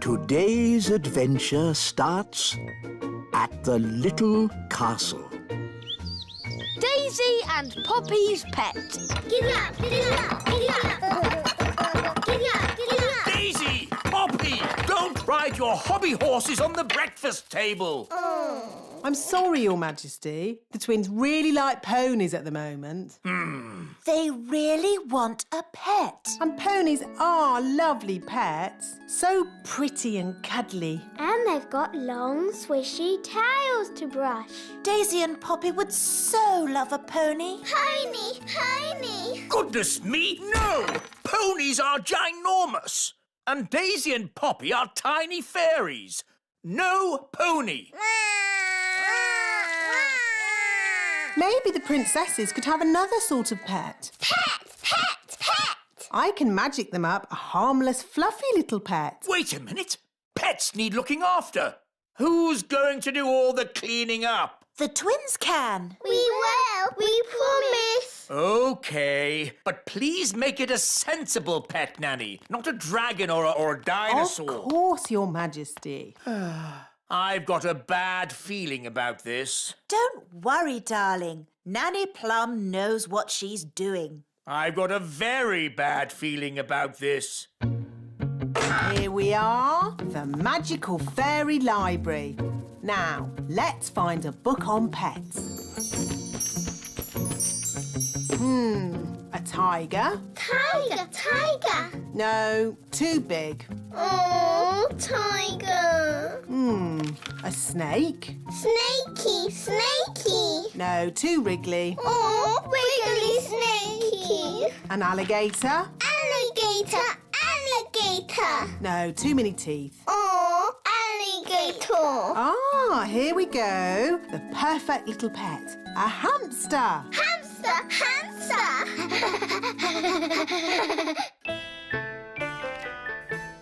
Today's adventure starts at the little castle. Daisy and Poppy's pet. Giddy up, giddy up, giddy up. Giddy up, giddy up. Daisy! Poppy! Don't ride your hobby horses on the breakfast table. I'm sorry, Your Majesty. The twins really like ponies at the moment. They really want a pet. And ponies are lovely pets. So pretty and cuddly. And they've got long, swishy tails to brush. Daisy and Poppy would so love a pony. Pony, pony. Goodness me, no! Ponies are ginormous. And Daisy and Poppy are tiny fairies. No pony. Maybe the princesses could have another sort of pet. Pet, pet, pet. I can magic them up a harmless, fluffy little pet. Wait a minute. Pets need looking after. Who's going to do all the cleaning up? The twins can. We will. We promise. OK, but please make it a sensible pet, Nanny, not a dragon or a dinosaur. Of course, Your Majesty. I've got a bad feeling about this. Don't worry, darling. Nanny Plum knows what she's doing. I've got a very bad feeling about this. Here we are, the magical fairy library. Now, let's find a book on pets. A tiger? Tiger, tiger. No, too big. Oh, tiger. A snake? Snakey, snakey. No, too wriggly. Oh, wiggly snakey. An alligator? Alligator, alligator. No, too many teeth. Oh, alligator. Ah, here we go. The perfect little pet. A hamster. Hamster, hamster.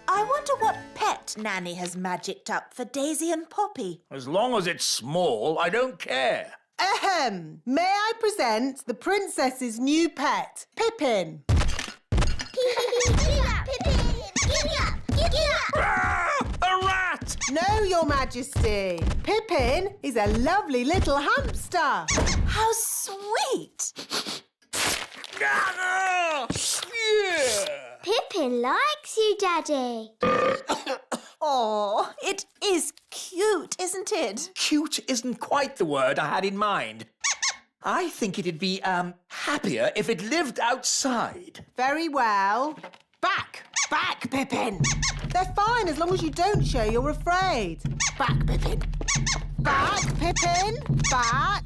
I wonder what pet Nanny has magicked up for Daisy and Poppy. As long as it's small, I don't care. Ahem! May I present the princess's new pet, Pippin? Giddy up, Pippin. Giddy up, giddy up. Ah, a rat! No, Your Majesty. Pippin is a lovely little hamster. How sweet! Ah, yeah. Pippin likes you, Daddy. Oh, it is cute, isn't it? Cute isn't quite the word I had in mind. I think it'd be, happier if it lived outside. Very well. Back! Back, Pippin! They're fine as long as you don't show you're afraid. Back, Pippin! Back, Pippin! Back!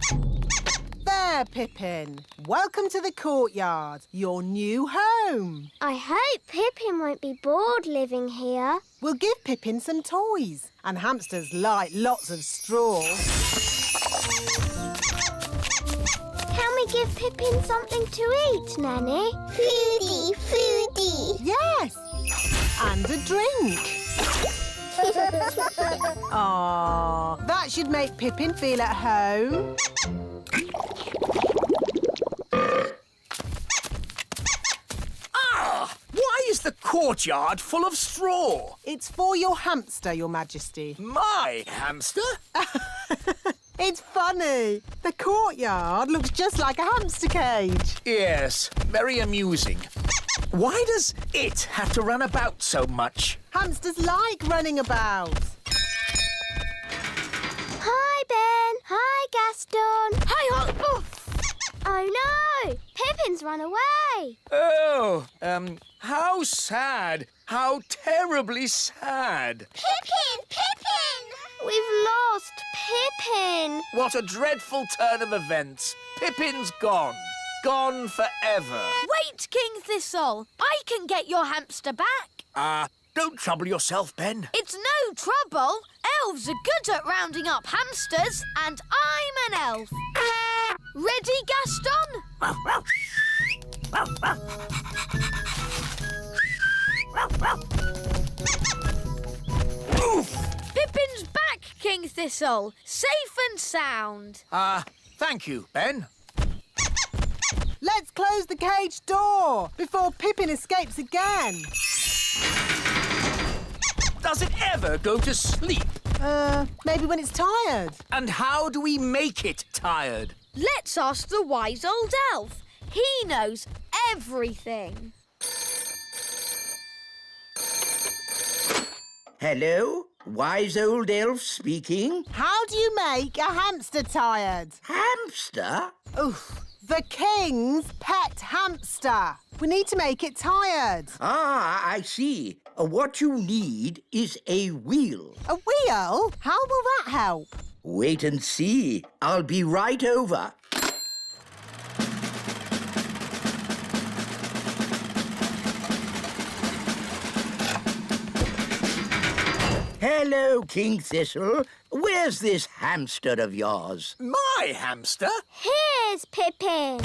There, Pippin. Welcome to the courtyard, your new home. I hope Pippin won't be bored living here. We'll give Pippin some toys. And hamsters like lots of straw. Can we give Pippin something to eat, Nanny? Foodie, foodie. Yes! And a drink. Aww, that should make Pippin feel at home. Ah! Why is the courtyard full of straw? It's for your hamster, Your Majesty. My hamster? It's funny. The courtyard looks just like a hamster cage. Yes, very amusing. Why does it have to run about so much? Hamsters like running about. Hi, Ben. Hi, Gaston. Hi, Oh, no. Pippin's run away. Oh, how sad. How terribly sad. Pippin, Pippin. We've lost Pippin. What a dreadful turn of events. Pippin's gone. Gone forever. Wait, King Thistle. I can get your hamster back. Don't trouble yourself, Ben. It's no trouble. Elves are good at rounding up hamsters, and I'm an elf. Ready, Gaston? Oof! Pippin's back, King Thistle. Safe and sound. Thank you, Ben. Let's close the cage door before Pippin escapes again. Does it ever go to sleep? Maybe when it's tired. And how do we make it tired? Let's ask the wise old elf. He knows everything. Hello? Wise old elf speaking. How do you make a hamster tired? Hamster? Oof. The king's pet hamster. We need to make it tired. Ah, I see. What you need is a wheel. A wheel? How will that help? Wait and see. I'll be right over. Hello, King Thistle. Where's this hamster of yours? My hamster? Here's Pippin.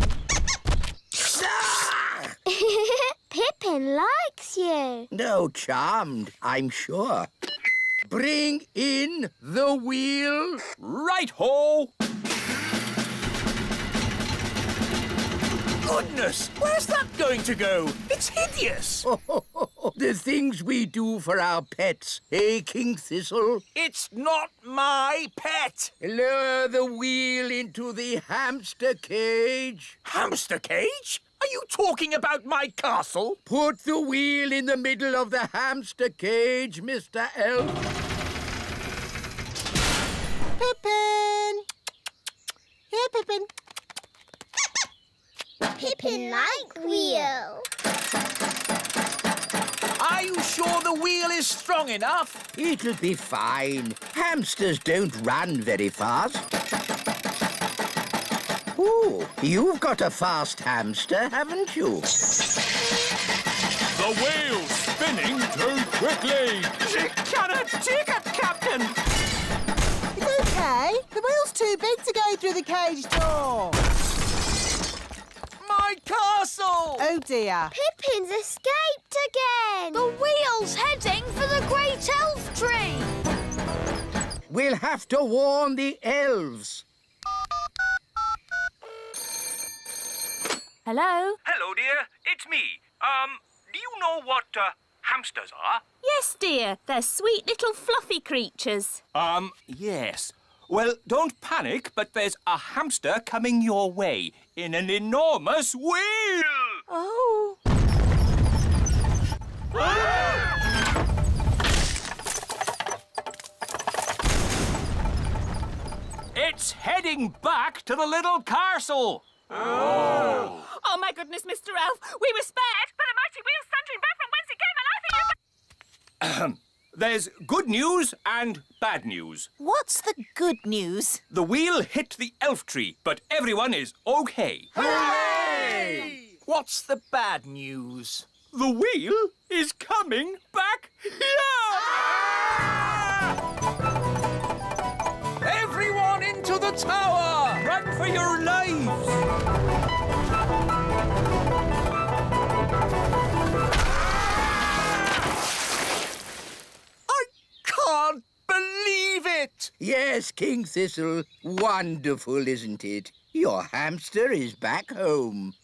Ah! Pippin likes you. No, charmed, I'm sure. Bring in the wheel. Right-ho! Goodness, where's that going to go? It's hideous. The things we do for our pets, eh, King Thistle? It's not my pet. Lower the wheel into the hamster cage. Hamster cage? Are you talking about my castle? Put the wheel in the middle of the hamster cage, Mr. Elf. Pippin! Here, Pippin. Pippin like wheel. Are you sure the wheel is strong enough? It'll be fine. Hamsters don't run very fast. Ooh, you've got a fast hamster, haven't you? The wheel's spinning too quickly. She cannot take it, Captain. It's okay. The wheel's too big to go through the cage door. My castle! Oh, dear. Pippin's escaped again. The wheel's heading for the great elf tree. We'll have to warn the elves. Hello? Hello, dear. It's me. Do you know what hamsters are? Yes, dear. They're sweet little fluffy creatures. Yes. Well, don't panic, but there's a hamster coming your way in an enormous wheel. Oh. It's heading back to the little castle. Oh, my goodness, Mr. Elf. We were spared, but a mighty wheel's thundering back from whence it came, and I think There's good news and bad news. What's the good news? The wheel hit the elf tree, but everyone is okay. Hooray! What's the bad news? The wheel is coming back here! Everyone into the tower! Run for your lives! I can't believe it! Yes, King Thistle. Wonderful, isn't it? Your hamster is back home.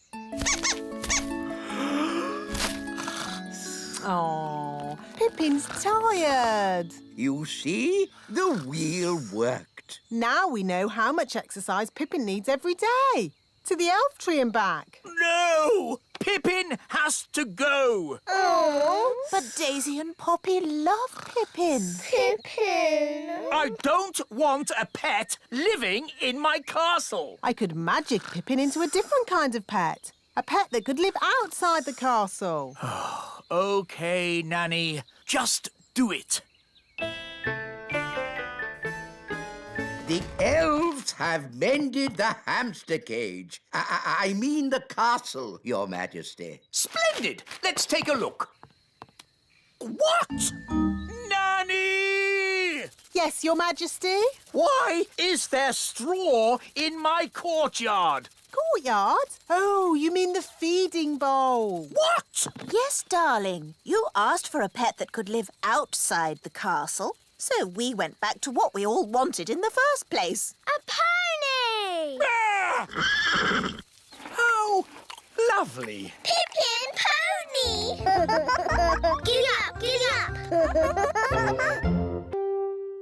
Oh, Pippin's tired. You see, the wheel worked. Now we know how much exercise Pippin needs every day. To the elf tree and back. No! Pippin has to go! Oh, But Daisy and Poppy love Pippin. Pippin. I don't want a pet living in my castle. I could magic Pippin into a different kind of pet. A pet that could live outside the castle. OK, Nanny. Just do it. The elves have mended the hamster cage. I mean the castle, Your Majesty. Splendid! Let's take a look. What? Nanny! Yes, Your Majesty? Why is there straw in my courtyard? Courtyard? Oh, you mean the feeding bowl. What? Yes, darling. You asked for a pet that could live outside the castle. So we went back to what we all wanted in the first place. A pony. Ah! How lovely. Pippin pony. Giddy up, giddy up.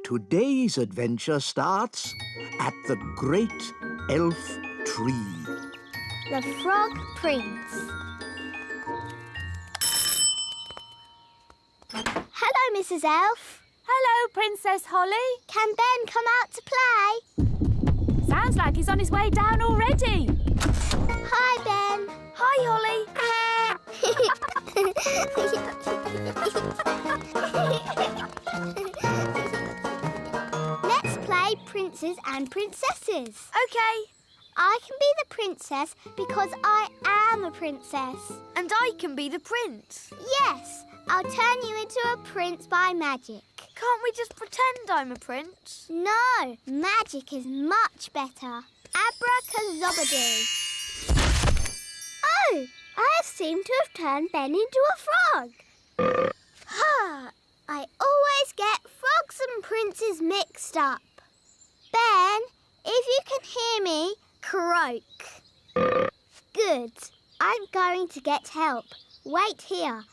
Today's adventure starts at the Great Elf Tree. The Frog Prince. Hello, Mrs. Elf. Hello, Princess Holly. Can Ben come out to play? Sounds like he's on his way down already. Hi, Ben. Hi, Holly. Let's play Princes and Princesses. Okay. I can be the princess because I am a princess. And I can be the prince. Yes, I'll turn you into a prince by magic. Can't we just pretend I'm a prince? No, magic is much better. Abracazobadoo. Oh, I seem to have turned Ben into a frog. I always get frogs and princes mixed up. Ben, if you can hear me, croak. Good. I'm going to get help. Wait here.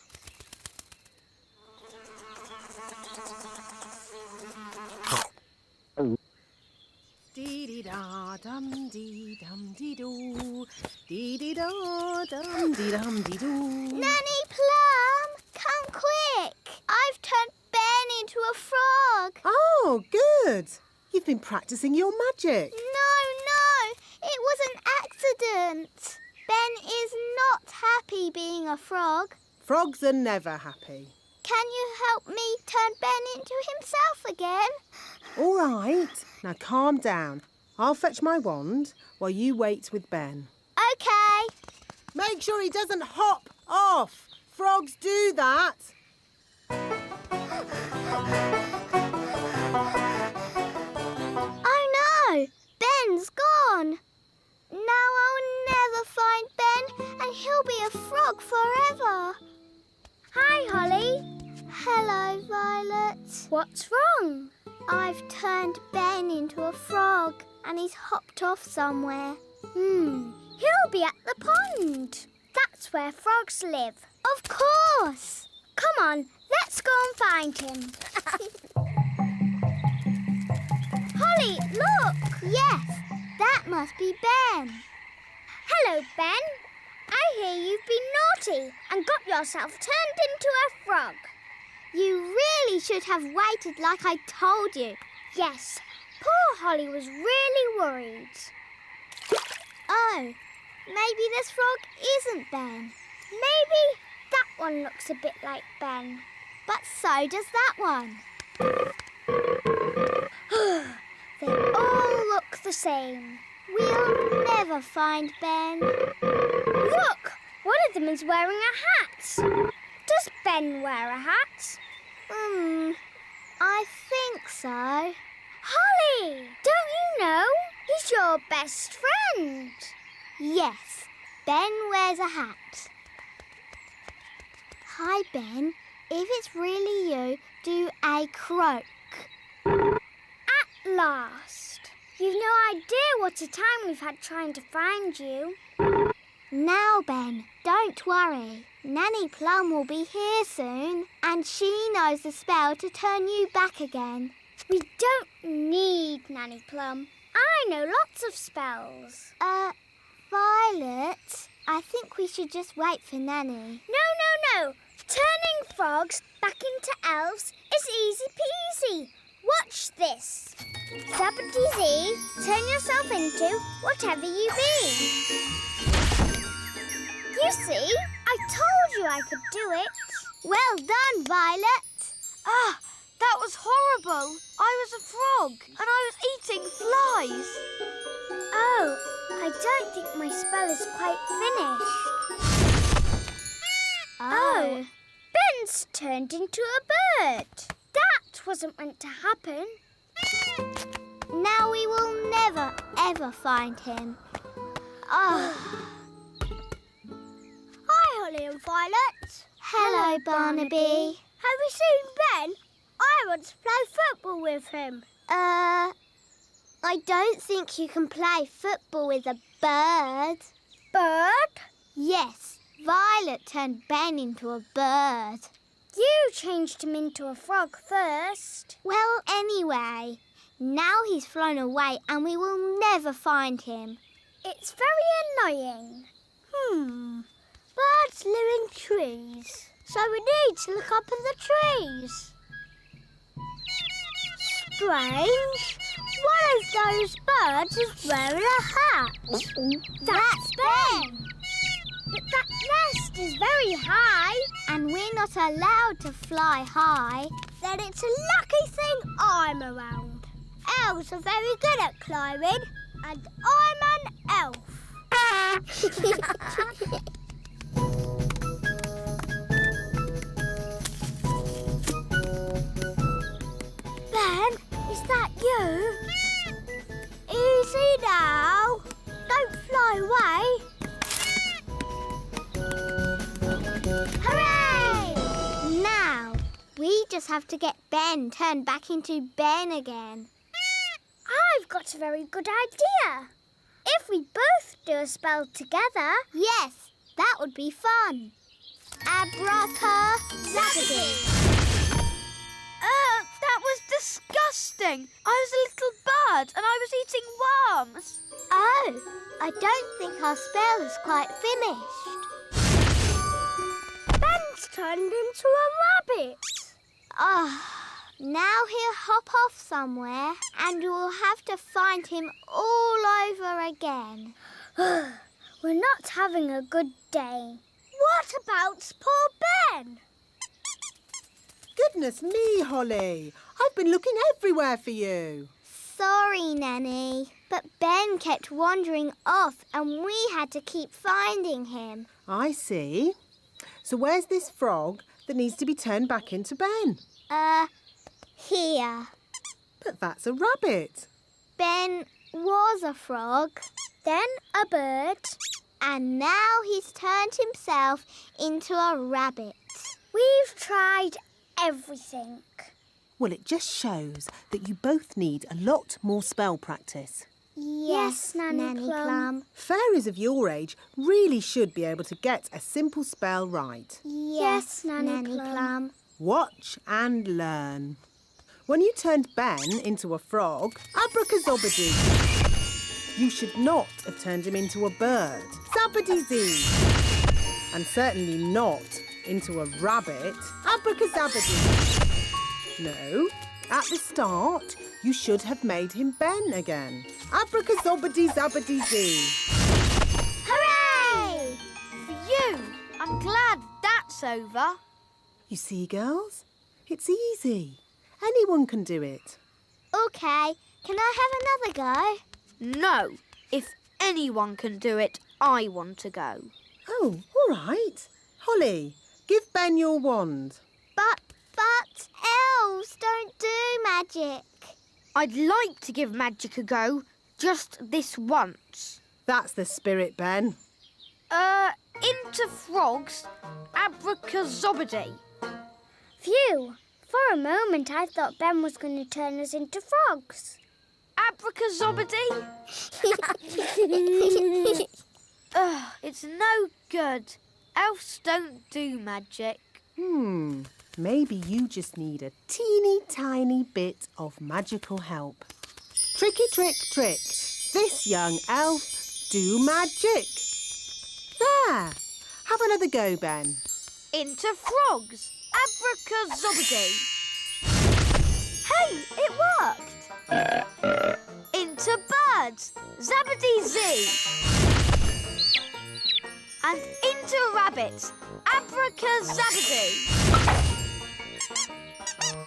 Dee-dee-da-dum-dee-dum-dee-doo. Dee-dee-da-dum-dee-dum-dee-doo. Nanny Plum, come quick. I've turned Ben into a frog. Oh, good. You've been practicing your magic. No, it was an accident. Ben is not happy being a frog. Frogs are never happy. Can you help me turn Ben into himself again? All right. Now calm down. I'll fetch my wand while you wait with Ben. Okay. Make sure he doesn't hop off. Frogs do that. Oh no, Ben's gone. Now I'll never find Ben and he'll be a frog forever. Hi, Holly. Hello, Violet. What's wrong? I've turned Ben into a frog and he's hopped off somewhere. He'll be at the pond. That's where frogs live. Of course. Come on, let's go and find him. Holly, look. Yes, that must be Ben. Hello, Ben. I hear you've been naughty and got yourself turned into a frog. You really should have waited like I told you. Yes, poor Holly was really worried. Oh, maybe this frog isn't Ben. Maybe that one looks a bit like Ben. But so does that one. They all look the same. We'll never find Ben. Look! One of them is wearing a hat. Does Ben wear a hat? I think so. Holly! Don't you know? He's your best friend. Yes, Ben wears a hat. Hi, Ben. If it's really you, do a croak. At last. You've no idea what a time we've had trying to find you. Now, Ben, don't worry. Nanny Plum will be here soon, and she knows the spell to turn you back again. We don't need Nanny Plum. I know lots of spells. Violet, I think we should just wait for Nanny. No. Turning frogs back into elves is easy peasy. Watch this. Zappity-zee, turn yourself into whatever you be. You see, I told you I could do it. Well done, Violet. Ah, that was horrible. I was a frog and I was eating flies. Oh, I don't think my spell is quite finished. Oh, Ben's turned into a bird. That wasn't meant to happen. Now we will never, ever find him. Hi, Holly and Violet. Hello, Barnaby. Have you seen Ben? I want to play football with him. I don't think you can play football with a bird. Bird? Yes. Violet turned Ben into a bird. You changed him into a frog first. Well, anyway, now he's flown away and we will never find him. It's very annoying. Birds live in trees, so we need to look up in the trees. Strange. One of those birds is wearing a hat. That's Ben. But that nest is very high. And we're not allowed to fly high. Then it's a lucky thing I'm around. Elves are very good at climbing. And I'm an elf. Ben, is that you? Easy now. Don't fly away. Hooray! Now, we just have to get Ben turned back into Ben again. I've got a very good idea. If we both do a spell together... Yes, that would be fun. Abracadabra. That was disgusting. I was a little bird and I was eating worms. Oh, I don't think our spell is quite finished. Ben's turned into a rabbit. Now he'll hop off somewhere and we'll have to find him all over again. We're not having a good day. What about poor Ben? Goodness me, Holly. I've been looking everywhere for you. Sorry, Nanny, but Ben kept wandering off and we had to keep finding him. I see. So where's this frog that needs to be turned back into Ben? Here. But that's a rabbit. Ben was a frog, then a bird, and now he's turned himself into a rabbit. We've tried everything. Well, it just shows that you both need a lot more spell practice. Yes, Nanny Plum. Fairies of your age really should be able to get a simple spell right. Yes, Nanny Plum. Watch and learn. When you turned Ben into a frog, abracadabra. You should not have turned him into a bird, zabbity-zee. And certainly not into a rabbit, abracadabra. No, at the start, you should have made him Ben again. Abracadabra-zabbity-zee. Hooray! Phew! I'm glad that's over. You see, girls? It's easy. Anyone can do it. OK, can I have another go? No. If anyone can do it, I want to go. Oh, all right. Holly, give Ben your wand. But elves don't do magic. I'd like to give magic a go, just this once. That's the spirit, Ben. Into frogs, abracadabra. Phew! For a moment I thought Ben was going to turn us into frogs. Abracadabra. It's no good. Elves don't do magic. Maybe you just need a teeny tiny bit of magical help. Tricky trick trick. This young elf do magic. There. Have another go, Ben. Into frogs, abracadabra. Hey, it worked. Into birds, zabbity-zee. And into rabbits, abracadabra.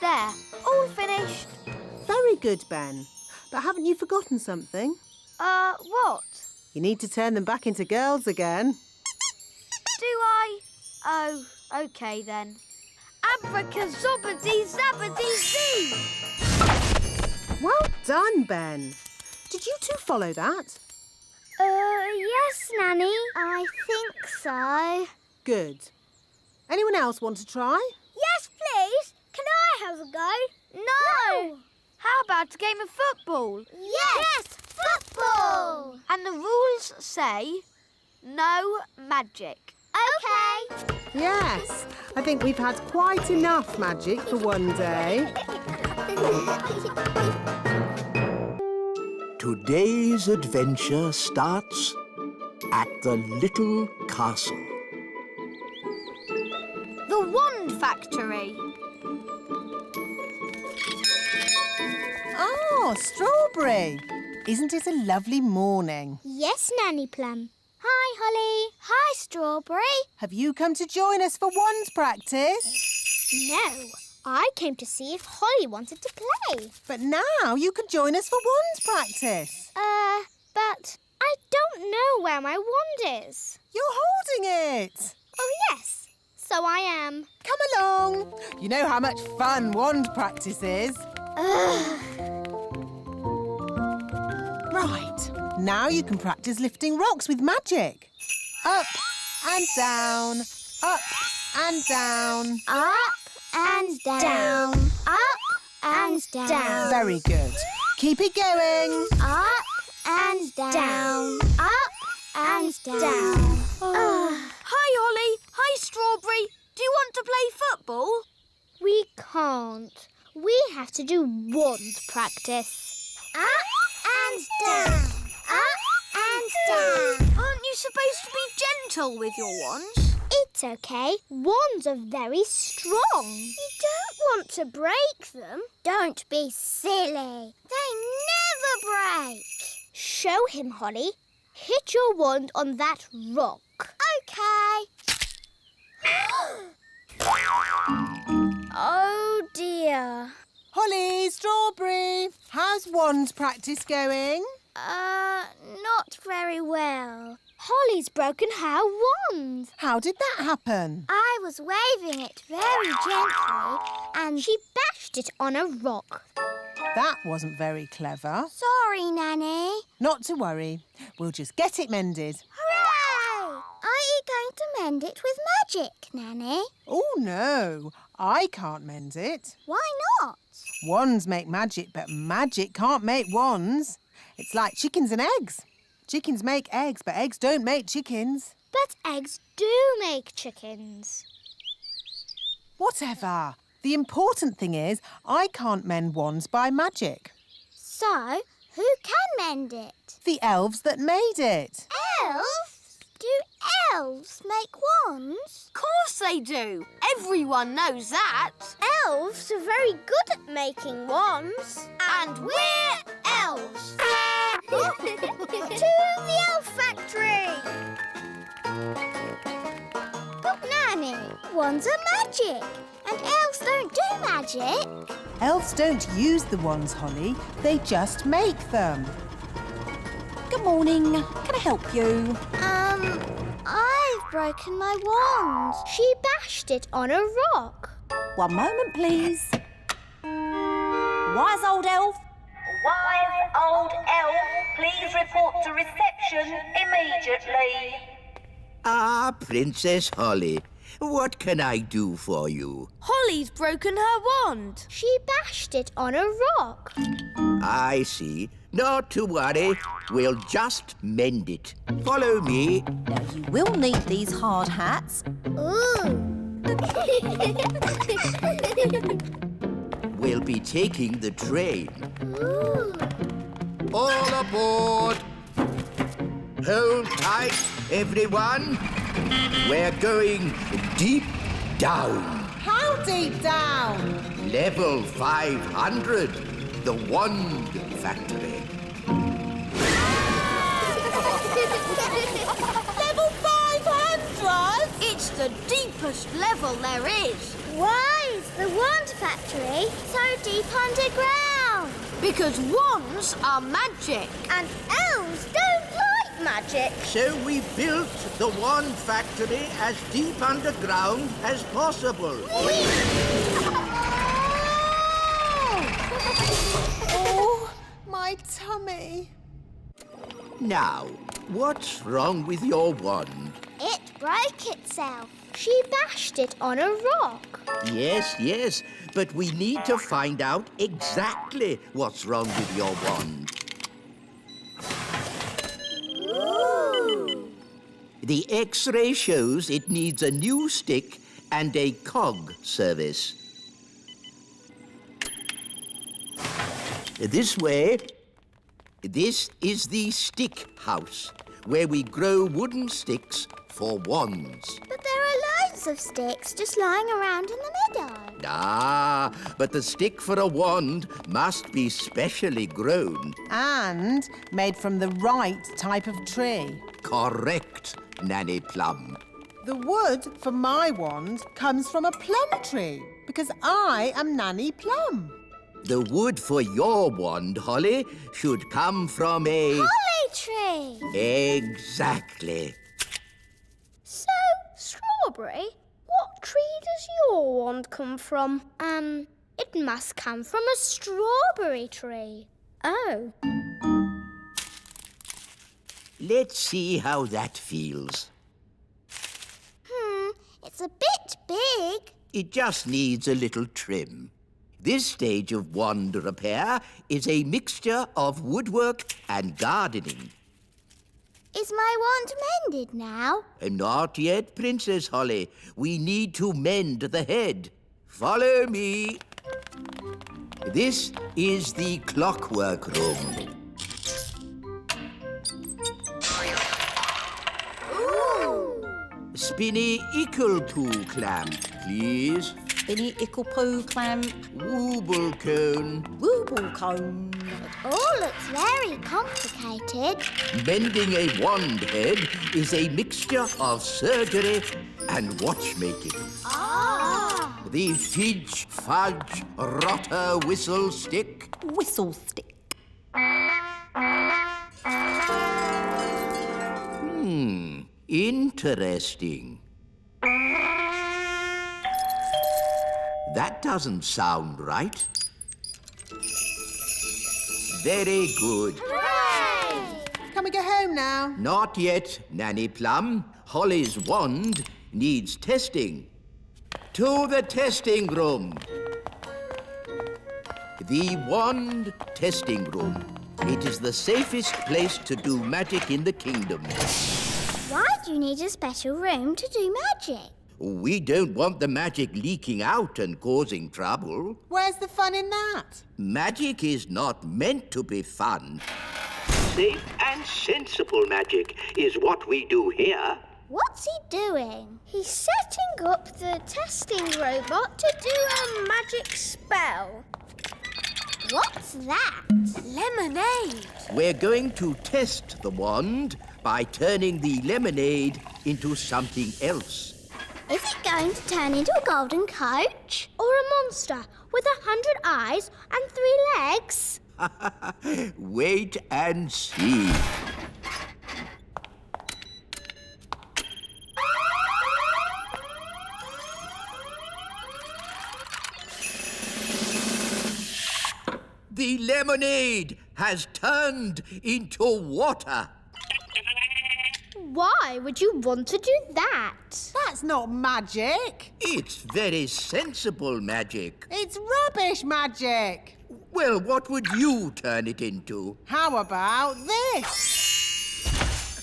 There, all finished. Very good, Ben. But haven't you forgotten something? What? You need to turn them back into girls again. Do I? Oh, OK then. Abracadabra-zabbity-zee. Well done, Ben. Did you two follow that? Yes, Nanny. I think so. Good. Anyone else want to try? Yes, please. Can I have a go? No. How about a game of football? Yes, football. And the rules say no magic. OK. Yes, I think we've had quite enough magic for one day. Today's adventure starts at the little castle. The Wand Factory. Oh, Strawberry! Isn't it a lovely morning? Yes, Nanny Plum. Hi, Holly. Hi, Strawberry. Have you come to join us for wand practice? No, I came to see if Holly wanted to play. But now you can join us for wand practice. But I don't know where my wand is. You're holding it. Oh, yes. So I am. Come along. You know how much fun wand practice is. Right. Now you can practice lifting rocks with magic. Up and down. Up and down. Up and down. Up and down. Very good. Keep it going. Up and down. Up and down. Hi, Holly. Hi, Strawberry. Do you want to play football? We can't. We have to do wand practice. Up and down. Up and down. Aren't you supposed to be gentle with your wands? It's okay. Wands are very strong. You don't want to break them. Don't be silly. They never break. Show him, Holly. Hit your wand on that rock. Okay. Oh, dear. Holly, Strawberry, how's wand practice going? Not very well. Holly's broken her wand. How did that happen? I was waving it very gently and she bashed it on a rock. That wasn't very clever. Sorry, Nanny. Not to worry. We'll just get it mended. Hooray! Are you going to mend it with magic, Nanny? Oh, no. I can't mend it. Why not? Wands make magic, but magic can't make wands. It's like chickens and eggs. Chickens make eggs, but eggs don't make chickens. But eggs do make chickens. Whatever. The important thing is I can't mend wands by magic. So, who can mend it? The elves that made it. Elves? Do elves make wands? Of course they do. Everyone knows that. Elves are very good at making wands. And we're elves. To the elf factory! Look, Nanny, wands are magic. And elves don't do magic. Elves don't use the wands, Holly. They just make them. Good morning. Can I help you? I've broken my wand. She bashed it on a rock. One moment, please. Wise old elf. Wise old elf, please report to reception immediately. Ah, Princess Holly, what can I do for you? Holly's broken her wand. She bashed it on a rock. I see. Not to worry. We'll just mend it. Follow me. Now, you will need these hard hats. Ooh. We'll be taking the train. Ooh. All aboard! Hold tight, everyone. We're going deep down. How deep down? Level 500, the Wand Factory. Level 500? It's the deepest level there is. Why is the wand factory so deep underground? Because wands are magic. And elves don't like magic. So we built the Wand Factory as deep underground as possible. Oh, my tummy. Now, what's wrong with your wand? It broke itself. She bashed it on a rock. Yes, but we need to find out exactly what's wrong with your wand. Ooh. The X-ray shows it needs a new stick and a cog service. This way. This is the stick house, where we grow wooden sticks for wands. But there are loads of sticks just lying around in the meadow. Ah, but the stick for a wand must be specially grown. And made from the right type of tree. Correct, Nanny Plum. The wood for my wand comes from a plum tree, because I am Nanny Plum. The wood for your wand, Holly, should come from a... Holly tree! Exactly. So, Strawberry, what tree does your wand come from? It must come from a strawberry tree. Oh. Let's see how that feels. It's a bit big. It just needs a little trim. This stage of wand repair is a mixture of woodwork and gardening. Is my wand mended now? Not yet, Princess Holly. We need to mend the head. Follow me. This is the clockwork room. Spinny Ickle-Poo clamp, please. Spinny Ickle-Poo clamp. Wooble cone. Wooble cone. All looks very complicated. Mending a wand head is a mixture of surgery and watchmaking. Ah! The Fidge Fudge Rotter Whistle Stick. Whistle stick. Interesting. That doesn't sound right. Very good. Hooray! Can we go home now? Not yet, Nanny Plum. Holly's wand needs testing. To the testing room. The wand testing room. It is the safest place to do magic in the kingdom. Why do you need a special room to do magic? We don't want the magic leaking out and causing trouble. Where's the fun in that? Magic is not meant to be fun. Safe and sensible magic is what we do here. What's he doing? He's setting up the testing robot to do a magic spell. What's that? Lemonade. We're going to test the wand by turning the lemonade into something else. Is it going to turn into a golden coach? Or a monster with 100 eyes and 3 legs? Wait and see. The lemonade has turned into water. Why would you want to do that? That's not magic. It's very sensible magic. It's rubbish magic. Well, what would you turn it into? How about this?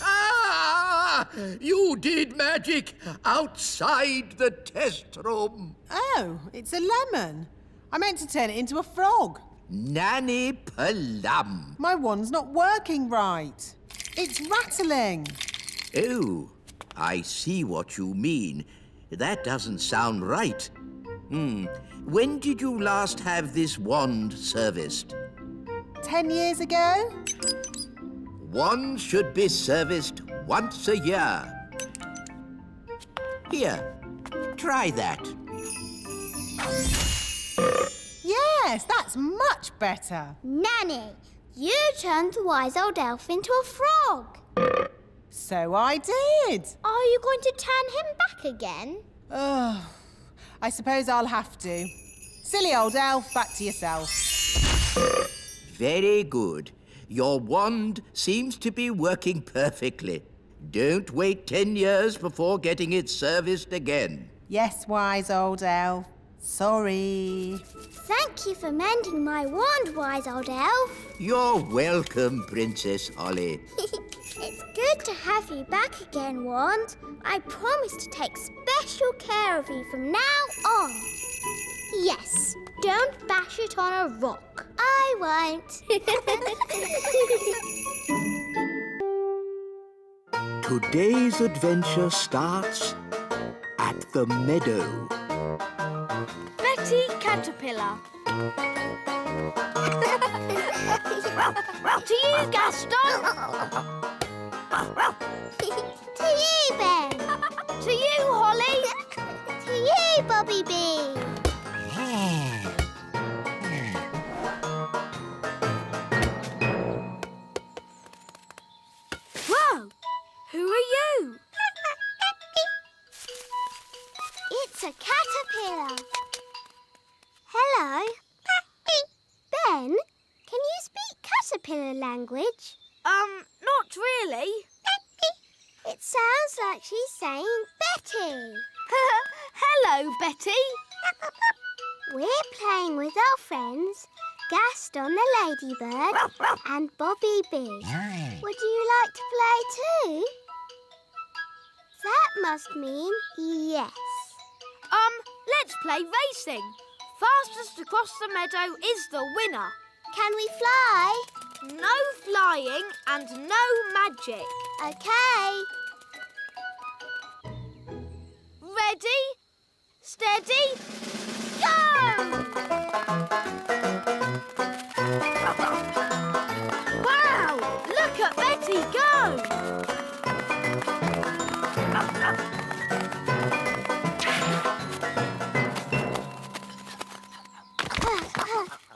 Ah! You did magic outside the test room. Oh, it's a lemon. I meant to turn it into a frog. Nanny Plum. My wand's not working right. It's rattling. Oh, I see what you mean. That doesn't sound right. When did you last have this wand serviced? 10 years ago? Wands should be serviced once a year. Here, try that. Yes, that's much better. Nanny, you turned the wise old elf into a frog. So I did. Are you going to turn him back again? Oh, I suppose I'll have to. Silly old elf, back to yourself. Very good. Your wand seems to be working perfectly. Don't wait 10 years before getting it serviced again. Yes, wise old elf. Sorry. Thank you for mending my wand, wise old elf. You're welcome, Princess Holly. It's good to have you back again, Wand. I promise to take special care of you from now on. Yes, don't bash it on a rock. I won't. Today's adventure starts at the meadow. Betty Caterpillar. To you, Gaston. To you, Ben. To you, Holly. To you, Bobby Bee. Whoa! Who are you? It's a caterpillar. Hello. Ben, can you speak caterpillar language? Not really. It sounds like she's saying Betty. Hello, Betty. We're playing with our friends, Gaston the ladybird and Bobby Bee. Would you like to play too? That must mean yes. Let's play racing. Fastest across the meadow is the winner. Can we fly? No flying and no magic. Okay. Ready, steady, go! Wow! Look at Betty go!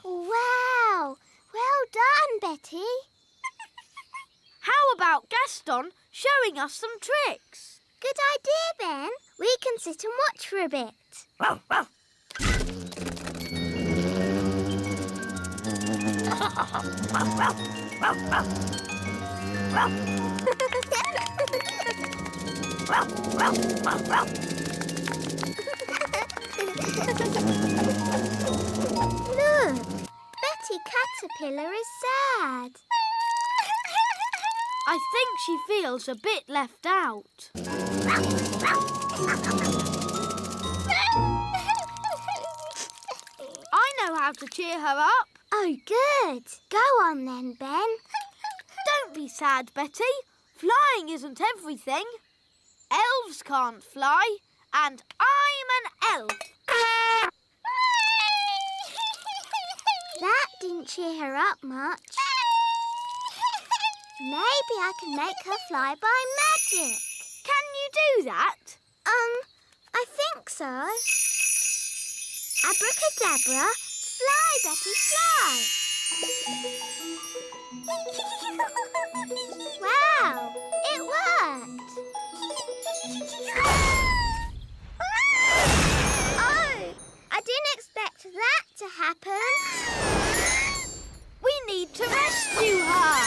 Wow! Well done, Betty. How about Gaston showing us some tricks? Good idea, Ben. We can sit and watch for a bit. Look, Betty Caterpillar is sad. I think she feels a bit left out. I know how to cheer her up. Oh, good. Go on then, Ben. Don't be sad, Betty. Flying isn't everything. Elves can't fly, and I'm an elf. That didn't cheer her up much. Maybe I can make her fly by magic. Can you do that? I think so. Abracadabra, fly, Betty, fly. Wow, it worked. Oh, I didn't expect that to happen. We need to rescue her.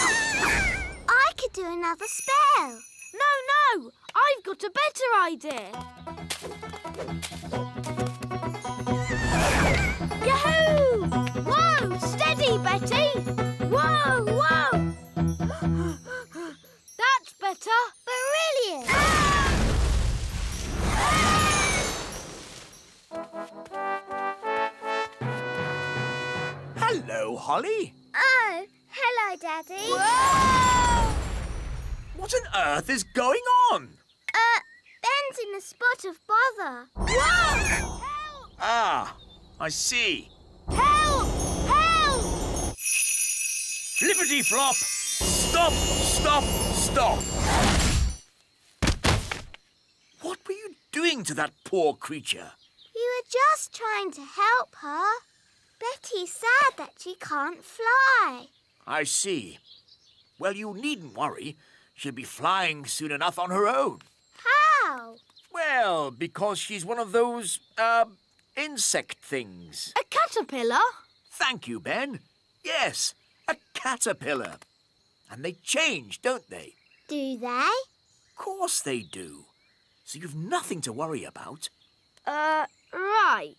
I could do another spell. No, I've got a better idea. Yahoo! Whoa, steady, Betty. Whoa. That's better. Brilliant. Hello, Holly. Oh, hello, Daddy. Whoa! What on earth is going on? Ben's in a spot of bother. Whoa! Ah, I see. Help! Flippity-flop! Stop! What were you doing to that poor creature? We were just trying to help her. Betty's sad that she can't fly. I see. Well, you needn't worry. She'll be flying soon enough on her own. How? Well, because she's one of those, insect things. A caterpillar? Thank you, Ben. Yes, a caterpillar. And they change, don't they? Do they? Of course they do. So you've nothing to worry about. Right.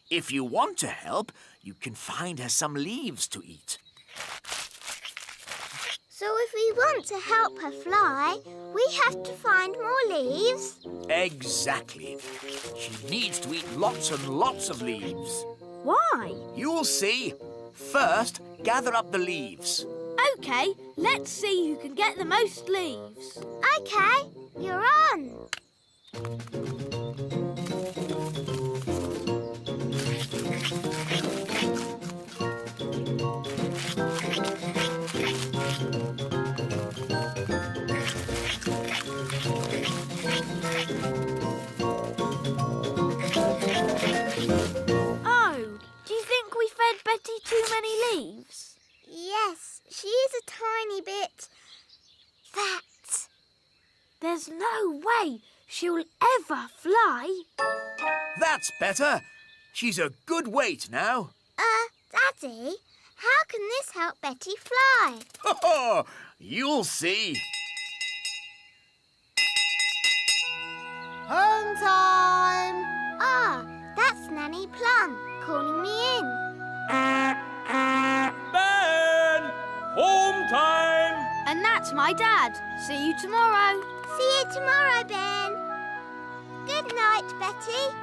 If you want to help, you can find her some leaves to eat. So if we want to help her fly, we have to find more leaves? Exactly. She needs to eat lots and lots of leaves. Why? You'll see. First, gather up the leaves. OK, let's see who can get the most leaves. OK, you're on. Oh, do you think we fed Betty too many leaves? Yes, she is a tiny bit fat. There's no way she'll ever fly. That's better. She's a good weight now. Daddy, how can this help Betty fly? You'll see. Home time! Ah, that's Nanny Plum calling me in. Ben! Home time! And that's my dad. See you tomorrow. See you tomorrow, Ben. Good night, Betty.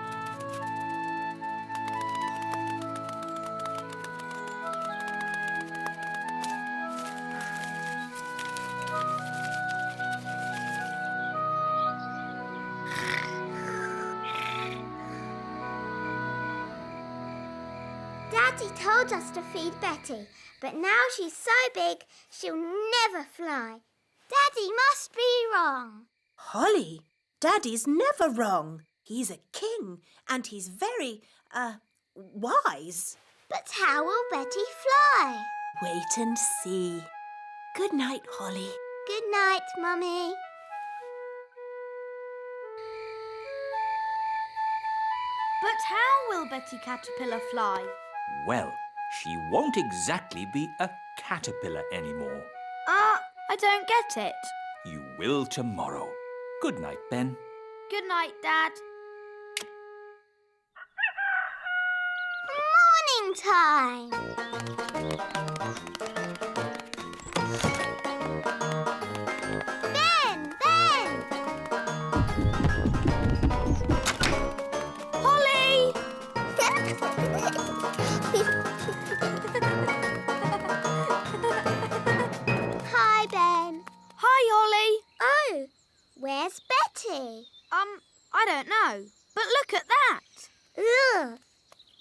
Daddy told us to feed Betty, but now she's so big she'll never fly. Daddy must be wrong. Holly, Daddy's never wrong. He's a king and he's very, wise. But how will Betty fly? Wait and see. Good night, Holly. Good night, Mummy. But how will Betty Caterpillar fly? Well, she won't exactly be a caterpillar anymore. I don't get it. You will tomorrow. Good night, Ben. Good night, Dad. Morning time. Ben! Holly! Hi, Ben. Hi, Holly. Oh, where's Betty? I don't know. But look at that. Ugh.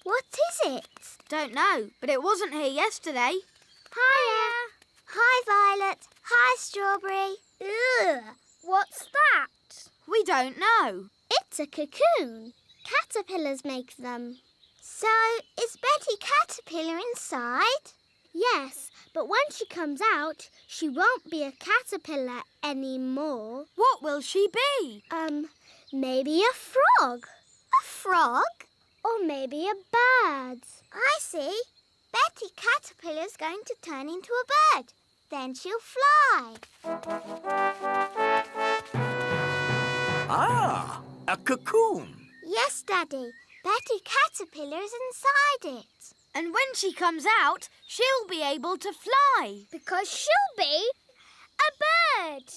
What is it? Don't know, but it wasn't here yesterday. Hiya. Hi, Violet. Hi, Strawberry. Ugh. What's that? We don't know. It's a cocoon. Caterpillars make them. So, is Betty Caterpillar inside? Yes, but when she comes out, she won't be a caterpillar anymore. What will she be? Maybe a frog. A frog? Or maybe a bird. I see. Betty Caterpillar's going to turn into a bird. Then she'll fly. Ah, a cocoon. Yes, Daddy. Betty Caterpillar is inside it. And when she comes out, she'll be able to fly. Because she'll be a bird.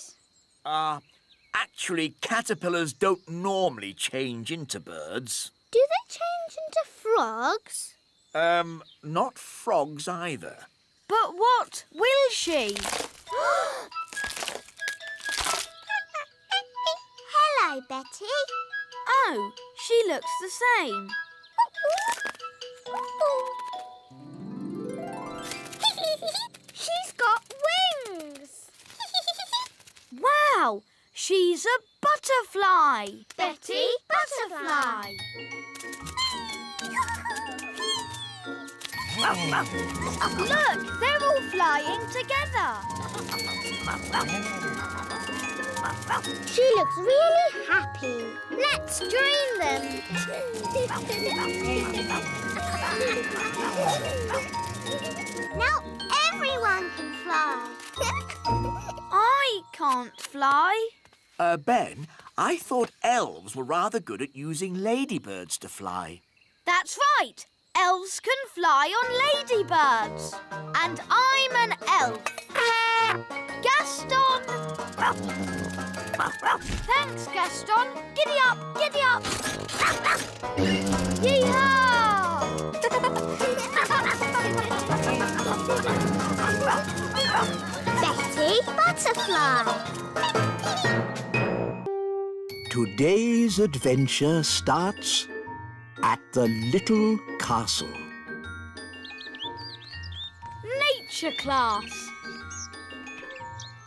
Actually, caterpillars don't normally change into birds. Do they change into frogs? Not frogs either. But what will she? Hello, Betty. Oh, she looks the same. She's got wings. Wow, she's a butterfly. Betty Butterfly. Look, they're all flying together. She looks really happy. Let's join them. Now everyone can fly. I can't fly. Ben, I thought elves were rather good at using ladybirds to fly. That's right. Elves can fly on ladybirds. And I'm an elf. Thanks, Gaston. Giddy up, giddy up. Yee-haw! Betty Butterfly. Today's adventure starts at the little castle. Nature class.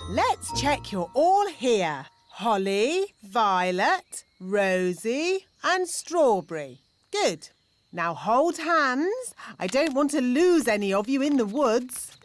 Let's check you're all here. Holly, Violet, Rosie and Strawberry. Good. Now hold hands. I don't want to lose any of you in the woods.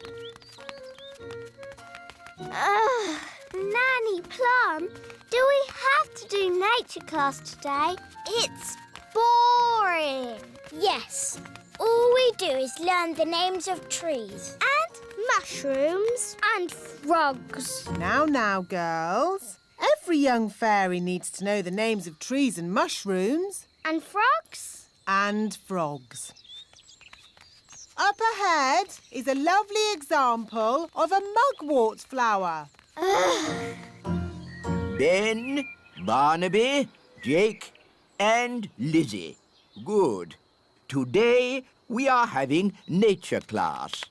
Nanny Plum, do we have to do nature class today? It's boring. Yes. All we do is learn the names of trees and mushrooms and frogs. Now, girls. Every young fairy needs to know the names of trees and mushrooms. And frogs? And frogs. Up ahead is a lovely example of a mugwort flower. Ben, Barnaby, Jake and Lizzie. Good. Today we are having nature class.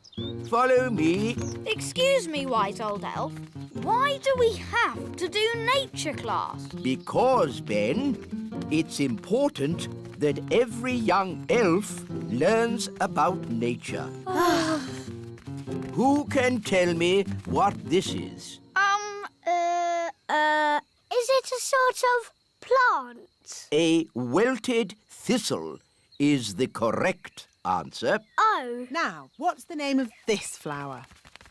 Follow me. Excuse me, Wise Old Elf. Why do we have to do nature class? Because, Ben, it's important that every young elf learns about nature. Who can tell me what this is? Is it a sort of plant? A wilted thistle is the correct answer. Oh. Now, what's the name of this flower?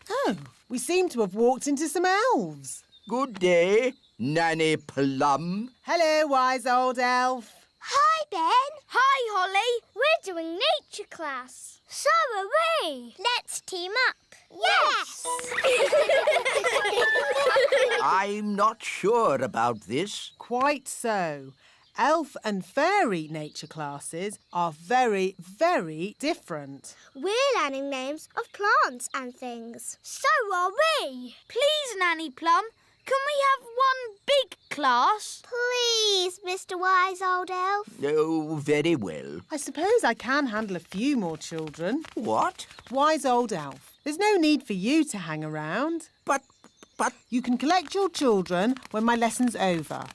Oh, we seem to have walked into some elves. Good day, Nanny Plum. Hello, wise old elf. Hi, Ben. Hi, Holly. We're doing nature class. So are we. Let's team up. Yes! I'm not sure about this. Quite so. Elf and fairy nature classes are very, very different. We're learning names of plants and things. So are we. Please, Nanny Plum, can we have one big class? Please, Mr. Wise Old Elf. Oh, very well. I suppose I can handle a few more children. What? Wise old elf, there's no need for you to hang around. But... You can collect your children when my lesson's over.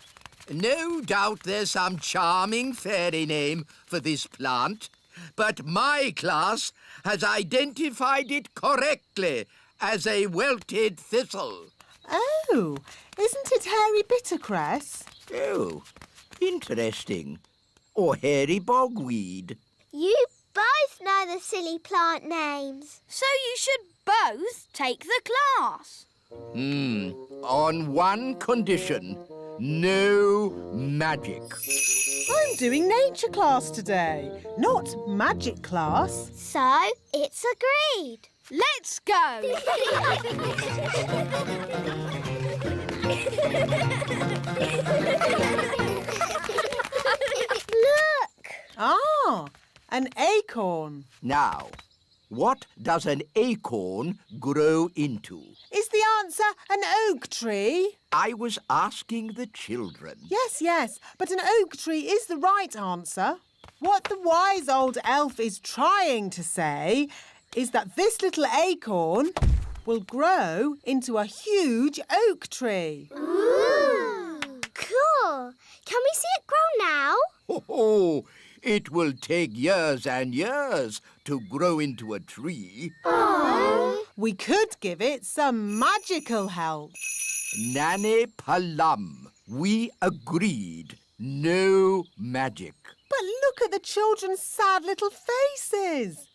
No doubt there's some charming fairy name for this plant, but my class has identified it correctly as a wilted thistle. Oh, isn't it hairy bittercress? Oh, interesting. Or hairy bogweed. You both know the silly plant names. So you should both take the class. On one condition. No magic. I'm doing nature class today, not magic class. So, it's agreed. Let's go. Look! Ah, an acorn. Now, what does an acorn grow into? Is the answer an oak tree? I was asking the children. Yes, but an oak tree is the right answer. What the wise old elf is trying to say is that this little acorn will grow into a huge oak tree. Ooh! Cool. Can we see it grow now? Oh, it will take years and years to grow into a tree. We could give it some magical help. Nanny Plum, we agreed. No magic. But look at the children's sad little faces.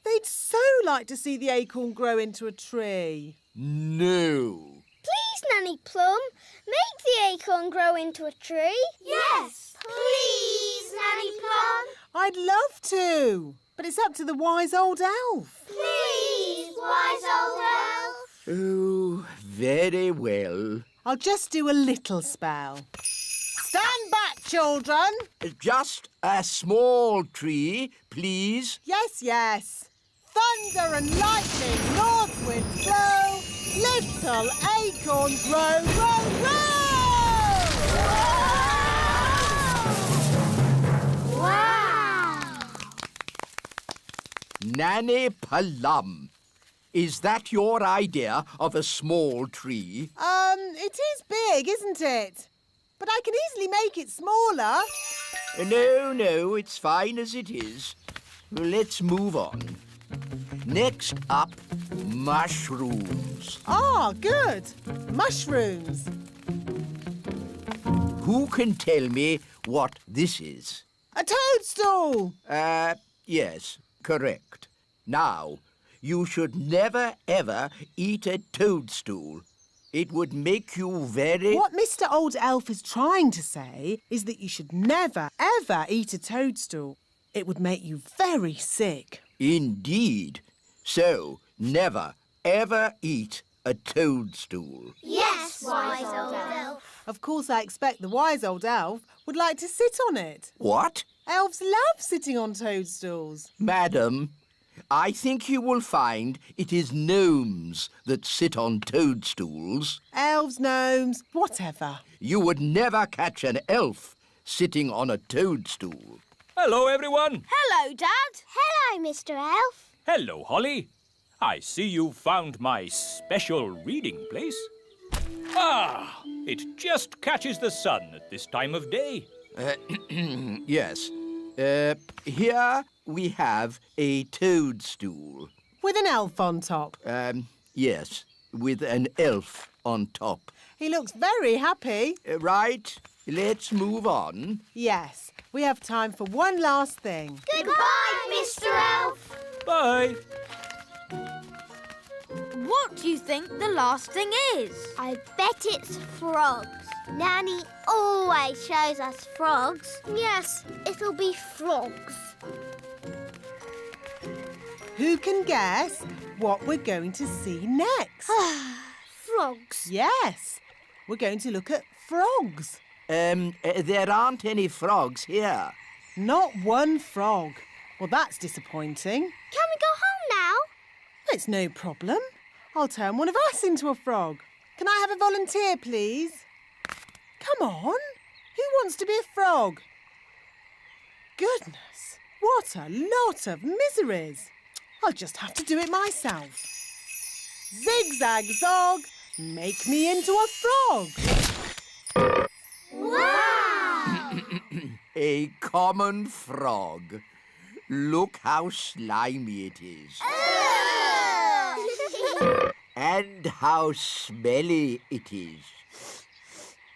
They'd so like to see the acorn grow into a tree. No. Please, Nanny Plum, make the acorn grow into a tree. Yes, please, Nanny Plum. I'd love to, but it's up to the wise old elf. Please, wise old elf. Oh, very well. I'll just do a little spell. Stand back, children. Just a small tree, please. Yes. Thunder and lightning, north wind blow. Little acorns grow, grow, grow! Wow! Nanny Plum, is that your idea of a small tree? It is big, isn't it? But I can easily make it smaller. No, it's fine as it is. Let's move on. Next up, mushrooms. Ah, good. Mushrooms. Who can tell me what this is? A toadstool. Yes, correct. Now, you should never, ever eat a toadstool. It would make you very... What Mr. Old Elf is trying to say is that you should never, ever eat a toadstool. It would make you very sick. Indeed. So, never, ever eat a toadstool. Yes, wise old elf. Of course, I expect the wise old elf would like to sit on it. What? Elves love sitting on toadstools. Madam, I think you will find it is gnomes that sit on toadstools. Elves, gnomes, whatever. You would never catch an elf sitting on a toadstool. Hello, everyone. Hello, Dad. Hello, Mr. Elf. Hello, Holly. I see you found my special reading place. Ah, it just catches the sun at this time of day. Yes. Here we have a toadstool. With an elf on top. Yes, with an elf on top. He looks very happy. Right, let's move on. Yes, we have time for one last thing. Goodbye, Mr. Elf. Bye. What do you think the last thing is? I bet it's frogs. Nanny always shows us frogs. Yes, it'll be frogs. Who can guess what we're going to see next? Frogs. Yes, we're going to look at frogs. There aren't any frogs here. Not one frog. Well, that's disappointing. Can we go home now? It's no problem. I'll turn one of us into a frog. Can I have a volunteer, please? Come on. Who wants to be a frog? Goodness, what a lot of miseries. I'll just have to do it myself. Zigzag zog, make me into a frog. Wow! A common frog. Look how slimy it is. And how smelly it is.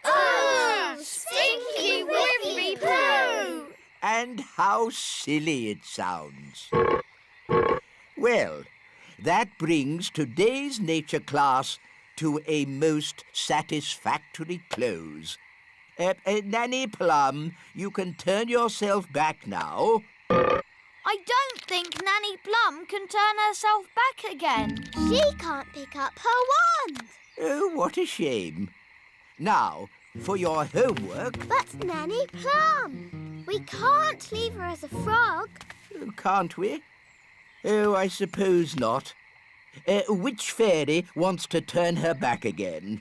Oh, stinky whiffy poo! And how silly it sounds. Well, that brings today's nature class to a most satisfactory close. Nanny Plum, you can turn yourself back now. I don't think Nanny Plum can turn herself back again. She can't pick up her wand. Oh, what a shame. Now, for your homework... But Nanny Plum, we can't leave her as a frog. Can't we? Oh, I suppose not. Which fairy wants to turn her back again?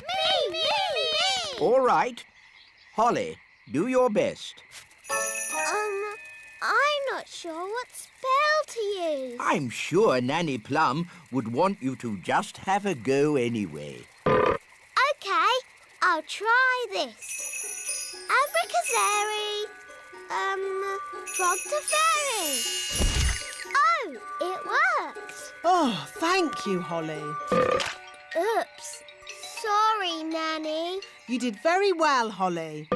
Me! All right. Holly, do your best. I'm not sure what spell to use. I'm sure Nanny Plum would want you to just have a go anyway. OK, I'll try this. Abracazeri, frog to fairy. Oh, it worked. Oh, thank you, Holly. Oops. Sorry, Nanny. You did very well, Holly.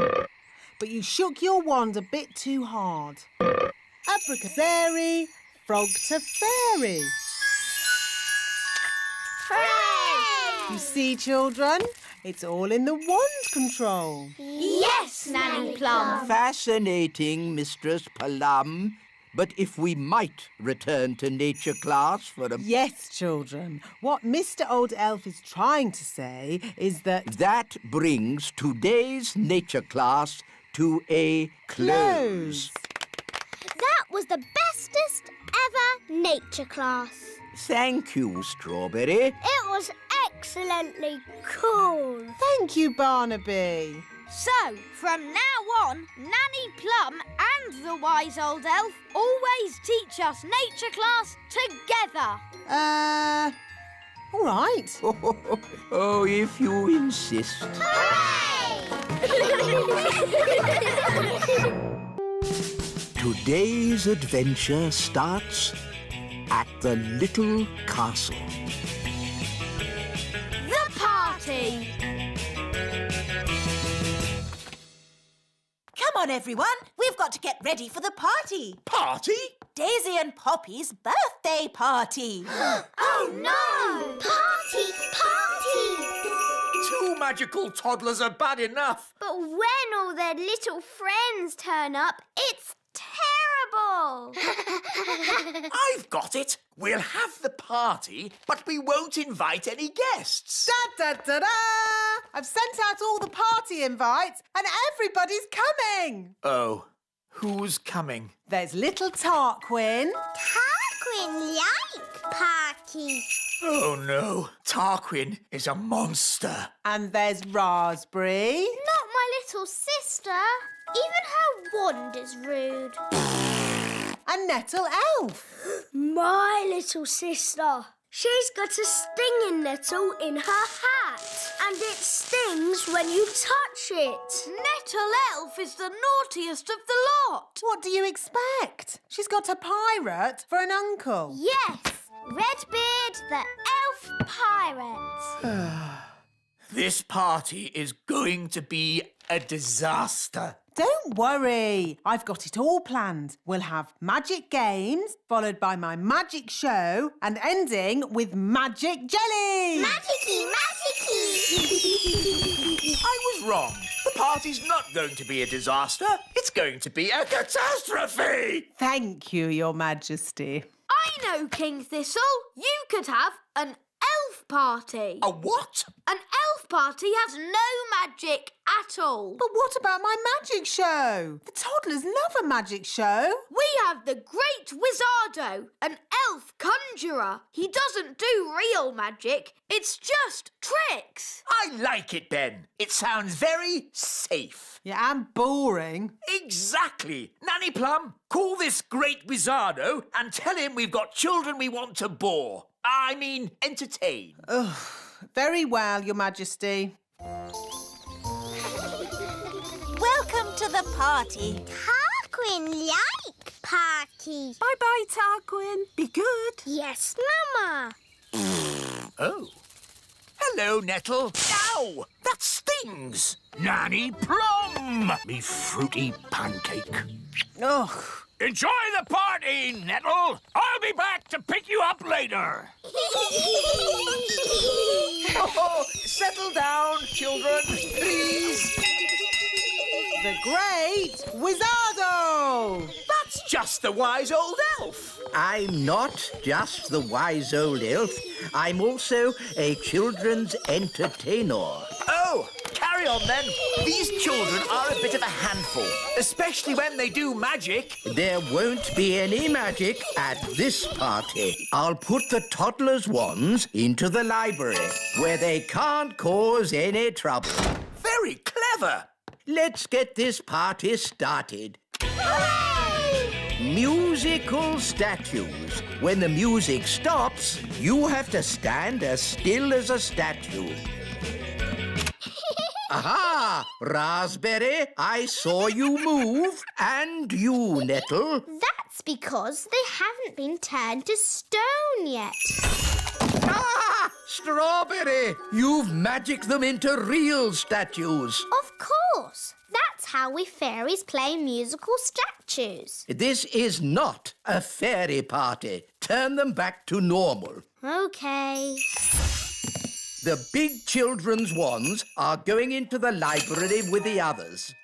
But you shook your wand a bit too hard. Abracazeri, frog to fairy. Hooray! You see, children, it's all in the wand control. Yes, Nanny Plum. Fascinating, Mistress Plum. But if we might return to nature class for a... Yes, children. What Mr. Old Elf is trying to say is that... That brings today's nature class to a close. That was the bestest ever nature class. Thank you, Strawberry. It was excellently cool. Thank you, Barnaby. So, from now on, Nanny Plum and the wise old elf always teach us nature class together. All right. Oh, if you insist. Hooray! Today's adventure starts at the little castle. The party. Come on, everyone. We've got to get ready for the party. Party? Daisy and Poppy's birthday party. Oh no! Party, party! Two magical toddlers are bad enough. But when all their little friends turn up, it's terrible! I've got it. We'll have the party, but we won't invite any guests. Da-da-da-da! I've sent out all the party invites and everybody's coming. Oh, who's coming? There's little Tarquin. Tarquin like party. Oh, no. Tarquin is a monster. And there's Raspberry. Not my little sister. Even her wand is rude. And Nettle Elf. My little sister. She's got a stinging nettle in her hat. And it stings when you touch it. Nettle Elf is the naughtiest of the lot. What do you expect? She's got a pirate for an uncle. Yes, Redbeard the elf pirate. This party is going to be a disaster. Don't worry. I've got it all planned. We'll have magic games, followed by my magic show, and ending with magic jelly. Magicy, magicy. I was wrong. The party's not going to be a disaster. It's going to be a catastrophe. Thank you, Your Majesty. I know, King Thistle. You could have an elf party. A what? An elf party has no magic at all. But what about my magic show? The toddlers love a magic show. We have the Great Wizardo, an elf conjurer. He doesn't do real magic. It's just tricks. I like it, Ben. It sounds very safe. Yeah, and boring. Exactly. Nanny Plum, call this Great Wizardo and tell him we've got children we want to bore. I mean, entertain. Ugh, very well, Your Majesty. Welcome to the party. Tarquin like party. Bye-bye, Tarquin. Be good. Yes, Mama. Oh. Hello, Nettle. Ow! That stings. Nanny Plum, me fruity pancake. Ugh. Enjoy the party, Nettle. I'll be back to pick you up later. Oh, settle down, children, please. The Great Wizardo! That's just the wise old elf. I'm not just the wise old elf. I'm also a children's entertainer. Oh, carry on then. These children are a bit of a handful, especially when they do magic. There won't be any magic at this party. I'll put the toddlers' wands into the library, where they can't cause any trouble. Very clever. Let's get this party started. Musical statues. When the music stops, you have to stand as still as a statue. Aha! Raspberry, I saw you move. And you, Nettle. That's because they haven't been turned to stone yet. Ah! Strawberry! You've magicked them into real statues. Of course. That's how we fairies play musical statues. This is not a fairy party. Turn them back to normal. OK. The big children's wands are going into the library with the others.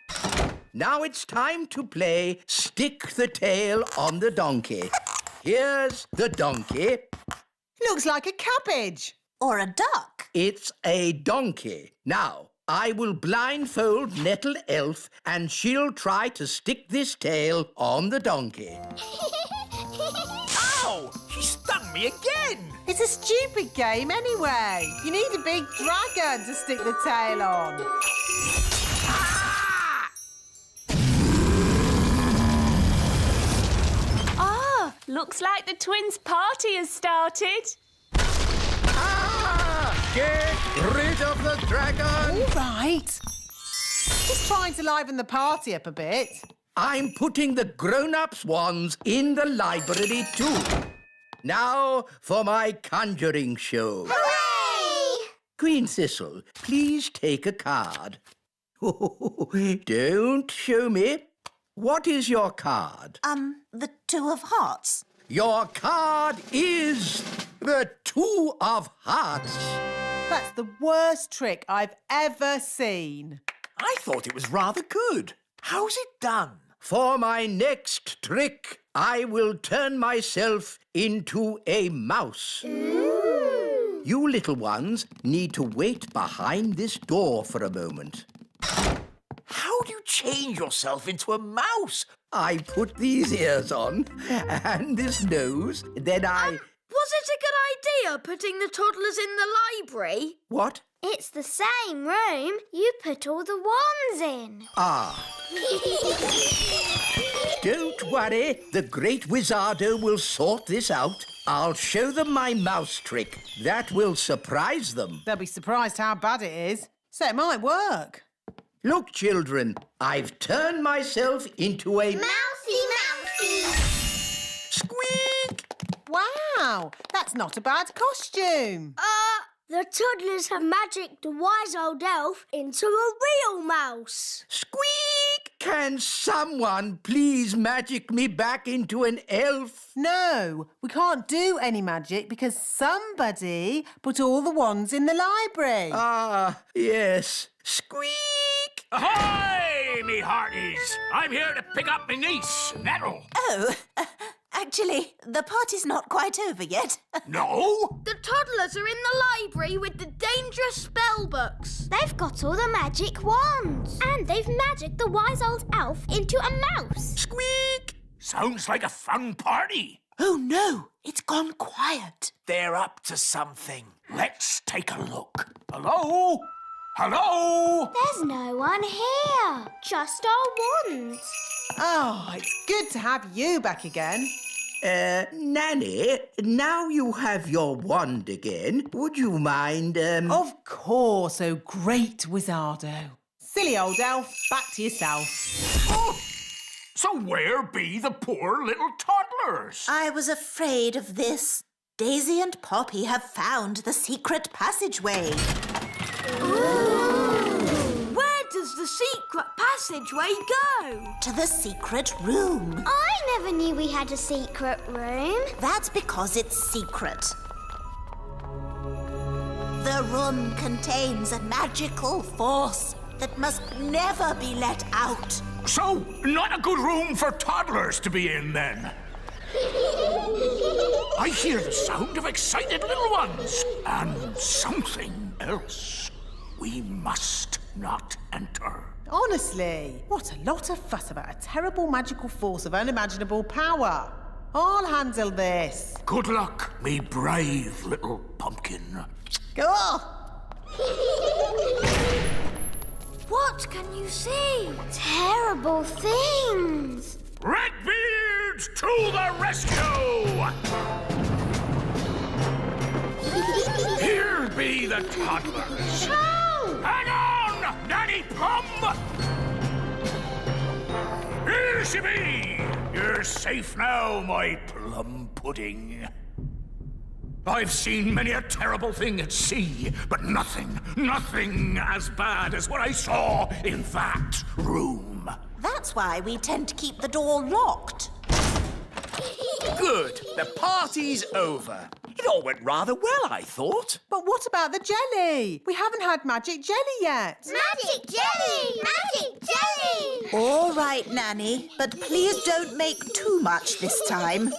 Now it's time to play Stick the Tail on the Donkey. Here's the donkey. Looks like a cabbage. Or a duck. It's a donkey. Now, I will blindfold Nettle Elf and she'll try to stick this tail on the donkey. Ow! She stung me again. It's a stupid game anyway. You need a big dragon to stick the tail on. Ah, looks like the twins' party has started. Get rid of the dragon! All right. Just trying to liven the party up a bit. I'm putting the grown-ups' wands in the library too. Now for my conjuring show. Hooray! Queen Thistle, please take a card. Don't show me. What is your card? The Two of Hearts. Your card is the Two of Hearts. That's the worst trick I've ever seen. I thought it was rather good. How's it done? For my next trick, I will turn myself into a mouse. Ooh. You little ones need to wait behind this door for a moment. How do you change yourself into a mouse? I put these ears on and this nose, then I... Was it a good idea putting the toddlers in the library? What? It's the same room. You put all the wands in. Ah. Don't worry, the great Wizardo will sort this out. I'll show them my mouse trick. That will surprise them. They'll be surprised how bad it is. So it might work. Look, children, I've turned myself into a... Mousy! Squeak! Wow, that's not a bad costume. The toddlers have magicked the wise old elf into a real mouse. Squeak! Can someone please magic me back into an elf? No, we can't do any magic because somebody put all the wands in the library. Ah, yes. Squeak! Ahoy, me hearties! I'm here to pick up my niece, Nettle. Oh, actually, the party's not quite over yet. No? The toddlers are in the library with the dangerous spell books. They've got all the magic wands. And they've magicked the wise old elf into a mouse. Squeak! Sounds like a fun party. Oh, no, it's gone quiet. They're up to something. Let's take a look. Hello? Hello? There's no one here. Just our wands. Oh, it's good to have you back again. Nanny, now you have your wand again. Would you mind, Of course, oh great Wizardo. Silly old elf, back to yourself. Oh, so where be the poor little toddlers? I was afraid of this. Daisy and Poppy have found the secret passageway. Where does the secret passageway go? To the secret room. I never knew we had a secret room. That's because it's secret. The room contains a magical force that must never be let out. So, not a good room for toddlers to be in, then? I hear the sound of excited little ones. And something else. We must not enter. Honestly, what a lot of fuss about a terrible magical force of unimaginable power. I'll handle this. Good luck, me brave little pumpkin. Go on. What can you see? Terrible things. Redbeards to the rescue! Here be the toddlers. Hang on, Nanny Plum! Here she be! You're safe now, my plum pudding. I've seen many a terrible thing at sea, but nothing as bad as what I saw in that room. That's why we tend to keep the door locked. Good. The party's over. It all went rather well, I thought. But what about the jelly? We haven't had magic jelly yet. Magic jelly! Magic jelly! All right, Nanny, but please don't make too much this time.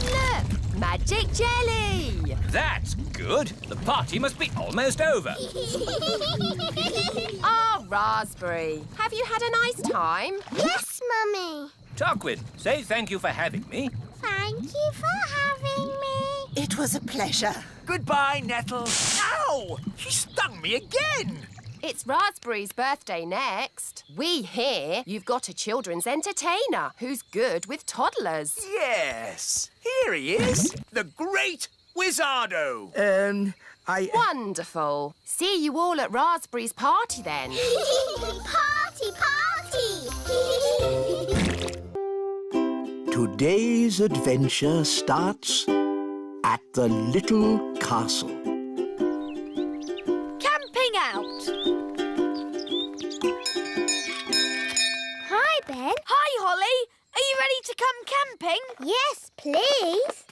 Look, magic jelly. That's good. The party must be almost over. Ah, Raspberry. Have you had a nice time? Yes, Mummy. Tarquin, say thank you for having me. Thank you for having me. It was a pleasure. Goodbye, Nettle. Ow! She stung me again. It's Raspberry's birthday next. We hear you've got a children's entertainer who's good with toddlers. Yes. Here he is. The great Wizardo. Wonderful. See you all at Raspberry's party then. Party, party! Today's adventure starts at the little castle. Camping out. Hi, Ben. Hi, Holly. Are you ready to come camping? Yes, please.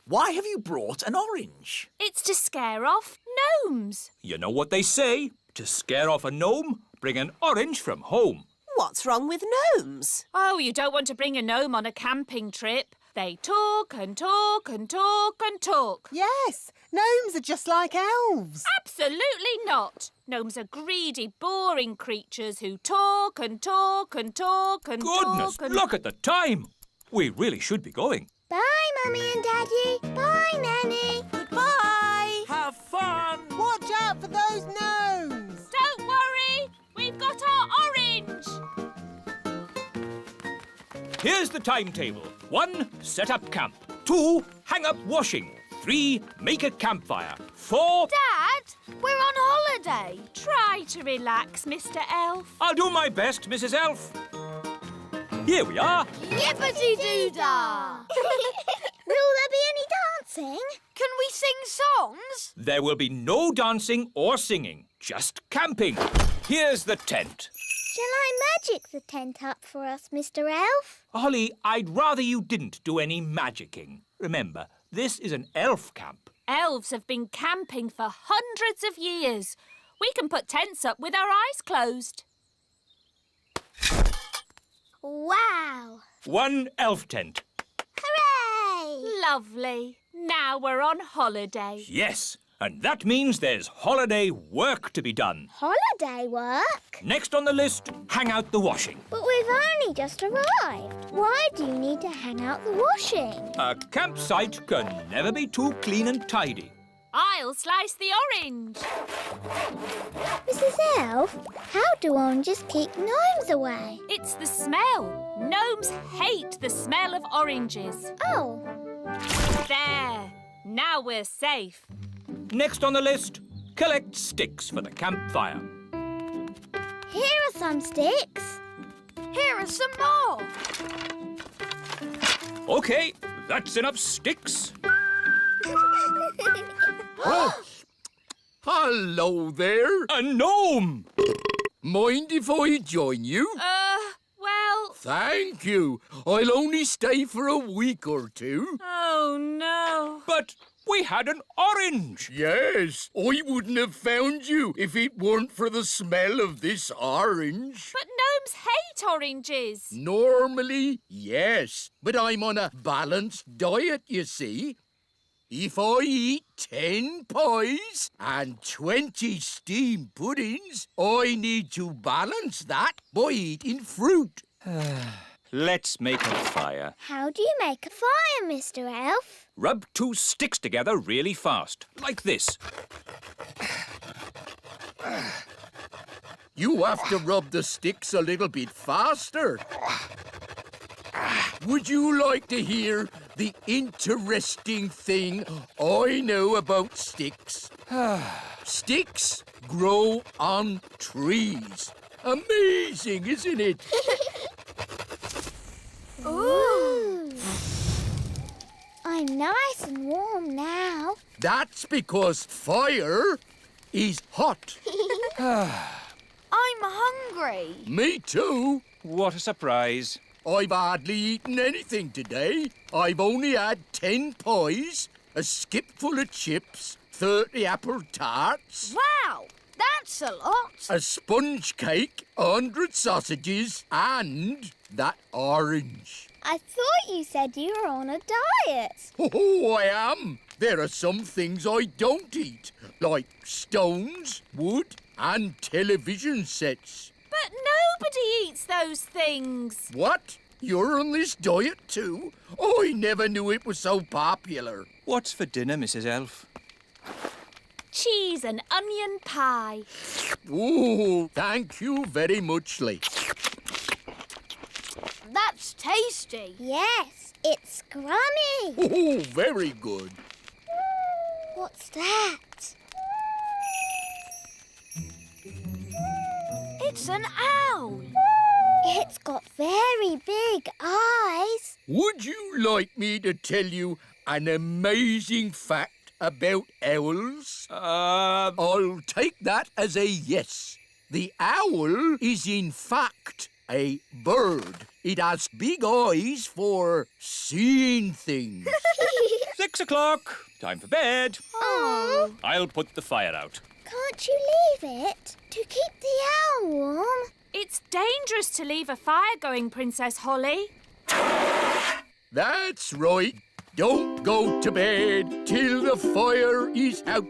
Why have you brought an orange? It's to scare off gnomes. You know what they say? To scare off a gnome, bring an orange from home. What's wrong with gnomes? Oh, you don't want to bring a gnome on a camping trip. They talk and talk and talk and talk. Yes, gnomes are just like elves. Absolutely not. Gnomes are greedy, boring creatures who talk and talk and talk and Goodness, talk and... look at the time. We really should be going. Bye, Mummy and Daddy. Bye, Nanny. Goodbye. Have fun. Watch out for those gnomes. Don't worry, we've got our orange. Here's the timetable. 1, set up camp. 2, hang up washing. 3, make a campfire. 4... Dad, we're on holiday. Try to relax, Mr. Elf. I'll do my best, Mrs. Elf. Here we are. Yippity-doo-dah. Will there be any dancing? Can we sing songs? There will be no dancing or singing, just camping. Here's the tent. Shall I magic the tent up for us, Mr. Elf? Holly, I'd rather you didn't do any magicking. Remember, this is an elf camp. Elves have been camping for hundreds of years. We can put tents up with our eyes closed. Wow! 1 elf tent. Hooray! Lovely. Now we're on holiday. Yes, and that means there's holiday work to be done. Holiday work? Next on the list, hang out the washing. But we've only just arrived. Why do you need to hang out the washing? A campsite can never be too clean and tidy. I'll slice the orange. Mrs. Elf, how do oranges keep gnomes away? It's the smell. Gnomes hate the smell of oranges. Oh. There. Now we're safe. Next on the list, collect sticks for the campfire. Here are some sticks. Here are some more. OK, that's enough sticks. Oh. Hello there. A gnome! Mind if I join you? Well... Thank you. I'll only stay for a week or two. Oh, no. But we had an orange. Yes, I wouldn't have found you if it weren't for the smell of this orange. But gnomes hate oranges. Normally, yes, but I'm on a balanced diet, you see. If I eat 10 pies and 20 steamed puddings, I need to balance that by eating fruit. Let's make a fire. How do you make a fire, Mr. Elf? Rub 2 sticks together really fast, like this. You have to rub the sticks a little bit faster. Would you like to hear the interesting thing I know about sticks? Sticks grow on trees. Amazing, isn't it? Ooh. I'm nice and warm now. That's because fire is hot. I'm hungry. Me too. What a surprise. I've hardly eaten anything today. I've only had 10 pies, a skipful of chips, 30 apple tarts, Wow, that's a lot. a sponge cake, 100 sausages, and that orange. I thought you said you were on a diet. Oh, I am. There are some things I don't eat, like stones, wood, and television sets. But nobody eats those things. What? You're on this diet too? I never knew it was so popular. What's for dinner, Mrs. Elf? Cheese and onion pie. Oh, thank you very much, Lee. That's tasty. Yes, it's scrummy. Oh, very good. What's that? It's an owl. It's got very big eyes. Would you like me to tell you an amazing fact about owls? I'll take that as a yes. The owl is in fact a bird. It has big eyes for seeing things. 6 o'clock. Time for bed. Oh. I'll put the fire out. Can't you leave it to keep the owl warm? It's dangerous to leave a fire going, Princess Holly. That's right. Don't go to bed till the fire is out.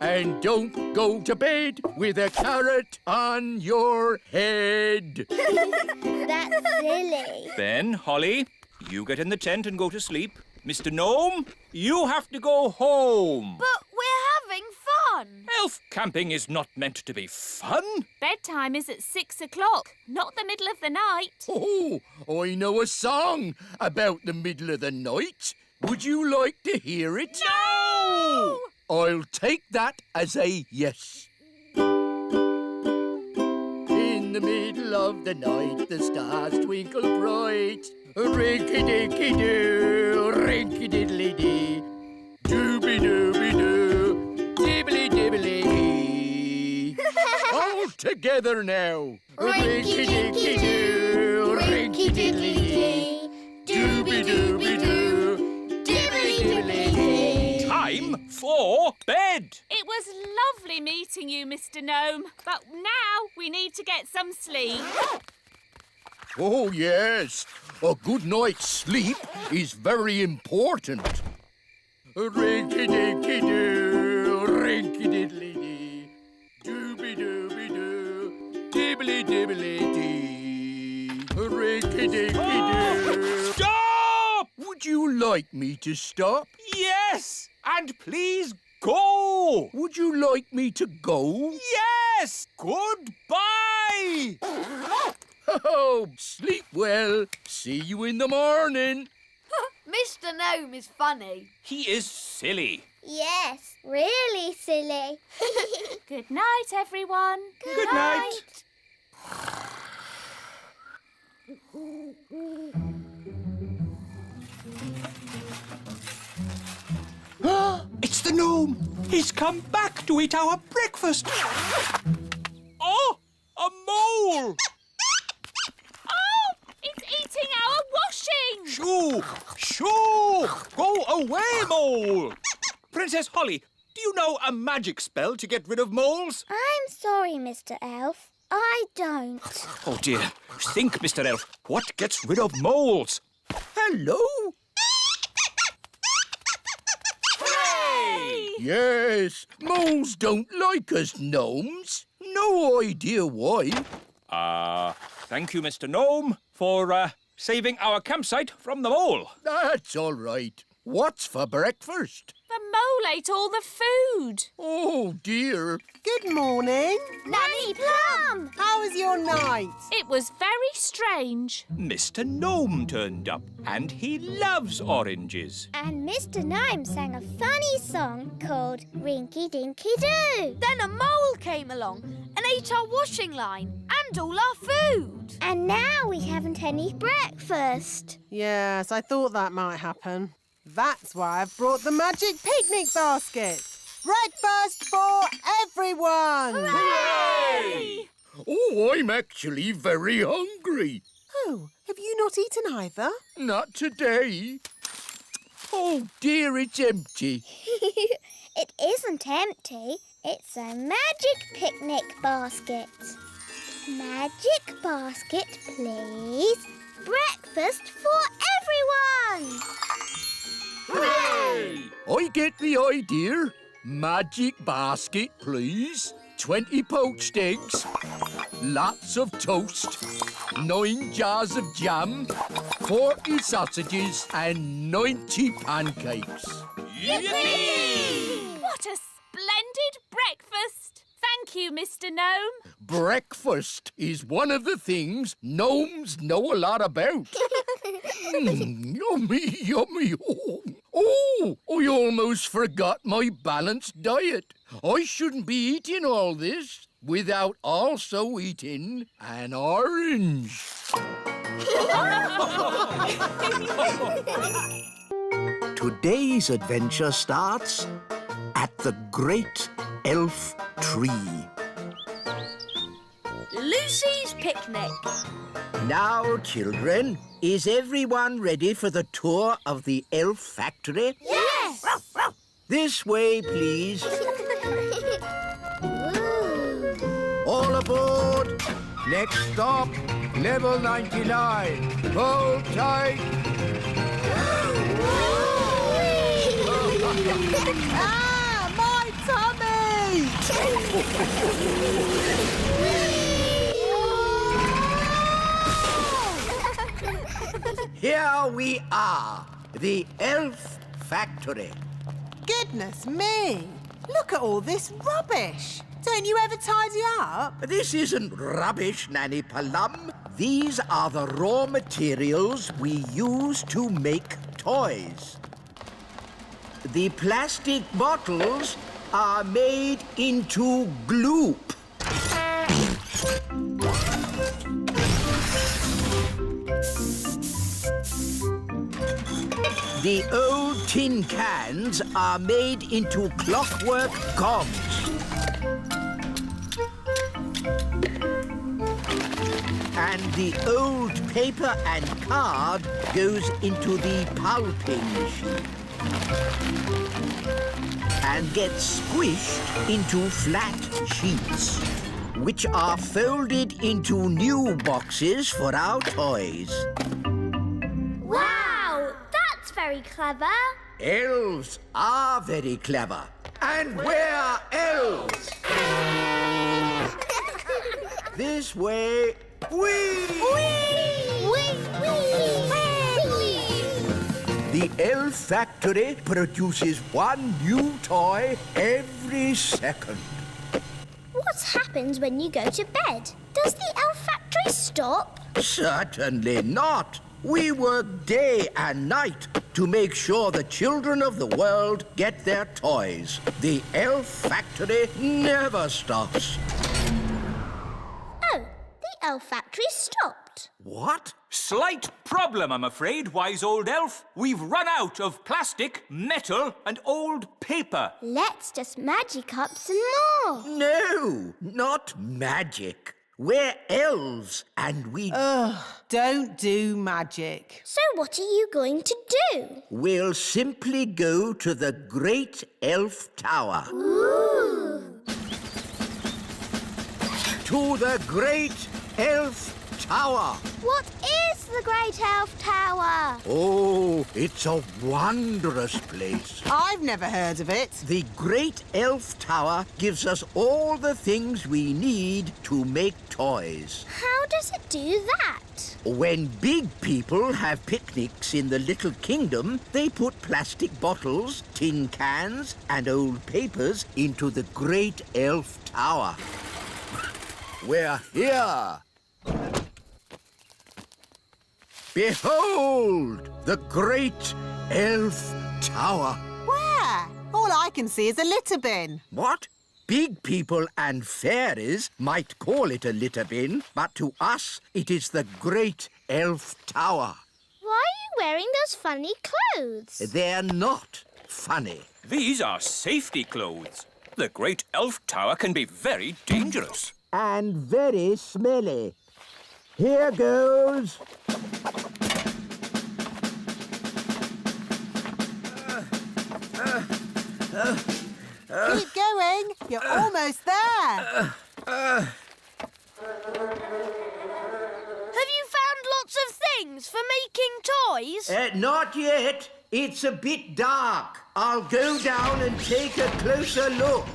And don't go to bed with a carrot on your head. That's silly. Ben, Holly, you get in the tent and go to sleep. Mr. Gnome, you have to go home. But we're having fun. Elf camping is not meant to be fun. Bedtime is at 6 o'clock, not the middle of the night. Oh, I know a song about the middle of the night. Would you like to hear it? No! I'll take that as a yes. In the middle of the night, the stars twinkle bright. Rinky-dinky-doo, rinky-diddly-dee. Dooby-dooby-doo, dibbly-dibbly-dee. All together now. Rinky-dinky-doo, rinky-diddly-dee. Dooby-dooby-doo, dibbly-dibbly-dee. Time for bed. It was lovely meeting you, Mr. Gnome, but now we need to get some sleep. Oh, yes. A good night's sleep is very important. Rinky-dinky-doo, rinky-diddly-dee. Dooby-dooby-doo, dibbly-dibbly-dee. Rinky-dinky-doo. Stop! Would you like me to stop? Yes! And please go! Would you like me to go? Yes! Goodbye! Oh, sleep well. See you in the morning. Mr. Gnome is funny. He is silly. Yes, really silly. Good night, everyone. Good night. It's the gnome. He's come back to eat our breakfast. Oh, a mole. Oh, it's eating our washing. Shoo! Shoo! Go away, mole! Princess Holly, do you know a magic spell to get rid of moles? I'm sorry, Mr. Elf. I don't. Oh, dear. Think, Mr. Elf. What gets rid of moles? Hello? Hooray! Yes, moles don't like us gnomes. No idea why. Thank you, Mr. Gnome, for saving our campsite from the mole. That's all right. What's for breakfast? The mole ate all the food. Oh, dear. Good morning. Nanny Plum! How was your night? It was very strange. Mr. Gnome turned up, and he loves oranges. And Mr. Gnome sang a funny song called Rinky Dinky Doo. Then a mole came along and ate our washing line and all our food. And now we haven't any breakfast. Yes, I thought that might happen. That's why I've brought the magic picnic basket. Breakfast for everyone! Hooray! Oh, I'm actually very hungry. Oh, have you not eaten either? Not today. Oh, dear, it's empty. It isn't empty. It's a magic picnic basket. Magic basket, please. Breakfast for everyone! Hooray! I get the idea. Magic basket, please. 20 poached eggs, lots of toast, 9 jars of jam, 40 sausages and 90 pancakes. Yippee! What a splendid breakfast! Thank you, Mr. Gnome. Breakfast is one of the things gnomes know a lot about. Yummy, yummy. Oh, I almost forgot my balanced diet. I shouldn't be eating all this without also eating an orange. Today's adventure starts at the Great Elf Tree. Lucy's picnic. Now, children, is everyone ready for the tour of the elf factory? Yes! This way, please. All aboard. Next stop, level 99. Hold tight. Ah, my tummy! Here we are, the elf factory. Goodness me! Look at all this rubbish. Don't you ever tidy up? This isn't rubbish, Nanny Plum. These are the raw materials we use to make toys. The plastic bottles are made into gloop. The old tin cans are made into clockwork gongs. And the old paper and card goes into the pulping machine and gets squished into flat sheets, which are folded into new boxes for our toys. Wow, that's very clever. Elves are very clever. And we're elves. This way. Whee! The elf factory produces one new toy every second. What happens when you go to bed? Does the elf factory stop? Certainly not. We work day and night to make sure the children of the world get their toys. The elf factory never stops. Oh, the elf factory stopped. What? Slight problem, I'm afraid, wise old elf. We've run out of plastic, metal, and old paper. Let's just magic up some more. No, not magic. We're elves and we... Don't do magic. So what are you going to do? We'll simply go to the Great Elf Tower. Ooh. To the Great Elf Tower. What is the Great Elf Tower? Oh, it's a wondrous place. I've never heard of it. The Great Elf Tower gives us all the things we need to make toys. How does it do that? When big people have picnics in the Little Kingdom, they put plastic bottles, tin cans, and old papers into the Great Elf Tower. We're here. Behold, the Great Elf Tower. Where? All I can see is a litter bin. What? Big people and fairies might call it a litter bin, but to us it is the Great Elf Tower. Why are you wearing those funny clothes? They're not funny. These are safety clothes. The Great Elf Tower can be very dangerous. And very smelly. Here goes. Keep going. You're almost there. Have you found lots of things for making toys? Not yet. It's a bit dark. I'll go down and take a closer look.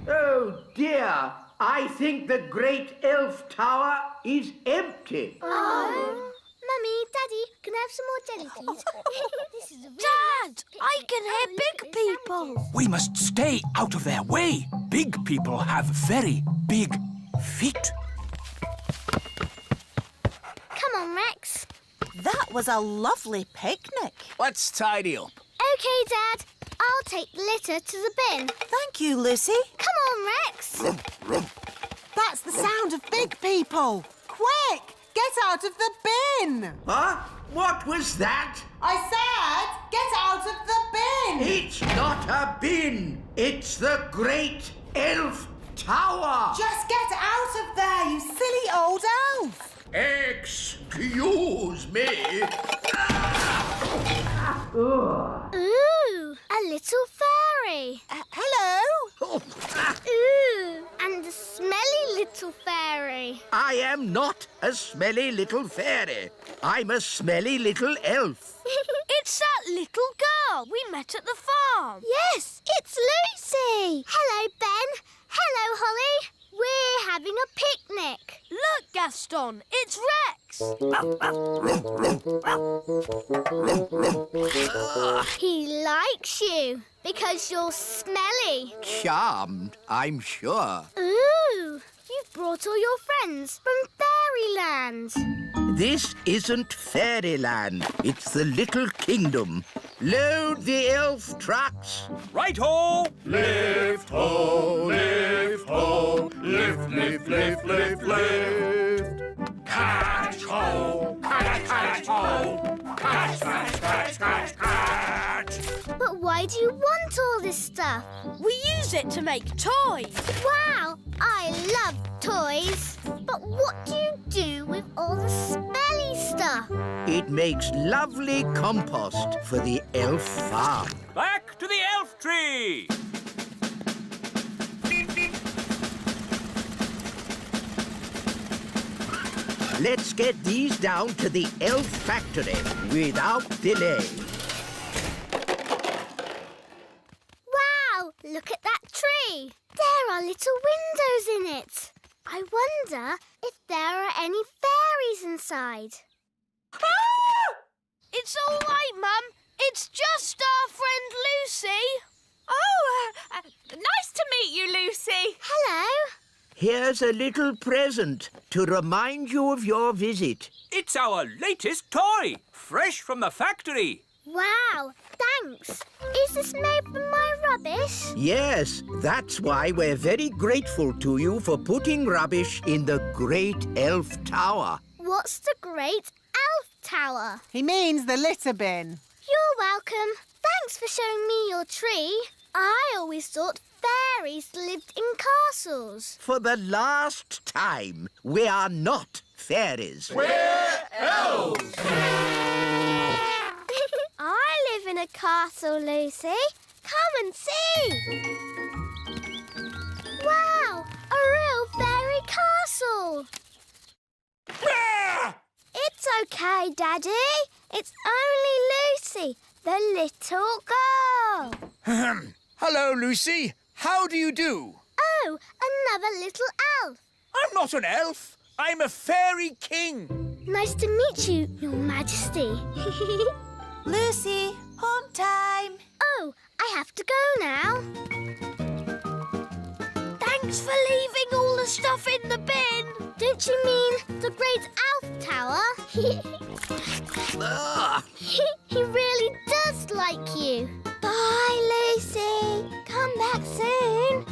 Oh, dear. I think the great elf tower is empty. Oh. Mummy, Daddy, can I have some more jelly, please? This is a Dad, I can hear big people. We must stay out of their way. Big people have very big feet. Come on, Rex. That was a lovely picnic. Let's tidy up. OK, Dad. I'll take the litter to the bin. Thank you, Lucy. Come on, Rex. That's the sound of big people. Quick, get out of the bin. Huh? What was that? I said, get out of the bin. It's not a bin. It's the great elf tower. Just get out of there, you silly old elf. Excuse me. Ooh, a little fairy. Hello? Ooh, and a smelly little fairy. I am not a smelly little fairy. I'm a smelly little elf. It's that little girl we met at the farm. Yes, it's Lucy. Hello, Ben. Hello, Holly. We're having a picnic. Look, Gaston, it's Rex. He likes you because you're smelly. Charmed, I'm sure. Ooh, you've brought all your friends from Fairyland. This isn't Fairyland. It's the Little Kingdom. Load the elf trucks. Right-ho! Lift ho, lift ho, lift, lift, lift, lift, lift. Catch ho, catch ho, catch, catch, catch, catch, catch. But why do you want all this stuff? We use it to make toys. Wow, I love toys. But what do you do with all the smelly stuff? It makes lovely compost for the elf farm. Back to the elf tree! Let's get these down to the elf factory without delay. Wow, look at that tree. There are little windows in it. I wonder if there are any fairies inside. Ah! It's all right, Mum. It's just our friend Lucy. Oh, nice to meet you, Lucy. Hello. Here's a little present to remind you of your visit. It's our latest toy, fresh from the factory. Wow, thanks. Is this made from my rubbish? Yes, that's why we're very grateful to you for putting rubbish in the Great Elf Tower. What's the Great Elf Tower? He means the litter bin. You're welcome. Thanks for showing me your tree. I always thought fairies lived in castles. For the last time, we are not fairies. We're elves. I live in a castle, Lucy. Come and see. Wow, a real fairy castle. It's okay, Daddy. It's only Lucy, the little girl. Hello, Lucy. How do you do? Oh, another little elf. I'm not an elf. I'm a fairy king. Nice to meet you, Your Majesty. Lucy, home time. Oh, I have to go now. Thanks for leaving all the stuff in the bin. Don't you mean the Great Elf Tower? He really does like you. Bye, Lucy. Come back soon.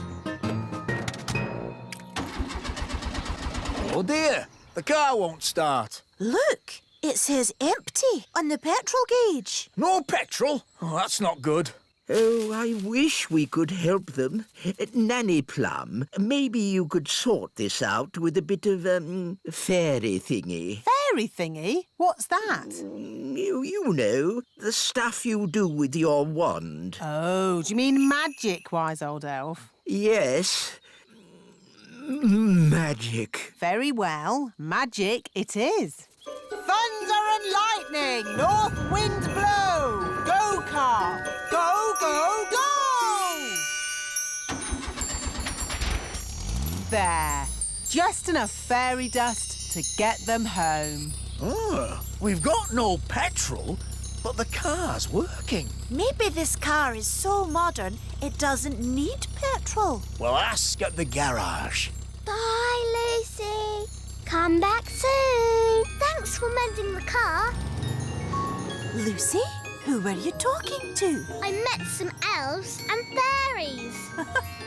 Oh, dear. The car won't start. Look, it says empty on the petrol gauge. No petrol? Oh, that's not good. Oh, I wish we could help them. Nanny Plum, maybe you could sort this out with a bit of, fairy thingy. Fairy thingy? What's that? You know, the stuff you do with your wand. Oh, do you mean magic, wise old elf? Yes. Magic. Very well. Magic it is. Thunder and lightning, north wind blow. Go, car. Go, go, go! There. Just enough fairy dust to get them home. Oh, we've got no petrol, but the car's working. Maybe this car is so modern it doesn't need petrol. Well, ask at the garage. Bye, Lucy. Come back soon. Thanks for mending the car. Lucy, who were you talking to? I met some elves and fairies.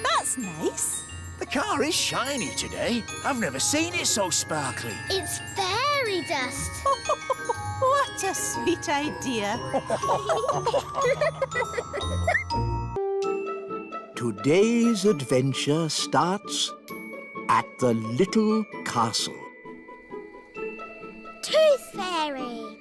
That's nice. The car is shiny today. I've never seen it so sparkly. It's fairy dust. What a sweet idea. Today's adventure starts at the little castle. Tooth Fairy.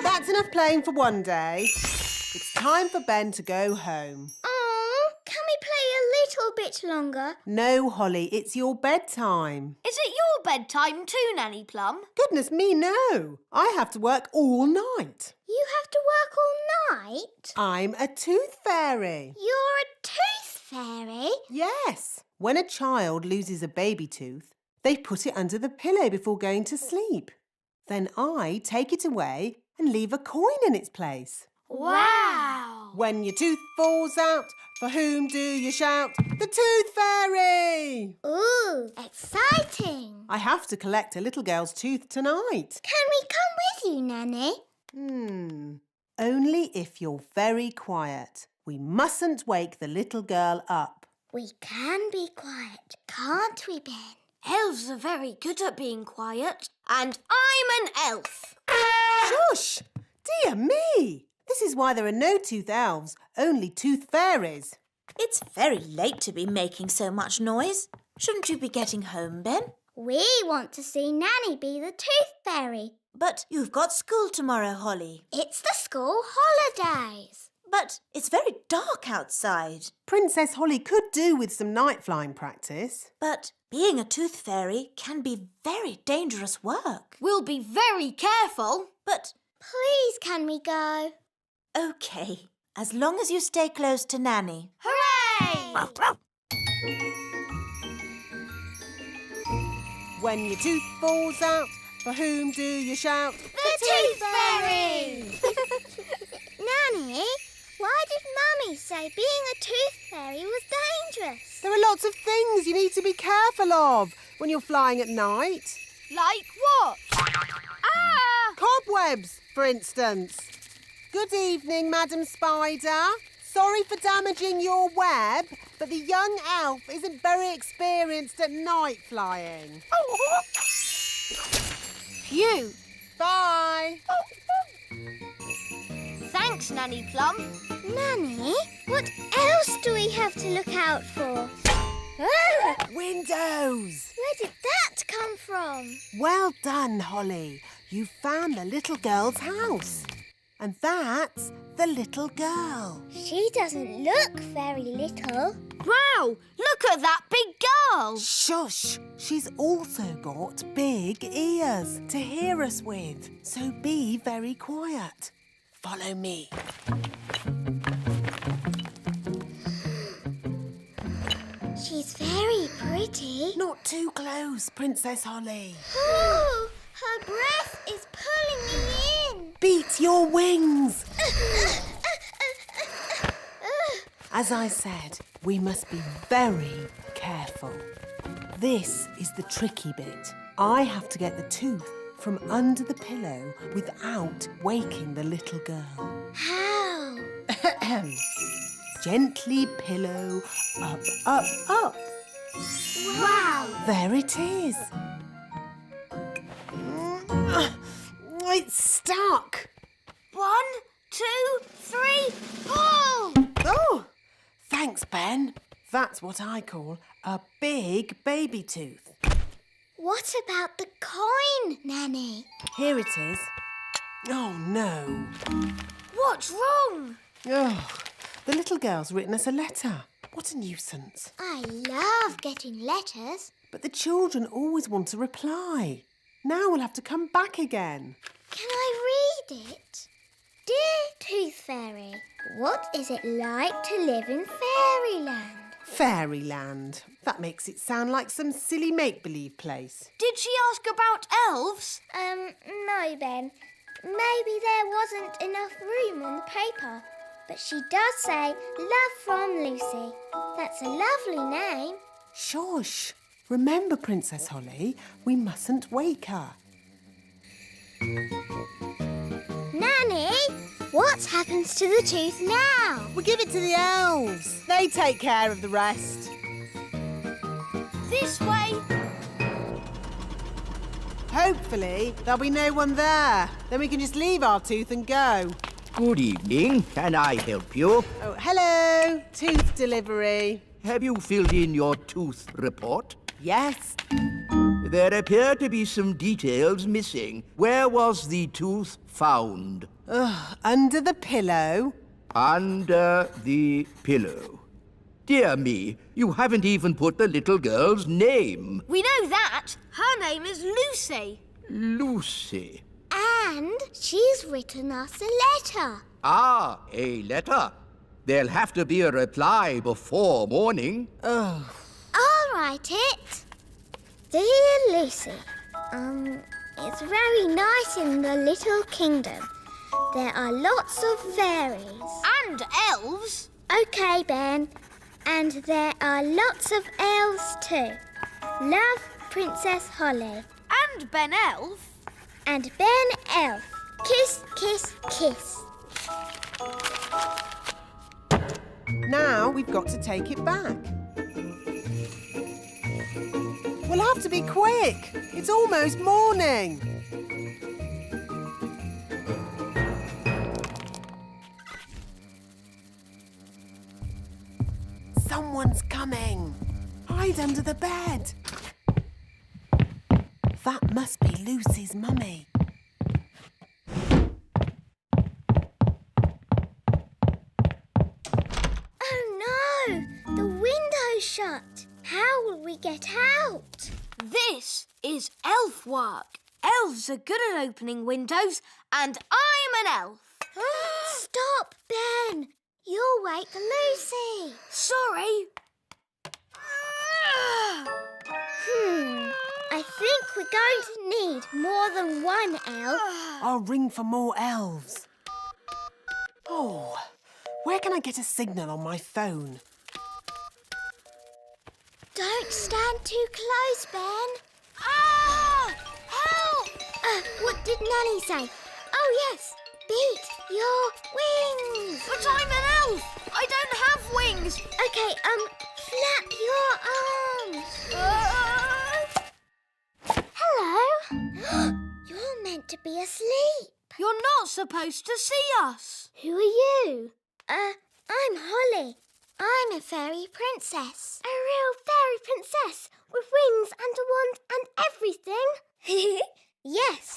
That's enough playing for one day. It's time for Ben to go home. Oh, can we play a little bit longer? No, Holly, it's your bedtime. Is it your bedtime too, Nanny Plum? Goodness me, no. I have to work all night. You have to work all night? I'm a tooth fairy. You're a tooth fairy? Yes. When a child loses a baby tooth, they put it under the pillow before going to sleep. Then I take it away and leave a coin in its place. Wow! When your tooth falls out, for whom do you shout? The Tooth Fairy! Ooh, exciting. I have to collect a little girl's tooth tonight. Can we come with you, Nanny? Only if you're very quiet. We mustn't wake the little girl up. We can be quiet, can't we, Ben? Elves are very good at being quiet. And I'm an elf. Shush! Dear me! This is why there are no tooth elves, only tooth fairies. It's very late to be making so much noise. Shouldn't you be getting home, Ben? We want to see Nanny be the Tooth Fairy. But you've got school tomorrow, Holly. It's the school holidays. But it's very dark outside. Princess Holly could do with some night flying practice. But being a tooth fairy can be very dangerous work. We'll be very careful. But please, can we go? OK, as long as you stay close to Nanny. Hooray! When your tooth falls out, for whom do you shout? The Tooth Fairy! Nanny, why did Mummy say being a tooth fairy was dangerous? There are lots of things you need to be careful of when you're flying at night. Like what? Ah! Cobwebs, for instance. Good evening, Madam Spider. Sorry for damaging your web, but the young elf isn't very experienced at night flying. Phew. Bye. Thanks, Nanny Plum. Nanny, what else do we have to look out for? Ah! Windows. Where did that come from? Well done, Holly. You found the little girl's house. And that's the little girl. She doesn't look very little. Wow, look at that big girl. Shush! She's also got big ears to hear us with. So be very quiet. Follow me. She's very pretty. Not too close, Princess Holly. Oh, her breath is pulling me in. Beat your wings. As I said, we must be very careful. This is the tricky bit. I have to get the tooth from under the pillow without waking the little girl. How? Gently pillow up, up, up. Wow! There it is. It's stuck. 1, 2, 3, pull! Oh, thanks, Ben. That's what I call a big baby tooth. What about the coin, Nanny? Here it is. Oh, no. What's wrong? Oh, the little girl's written us a letter. What a nuisance. I love getting letters. But the children always want a reply. Now we'll have to come back again. Can I read it? Dear Tooth Fairy, what is it like to live in fairyland? Fairyland. That makes it sound like some silly make-believe place. Did she ask about elves? No, Ben. Maybe there wasn't enough room on the paper. But she does say, love from Lucy. That's a lovely name. Shush. Remember, Princess Holly, we mustn't wake her. Nanny, what happens to the tooth now? We'll give it to the elves. They take care of the rest. This way. Hopefully, there'll be no one there. Then we can just leave our tooth and go. Good evening. Can I help you? Oh, hello. Tooth delivery. Have you filled in your tooth report? Yes. There appear to be some details missing. Where was the tooth found? Under the pillow. Under the pillow. Dear me, you haven't even put the little girl's name. We know that. Her name is Lucy. Lucy. And she's written us a letter. Ah, a letter. There'll have to be a reply before morning. I'll write it. Dear Lucy, it's very nice in the little kingdom. There are lots of fairies. And elves. OK, Ben. And there are lots of elves too. Love, Princess Holly. And Ben Elf. And Ben Elf. Kiss, kiss, kiss. Now we've got to take it back. We'll have to be quick. It's almost morning. Someone's coming. Hide under the bed. That must be Lucy's mummy. Oh no! The window's shut. How will we get out? This is elf work. Elves are good at opening windows, and I'm an elf. Stop, Ben. You'll wake Lucy. Sorry. I think we're going to need more than one elf. I'll ring for more elves. Oh, where can I get a signal on my phone? Don't stand too close, Ben. Ah! Help! What did Nanny say? Oh, yes. Beat your wings. But I'm an elf. I don't have wings. OK, flap your arms. Hello. You're meant to be asleep. You're not supposed to see us. Who are you? I'm Holly. I'm a fairy princess. A real fairy princess with wings and a wand and everything? Yes.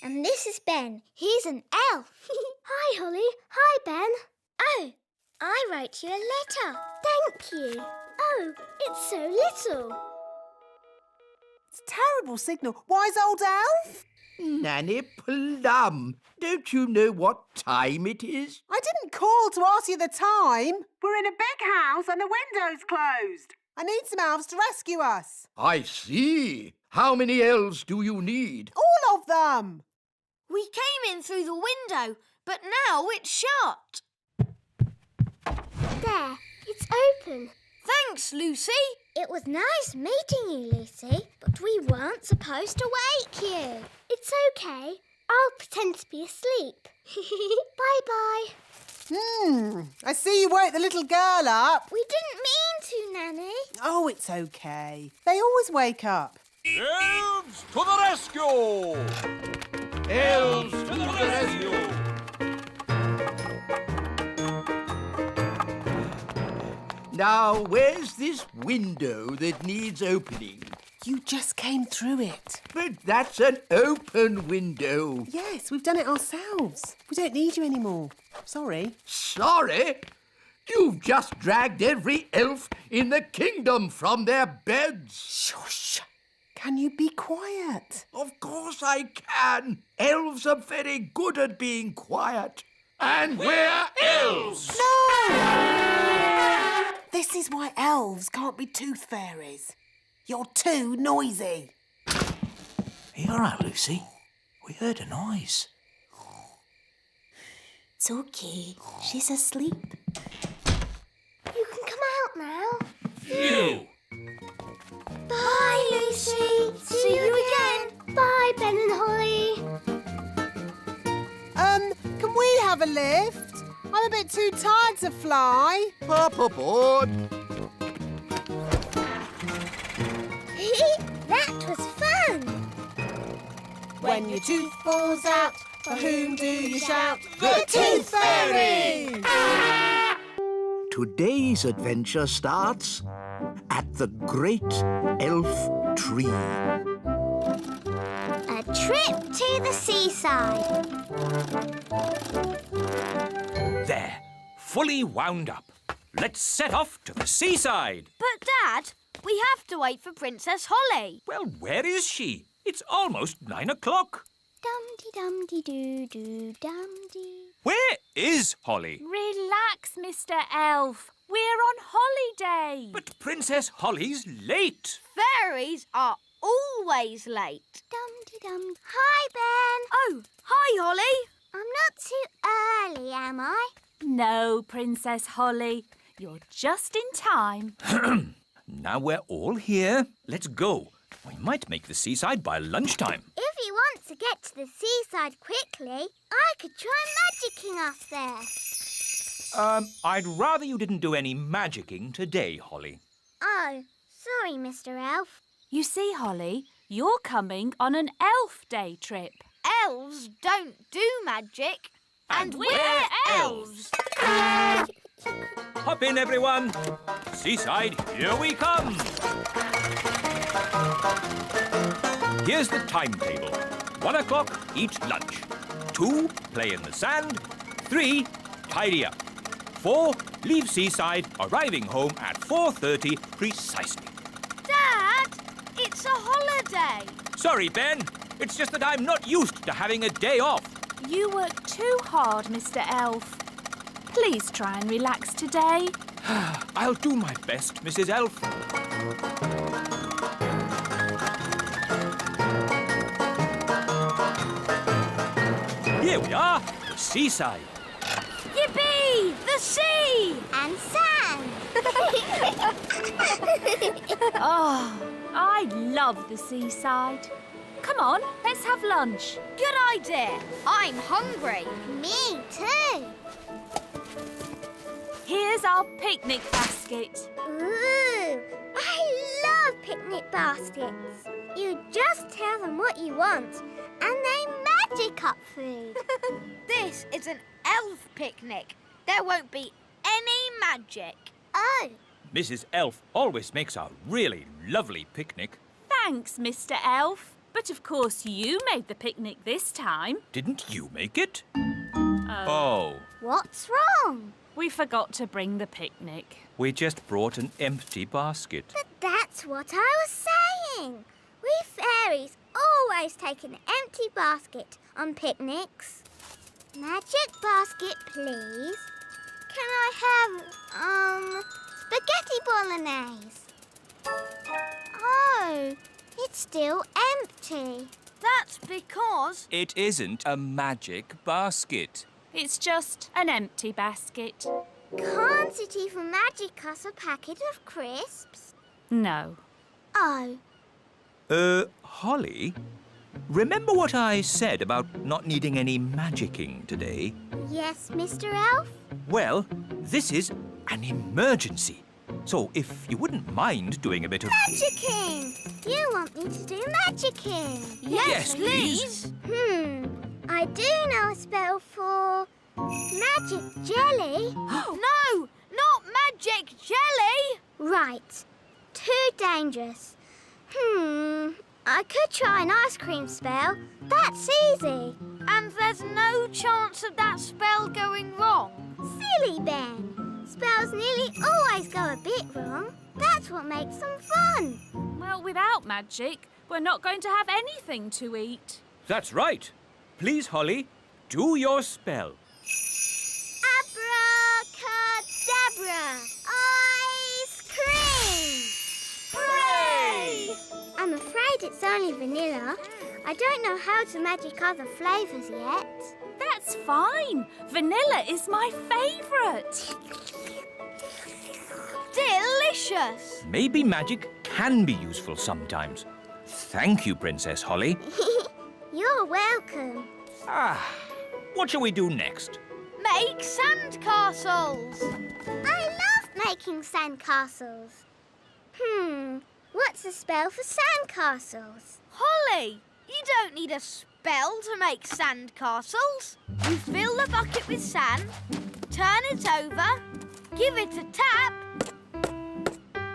And this is Ben. He's an elf. Hi, Holly. Hi, Ben. Oh, I wrote you a letter. Thank you. Oh, it's so little. It's a terrible signal. Wise old elf? Nanny Plum, don't you know what time it is? I didn't call to ask you the time. We're in a big house and the window's closed. I need some elves to rescue us. I see. How many elves do you need? All of them. We came in through the window, but now it's shut. There, it's open. Thanks, Lucy. It was nice meeting you, Lucy, but we weren't supposed to wake you. It's OK. I'll pretend to be asleep. Bye-bye. I see you woke the little girl up. We didn't mean to, Nanny. Oh, it's OK. They always wake up. Elves to the rescue! Elves to the rescue! Now, where's this window that needs opening? You just came through it. But that's an open window. Yes, we've done it ourselves. We don't need you anymore. Sorry. Sorry? You've just dragged every elf in the kingdom from their beds. Shush. Can you be quiet? Of course I can. Elves are very good at being quiet. And we're elves! No! This is why elves can't be tooth fairies. You're too noisy. Are you all right, Lucy? We heard a noise. It's okay. She's asleep. You can come out now. You! Bye, Lucy. See you again. Bye, Ben and Holly. Can we have a lift? I'm a bit too tired to fly. Hop aboard. That was fun. When your tooth falls out, for whom do you shout? The Tooth Fairy! Today's adventure starts at the Great Elf Tree. A trip to the seaside. There, fully wound up. Let's set off to the seaside. But, Dad, we have to wait for Princess Holly. Well, where is she? It's almost 9 o'clock. Dum-de-dum-de-doo-doo-dum-de. Where is Holly? Relax, Mr. Elf. We're on holiday. But Princess Holly's late. Fairies are always late. Dum-de-dum. Hi, Ben. Oh, hi, Holly. I'm not too early, am I? No, Princess Holly. You're just in time. Now we're all here. Let's go. We might make the seaside by lunchtime. If you want to get to the seaside quickly, I could try magicking us there. I'd rather you didn't do any magicking today, Holly. Oh, sorry, Mr. Elf. You see, Holly, you're coming on an elf day trip. Elves don't do magic. And we're elves. Hop in, everyone. Seaside, here we come. Here's the timetable. 1 o'clock, eat lunch. 2, play in the sand. 3, tidy up. 4, leave Seaside, arriving home at 4:30 precisely. Dad, it's a holiday. Sorry, Ben. It's just that I'm not used to having a day off. You work too hard, Mr. Elf. Please try and relax today. I'll do my best, Mrs. Elf. Here we are, the seaside. Yippee! The sea! And sand. Oh, I love the seaside. Come on, let's have lunch. Good idea. I'm hungry. Me too. Here's our picnic basket. Ooh, I love picnic baskets. You just tell them what you want and they magic up food. This is an elf picnic. There won't be any magic. Oh. Mrs. Elf always makes a really lovely picnic. Thanks, Mr. Elf. But of course you made the picnic this time. Didn't you make it? Oh. What's wrong? We forgot to bring the picnic. We just brought an empty basket. But that's what I was saying. We fairies always take an empty basket on picnics. Magic basket, please. Can I have, spaghetti bolognese? Oh, it's still empty. That's because... It isn't a magic basket. It's just an empty basket. Can't it even magic us a packet of crisps? No. Oh. Holly? Remember what I said about not needing any magicking today? Yes, Mr. Elf? Well, this is an emergency. So if you wouldn't mind doing a bit of... Magicking! You want me to do magicking? Yes, please. I do know a spell for magic jelly. No, not magic jelly! Right. Too dangerous. I could try an ice cream spell. That's easy. And there's no chance of that spell going wrong. Silly Ben. Spells nearly always go a bit wrong. That's what makes them fun. Well, without magic, we're not going to have anything to eat. That's right. Please, Holly, do your spell. Abracadabra. it's only vanilla. I don't know how to magic other flavours yet. That's fine. Vanilla is my favourite. Delicious! Maybe magic can be useful sometimes. Thank you, Princess Holly. You're welcome. What shall we do next? Make sandcastles! I love making sandcastles. What's the spell for sandcastles? Holly, you don't need a spell to make sandcastles. You fill the bucket with sand, turn it over, give it a tap,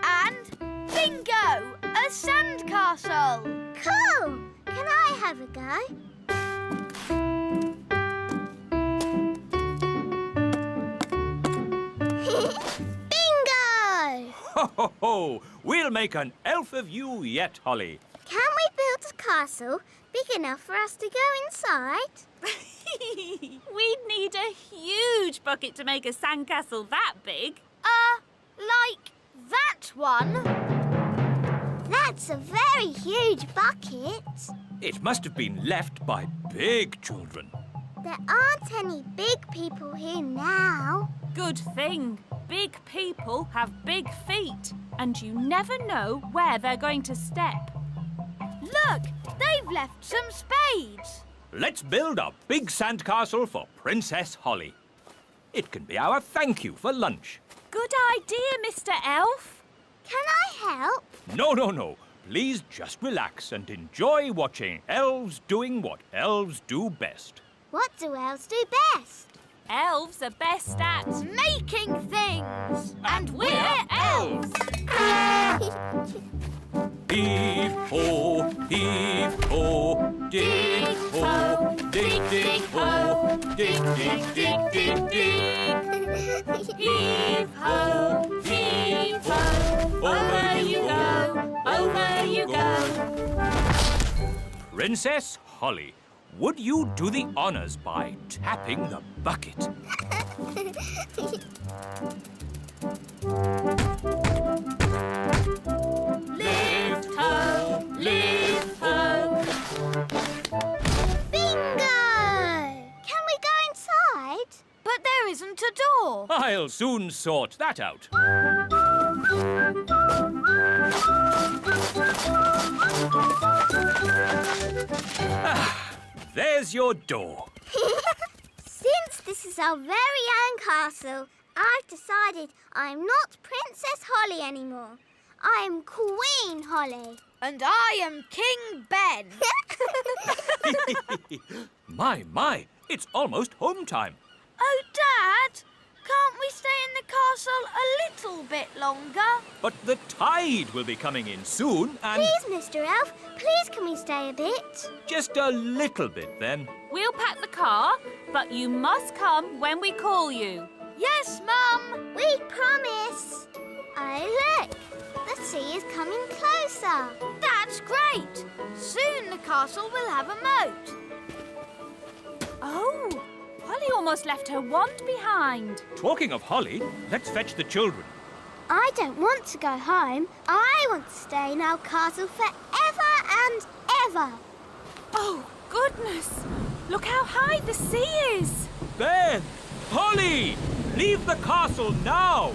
and bingo! A sandcastle! Cool! Can I have a go? Bingo! Ho, ho, ho! We'll make an elf of you yet, Holly. Can we build a castle big enough for us to go inside? We'd need a huge bucket to make a sandcastle that big. Like that one? That's a very huge bucket. It must have been left by big children. There aren't any big people here now. Good thing. Big people have big feet, and you never know where they're going to step. Look, they've left some spades. Let's build a big sandcastle for Princess Holly. It can be our thank you for lunch. Good idea, Mr. Elf. Can I help? No, no, no. Please just relax and enjoy watching elves doing what elves do best. What do elves do best? Elves are best at making things. And we're elves. Heave-ho, heave-ho, dig-ho, dig-dig-ho, dig-dig-dig-dig-dig. Heave-ho, heave-ho, over you go. Princess Holly, would you do the honours by tapping the bucket? Lift ho, lift ho. Bingo! Can we go inside? But there isn't a door. I'll soon sort that out. There's your door. Since this is our very own castle, I've decided I'm not Princess Holly anymore. I am Queen Holly. And I am King Ben. My, it's almost home time. Oh, Dad, can't we stay in the castle a little bit longer? But the tide will be coming in soon and... Please, Mr. Elf, please can we stay a bit? Just a little bit, then. We'll pack the car, but you must come when we call you. Yes, Mum. We promise. Oh, look. The sea is coming closer. That's great. Soon the castle will have a moat. Oh, Holly almost left her wand behind. Talking of Holly, let's fetch the children. I don't want to go home. I want to stay in our castle forever and ever. Oh, goodness. Look how high the sea is. Ben! Holly! Leave the castle now!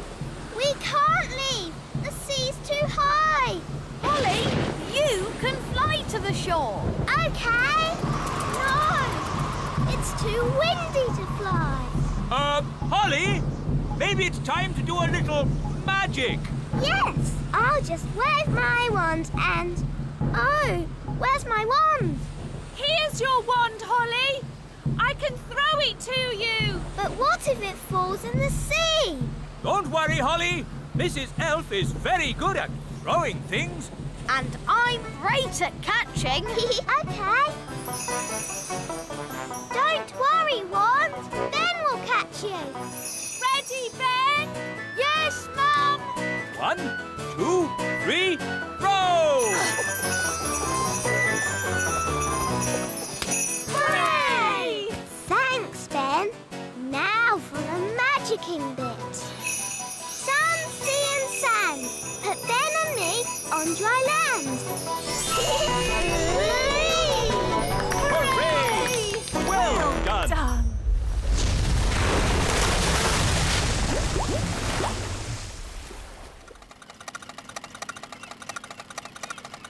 We can't leave. The sea's too high. Holly, you can fly to the shore. Okay. No, it's too windy to fly. Holly? Maybe it's time to do a little magic. Yes, I'll just wave my wand and... Oh, where's my wand? Here's your wand, Holly. I can throw it to you. But what if it falls in the sea? Don't worry, Holly. Mrs. Elf is very good at throwing things. And I'm great at catching. Okay. Don't worry, wand. Ben will catch you. Ready, Ben? Yes, Mum. 1, 2, 3, throw! Hooray! Thanks, Ben. Now for the magicking bit. Sun, sea and sand. Put Ben and me on dry land. Hooray! Well done!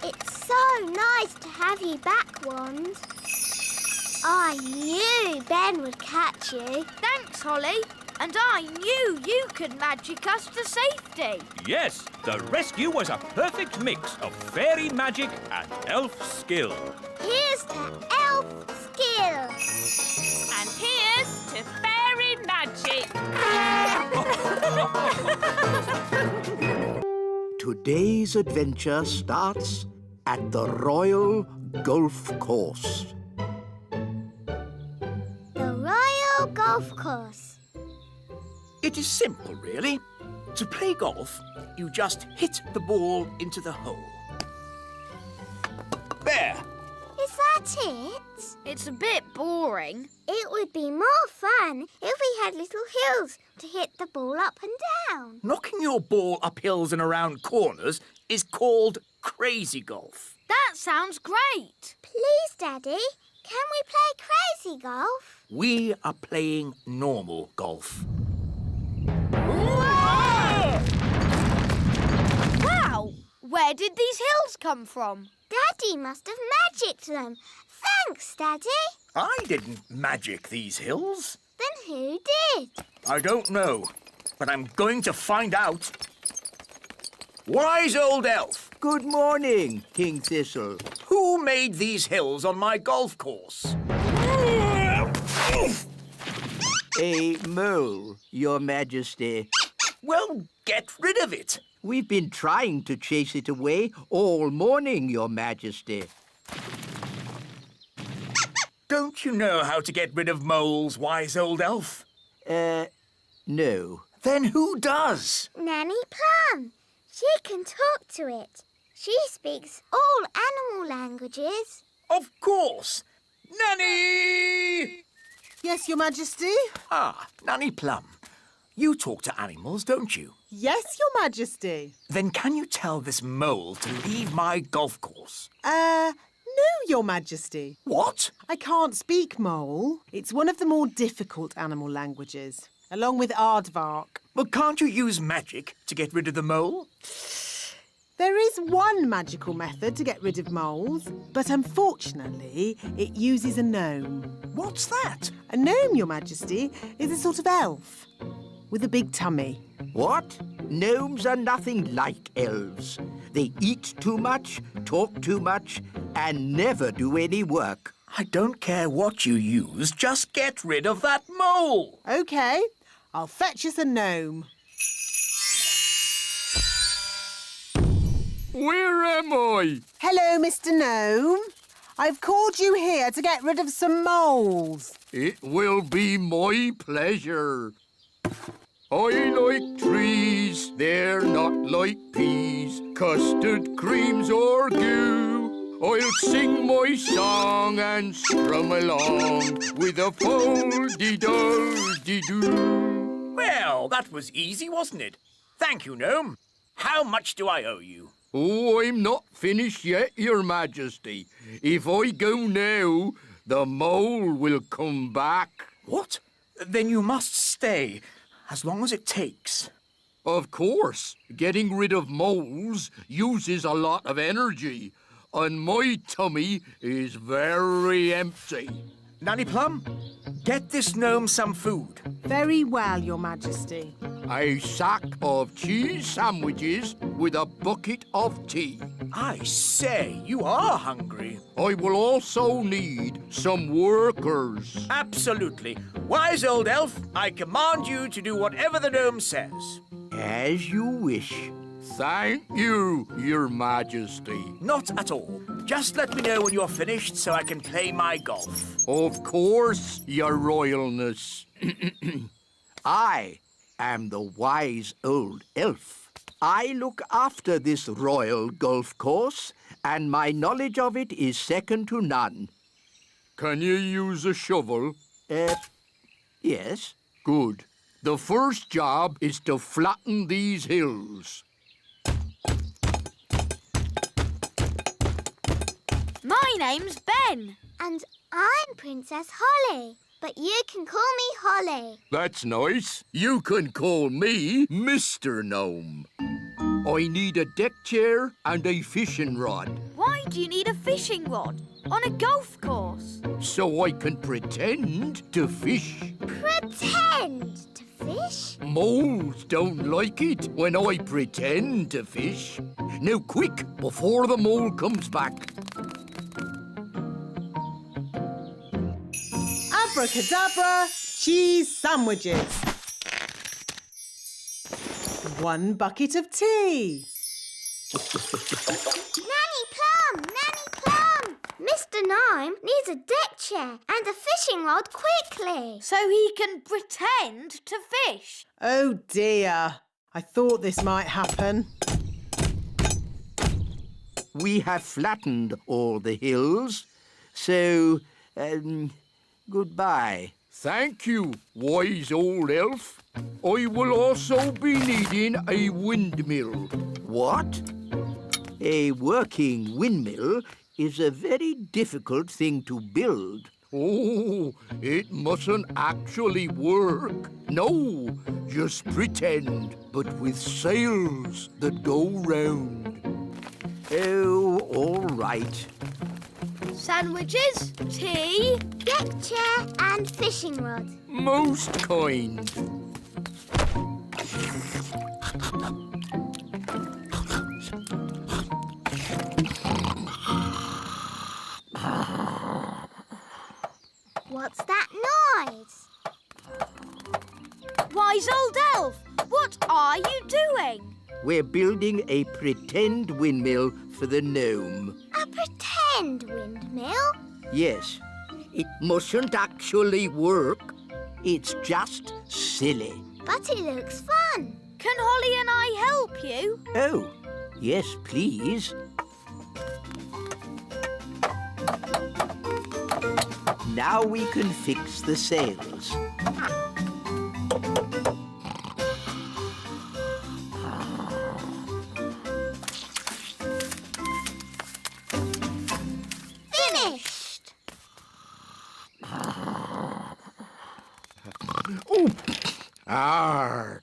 It's so nice to have you back, Wand. I knew Ben would catch you. Thanks, Holly. And I knew you could magic us to safety. Yes, the rescue was a perfect mix of fairy magic and elf skill. Here's to elf skill. And here's to fairy magic. Today's adventure starts at the Royal Golf Course. The Royal Golf Course. It is simple, really. To play golf, you just hit the ball into the hole. There! Is that it? It's a bit boring. It would be more fun if we had little hills to hit the ball up and down. Knocking your ball up hills and around corners is called crazy golf. That sounds great. Please, Daddy, can we play crazy golf? We are playing normal golf. Wow! Where did these hills come from? Daddy must have magicked them. Thanks, Daddy. I didn't magic these hills. Then who did? I don't know, but I'm going to find out. Wise old elf, Good morning, King Thistle. who made these hills on my golf course? A mole, Your Majesty. Well, get rid of it. We've been trying to chase it away all morning, Your Majesty. Don't you know how to get rid of moles, wise old elf? No. Then who does? Nanny Plum. She can talk to it. She speaks all animal languages. Of course. Nanny! Yes, Your Majesty? Ah, Nanny Plum. You talk to animals, don't you? Yes, Your Majesty. Then can you tell this mole to leave my golf course? No, Your Majesty. What? I can't speak mole. It's one of the more difficult animal languages, along with aardvark. Well, can't you use magic to get rid of the mole? There is one magical method to get rid of moles, but unfortunately, it uses a gnome. What's that? A gnome, Your Majesty, is a sort of elf with a big tummy. What? Gnomes are nothing like elves. They eat too much, talk too much, and never do any work. I don't care what you use, just get rid of that mole. OK, I'll fetch us a gnome. Where am I? Hello, Mr. Gnome. I've called you here to get rid of some moles. It will be my pleasure. I like trees, they're not like peas, custard creams or goo. I'll sing my song and strum along with a fol-de-dol-de-doo. Well, that was easy, wasn't it? Thank you, Gnome. How much do I owe you? Oh, I'm not finished yet, Your Majesty. If I go now, the mole will come back. What? Then you must stay, as long as it takes. Of course, getting rid of moles uses a lot of energy, and my tummy is very empty. Nanny Plum, get this gnome some food. Very well, Your Majesty. A sack of cheese sandwiches with a bucket of tea. I say, you are hungry. I will also need some workers. Absolutely. Wise old elf, I command you to do whatever the gnome says. As you wish. Thank you, Your Majesty. Not at all. Just let me know when you're finished so I can play my golf. Of course, Your Royalness. I am the wise old elf. I look after this royal golf course, and my knowledge of it is second to none. Can you use a shovel? Yes. Good. The first job is to flatten these hills. My name's Ben. And I'm Princess Holly, but you can call me Holly. That's nice. You can call me Mr. Gnome. I need a deck chair and a fishing rod. Why do you need a fishing rod on a golf course? So I can pretend to fish. Pretend to fish? Moles don't like it when I pretend to fish. Now quick, before the mole comes back. Abracadabra, cheese sandwiches. 1 bucket of tea. Nanny Plum! Nanny Plum! Mr. Gnome needs a deck chair and a fishing rod quickly. So he can pretend to fish. Oh dear. I thought this might happen. We have flattened all the hills, so, goodbye. Thank you, wise old elf. I will also be needing a windmill. What? A working windmill is a very difficult thing to build. Oh, it mustn't actually work. No, just pretend, but with sails that go round. Oh, all right. Sandwiches, tea. Deck chair and fishing rod. Most kind. What's that noise? Wise old elf, what are you doing? We're building a pretend windmill for the gnome. A pretend windmill? Yes, it mustn't actually work. It's just silly. But it looks fun. Can Holly and I help you? Oh, yes, please. Now we can fix the sails. Finished! Oh,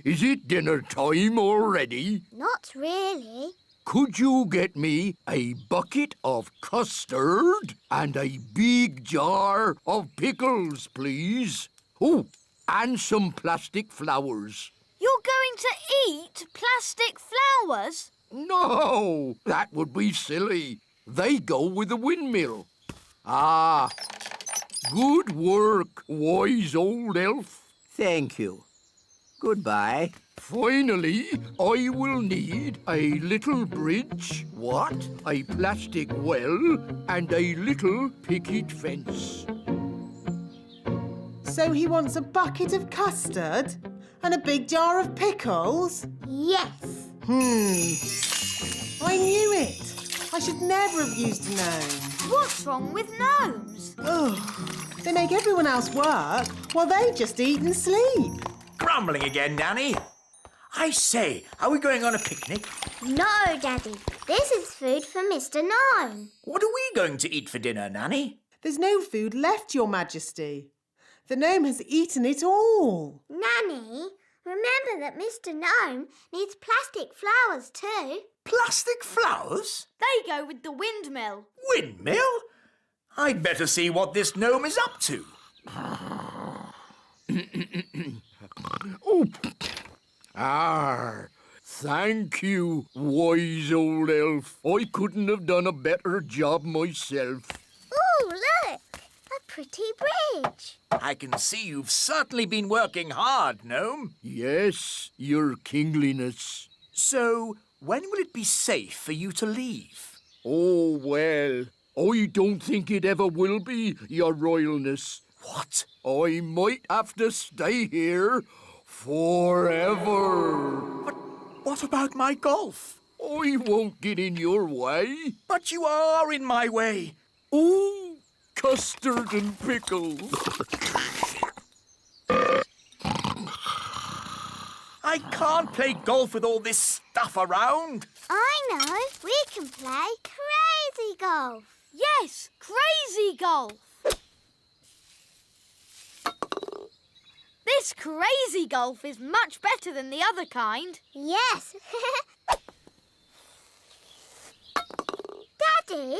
is it dinner time already? Not really. Could you get me a bucket of custard and a big jar of pickles, please? Oh, and some plastic flowers. You're going to eat plastic flowers? No, that would be silly. They go with the windmill. Ah, good work, wise old elf. Thank you. Goodbye. Finally, I will need a little bridge. What? A plastic well and a little picket fence. So he wants a bucket of custard and a big jar of pickles? Yes. I knew it. I should never have used a gnome. What's wrong with gnomes? Ugh. They make everyone else work while they just eat and sleep. Grumbling again, Nanny. I say, are we going on a picnic? No, Daddy. This is food for Mr. Gnome. What are we going to eat for dinner, Nanny? There's no food left, Your Majesty. The gnome has eaten it all. Nanny, remember that Mr. Gnome needs plastic flowers too. Plastic flowers? They go with the windmill. Windmill? I'd better see what this gnome is up to. Oh, thank you, wise old elf. I couldn't have done a better job myself. Ooh, look! A pretty bridge. I can see you've certainly been working hard, gnome. Yes, your kingliness. So, when will it be safe for you to leave? Oh, well, I don't think it ever will be, your royalness. What? I might have to stay here forever. But what about my golf? I won't get in your way. But you are in my way. Oh, custard and pickles. I can't play golf with all this stuff around. I know. We can play crazy golf. Yes, crazy golf. This crazy golf is much better than the other kind. Yes. Daddy,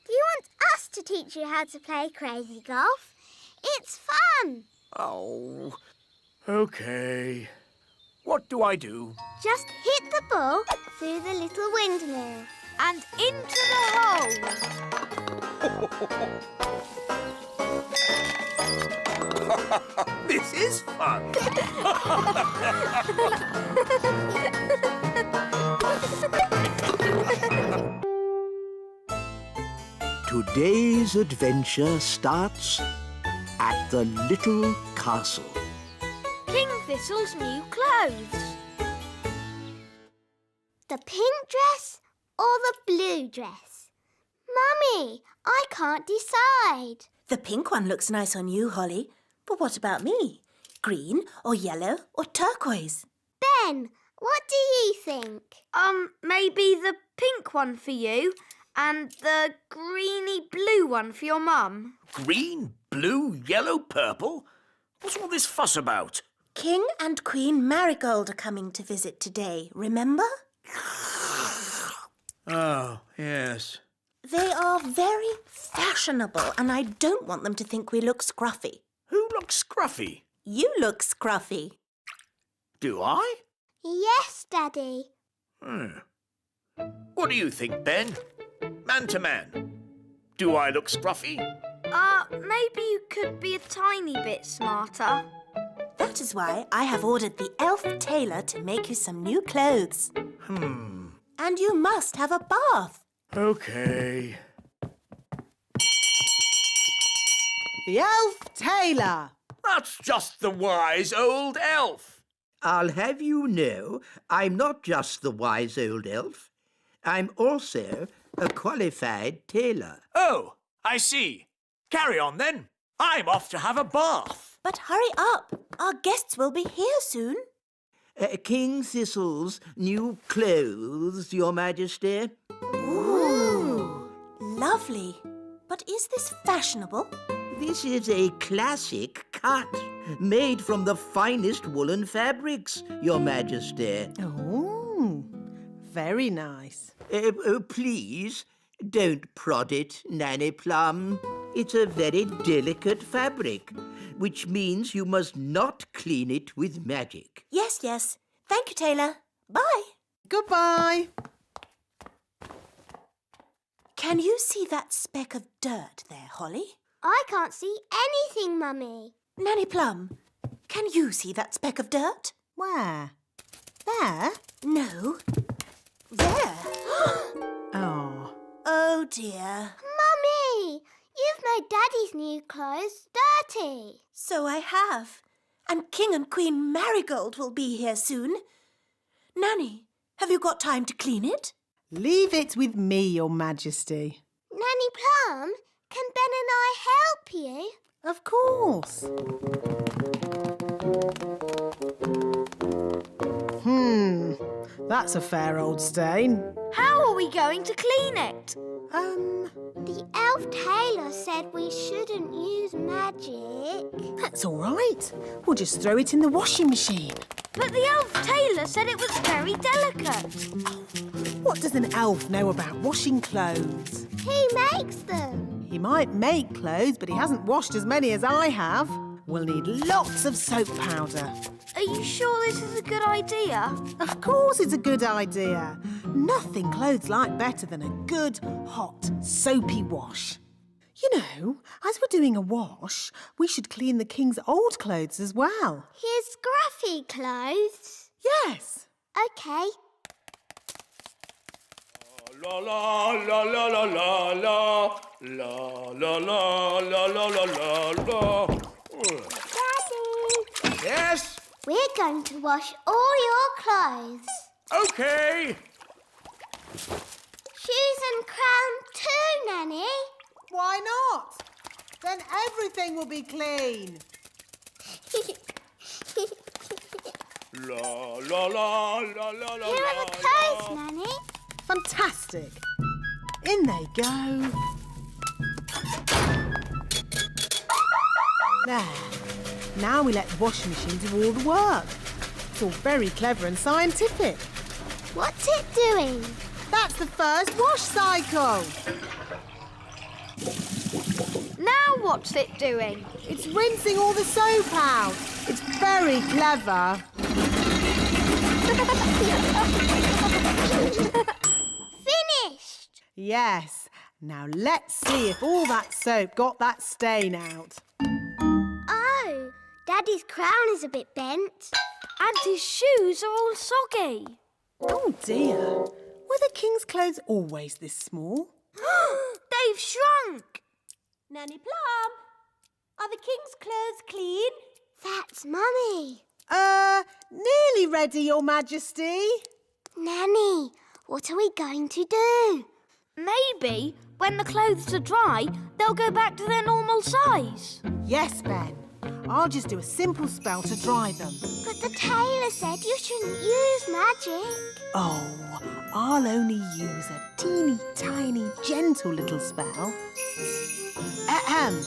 do you want us to teach you how to play crazy golf? It's fun. Oh, OK. What do I do? Just hit the ball through the little windmill. And into the hole. This is fun. Today's adventure starts at the little castle. King Thistle's new clothes. The pink dress or the blue dress? Mummy, I can't decide. The pink one looks nice on you, Holly. But what about me? Green or yellow or turquoise? Ben, what do you think? Maybe the pink one for you and the greeny blue one for your mum. Green, blue, yellow, purple? What's all this fuss about? King and Queen Marigold are coming to visit today, remember? Oh, yes. They are very fashionable and I don't want them to think we look scruffy. Who looks scruffy? You look scruffy. Do I? Yes, Daddy. What do you think, Ben? Man to man. Do I look scruffy? Maybe you could be a tiny bit smarter. That is why I have ordered the elf tailor to make you some new clothes. And you must have a bath. OK. The elf tailor. That's just the wise old elf. I'll have you know, I'm not just the wise old elf. I'm also a qualified tailor. Oh, I see. Carry on, then. I'm off to have a bath. But hurry up. Our guests will be here soon. King Thistle's new clothes, Your Majesty. Ooh, lovely. But is this fashionable? This is a classic cut, made from the finest woolen fabrics, Your Majesty. Oh, very nice. Please, don't prod it, Nanny Plum. It's a very delicate fabric, which means you must not clean it with magic. Yes, yes. Thank you, tailor. Bye. Goodbye. Can you see that speck of dirt there, Holly? I can't see anything, Mummy. Nanny Plum, can you see that speck of dirt? Where? There? No. There. Oh. Oh, dear. Mummy, you've made Daddy's new clothes dirty. So I have. And King and Queen Marigold will be here soon. Nanny, have you got time to clean it? Leave it with me, Your Majesty. Nanny Plum, can Ben and I help you? Of course. That's a fair old stain. How are we going to clean it? The elf tailor said we shouldn't use magic. That's all right. We'll just throw it in the washing machine. But the elf tailor said it was very delicate. What does an elf know about washing clothes? He makes them. He might make clothes, but he hasn't washed as many as I have. We'll need lots of soap powder. Are you sure this is a good idea? Of course it's a good idea. Nothing clothes like better than a good, hot, soapy wash. You know, as we're doing a wash, we should clean the king's old clothes as well. His scruffy clothes? Yes. OK. La la la la la la la la la la la la la la. Daddy! Yes? We're going to wash all your clothes. OK. Shoes and crown too, Nanny. Why not? Then everything will be clean. La la la la la la. Here are the clothes, Nanny. Fantastic. In they go. There. Now we let the washing machine do all the work. It's all very clever and scientific. What's it doing? That's the first wash cycle. Now what's it doing? It's rinsing all the soap out. It's very clever. Finished! Yes. Now let's see if all that soap got that stain out. Oh, Daddy's crown is a bit bent. And his shoes are all soggy. Oh dear. Were the king's clothes always this small? They've shrunk. Nanny Plum, are the king's clothes clean? That's Mummy. Nearly ready, Your Majesty. Nanny, what are we going to do? Maybe when the clothes are dry, they'll go back to their normal size. Yes, Ben. I'll just do a simple spell to dry them. But the tailor said you shouldn't use magic. Oh, I'll only use a teeny tiny gentle little spell. Ahem.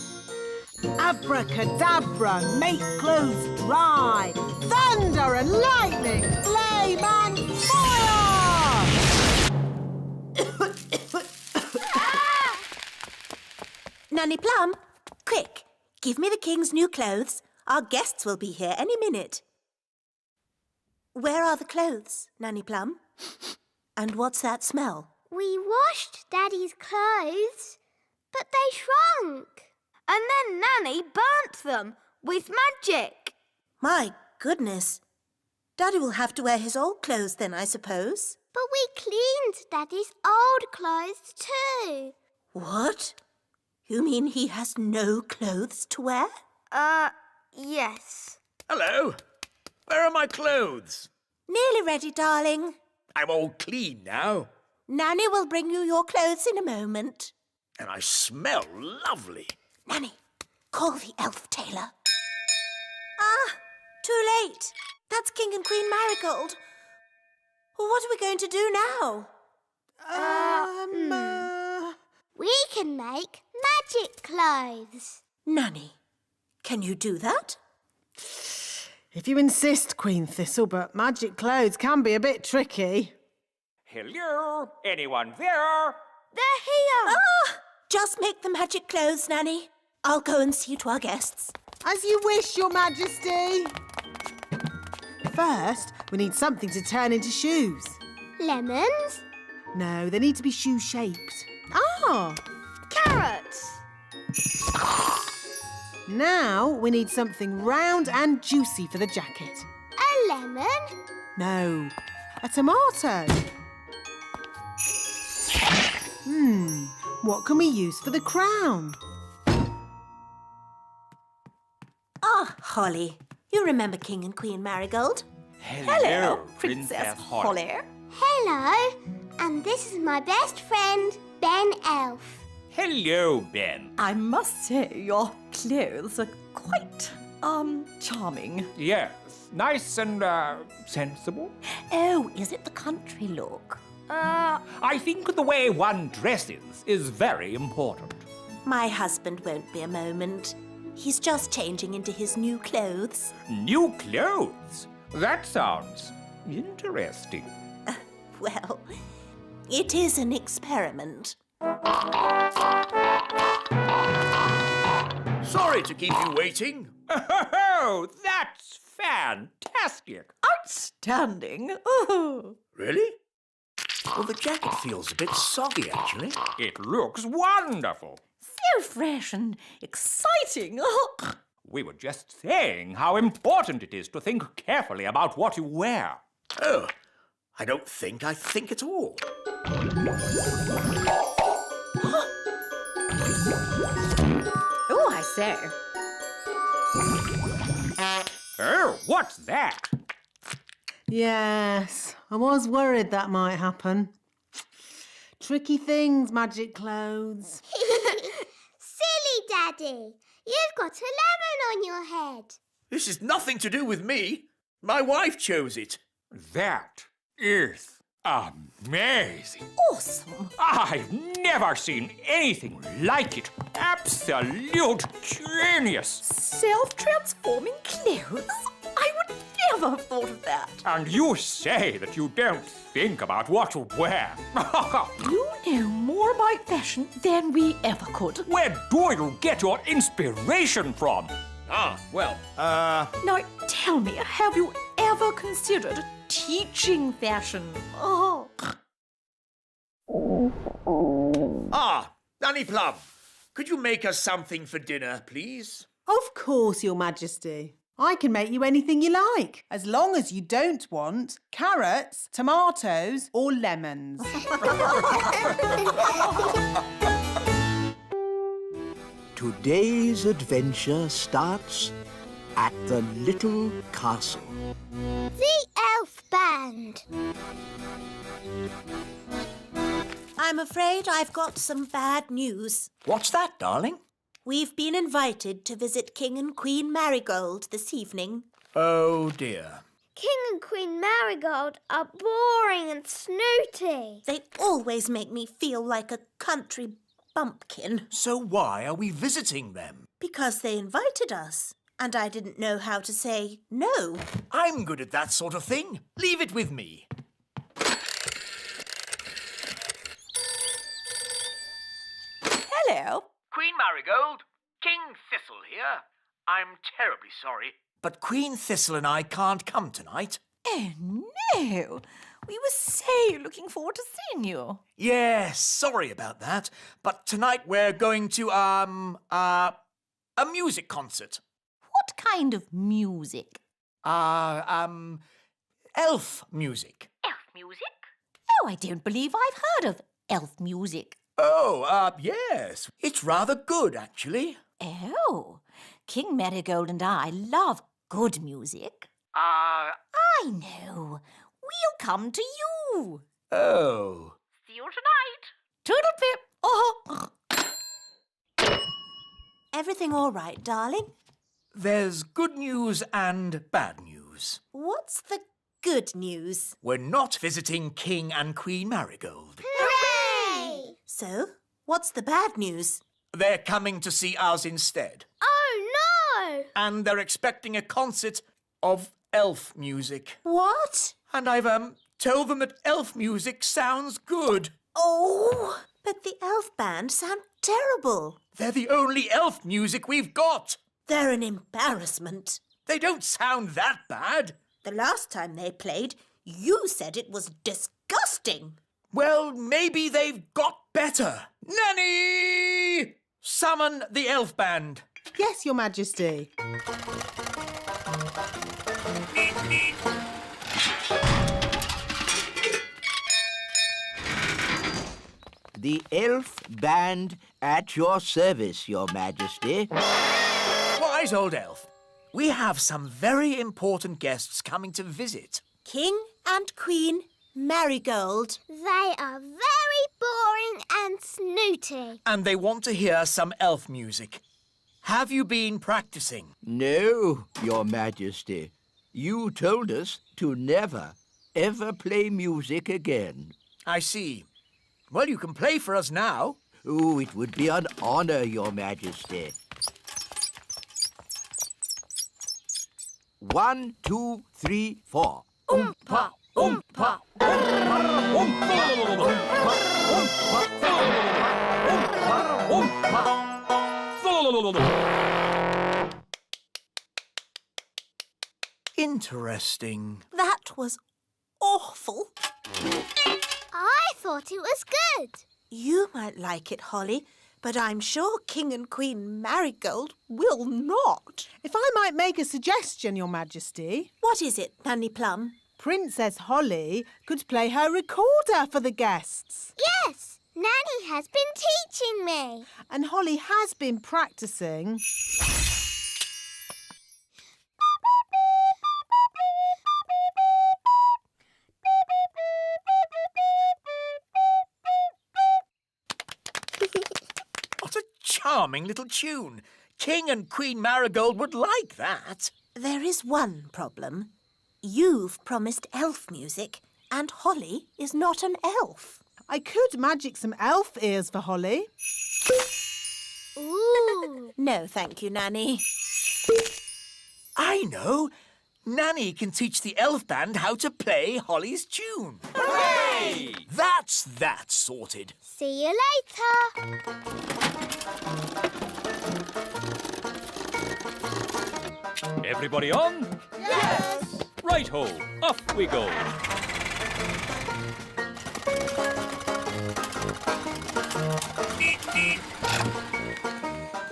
Abracadabra, make clothes dry. Thunder and lightning, flame and fire! Nanny Plum, quick, give me the king's new clothes. Our guests will be here any minute. Where are the clothes, Nanny Plum? And what's that smell? We washed Daddy's clothes, but they shrunk. And then Nanny burnt them with magic. My goodness. Daddy will have to wear his old clothes then, I suppose. But we cleaned Daddy's old clothes too. What? You mean he has no clothes to wear? Yes. Hello. Where are my clothes? Nearly ready, darling. I'm all clean now. Nanny will bring you your clothes in a moment. And I smell lovely. Nanny, call the elf tailor. Ah, too late. That's King and Queen Marigold. What are we going to do now? We can make magic clothes. Nanny, can you do that? If you insist, Queen Thistle, but magic clothes can be a bit tricky. Hello? Anyone there? They're here. Ah! Just make the magic clothes, Nanny. I'll go and see to our guests. As you wish, Your Majesty. First, we need something to turn into shoes. Lemons? No, they need to be shoe-shaped. Ah! Carrots. Now we need something round and juicy for the jacket. A lemon? No, a tomato. What can we use for the crown? Ah, Holly. You remember King and Queen Marigold? Hello, Princess Holly. Hello. And this is my best friend, Ben Elf. Hello, Ben. I must say, your clothes are quite, charming. Yes, nice and, sensible. Oh, is it the country look? I think the way one dresses is very important. My husband won't be a moment. He's just changing into his new clothes. New clothes? That sounds interesting. Well, it is an experiment. Sorry to keep you waiting. Oh, that's fantastic. Outstanding. Oh. Really? Well, the jacket feels a bit soggy, actually. It looks wonderful. So fresh and exciting. Oh. We were just saying how important it is to think carefully about what you wear. Oh, I don't think I think at all. Oh, I say. Oh, what's that? Yes, I was worried that might happen. Tricky things, magic clothes. Silly Daddy. You've got a lemon on your head. This is nothing to do with me. My wife chose it. That is Amazing. Awesome. I've never seen anything like it. Absolute genius. Self-transforming clothes? I would never have thought of that. And you say that you don't think about what to wear. You know more about fashion than we ever could. Where do you get your inspiration from? Now, tell me, have you ever considered teaching fashion? Oh. Nanny Plum, could you make us something for dinner, please? Of course, Your Majesty. I can make you anything you like, as long as you don't want carrots, tomatoes or lemons. Today's adventure starts at the little castle. The Elf Band. I'm afraid I've got some bad news. What's that, darling? We've been invited to visit King and Queen Marigold this evening. Oh, dear. King and Queen Marigold are boring and snooty. They always make me feel like a country bumpkin. So why are we visiting them? Because they invited us, and I didn't know how to say no. I'm good at that sort of thing. Leave it with me. Hello. Queen Marigold, King Thistle here. I'm terribly sorry. But Queen Thistle and I can't come tonight. Oh, no. We were so looking forward to seeing you. Yes, sorry about that. But tonight we're going to, a music concert. What kind of music? Elf music. Elf music? Oh, I don't believe I've heard of elf music. Oh, yes. It's rather good, actually. Oh, King Marigold and I love good music. I know. We'll come to you. Oh. See you tonight. Toodle-pip. Oh. Everything all right, darling? There's good news and bad news. What's the good news? We're not visiting King and Queen Marigold. Hooray! So, what's the bad news? They're coming to see us instead. Oh, no! And they're expecting a concert of elf music. What? And I've, told them that elf music sounds good. Oh, but the elf band sound terrible. They're the only elf music we've got. They're an embarrassment. They don't sound that bad. The last time they played, you said it was disgusting. Well, maybe they've got better. Nanny! Summon the elf band. Yes, Your Majesty. The elf band at your service, Your Majesty. Wise old elf. We have some very important guests coming to visit. King and Queen Marigold. They are very boring and snooty. And they want to hear some elf music. Have you been practicing? No, Your Majesty. You told us to never, ever play music again. I see. Well, you can play for us now. Oh, it would be an honor, Your Majesty. 1, 2, 3, 4. Oompa, oompa, Interesting. That was awful. I thought it was good. You might like it, Holly, but I'm sure King and Queen Marigold will not. If I might make a suggestion, Your Majesty. What is it, Nanny Plum? Princess Holly could play her recorder for the guests. Yes, Nanny has been teaching me. And Holly has been practicing. What a charming little tune. King and Queen Marigold would like that. There is one problem. You've promised elf music, And Holly is not an elf. I could magic some elf ears for Holly. Ooh. No, thank you, Nanny. I know. Nanny can teach the elf band how to play Holly's tune. Hooray! That's that sorted. See you later. Everybody on? Yes. Right-ho, off we go.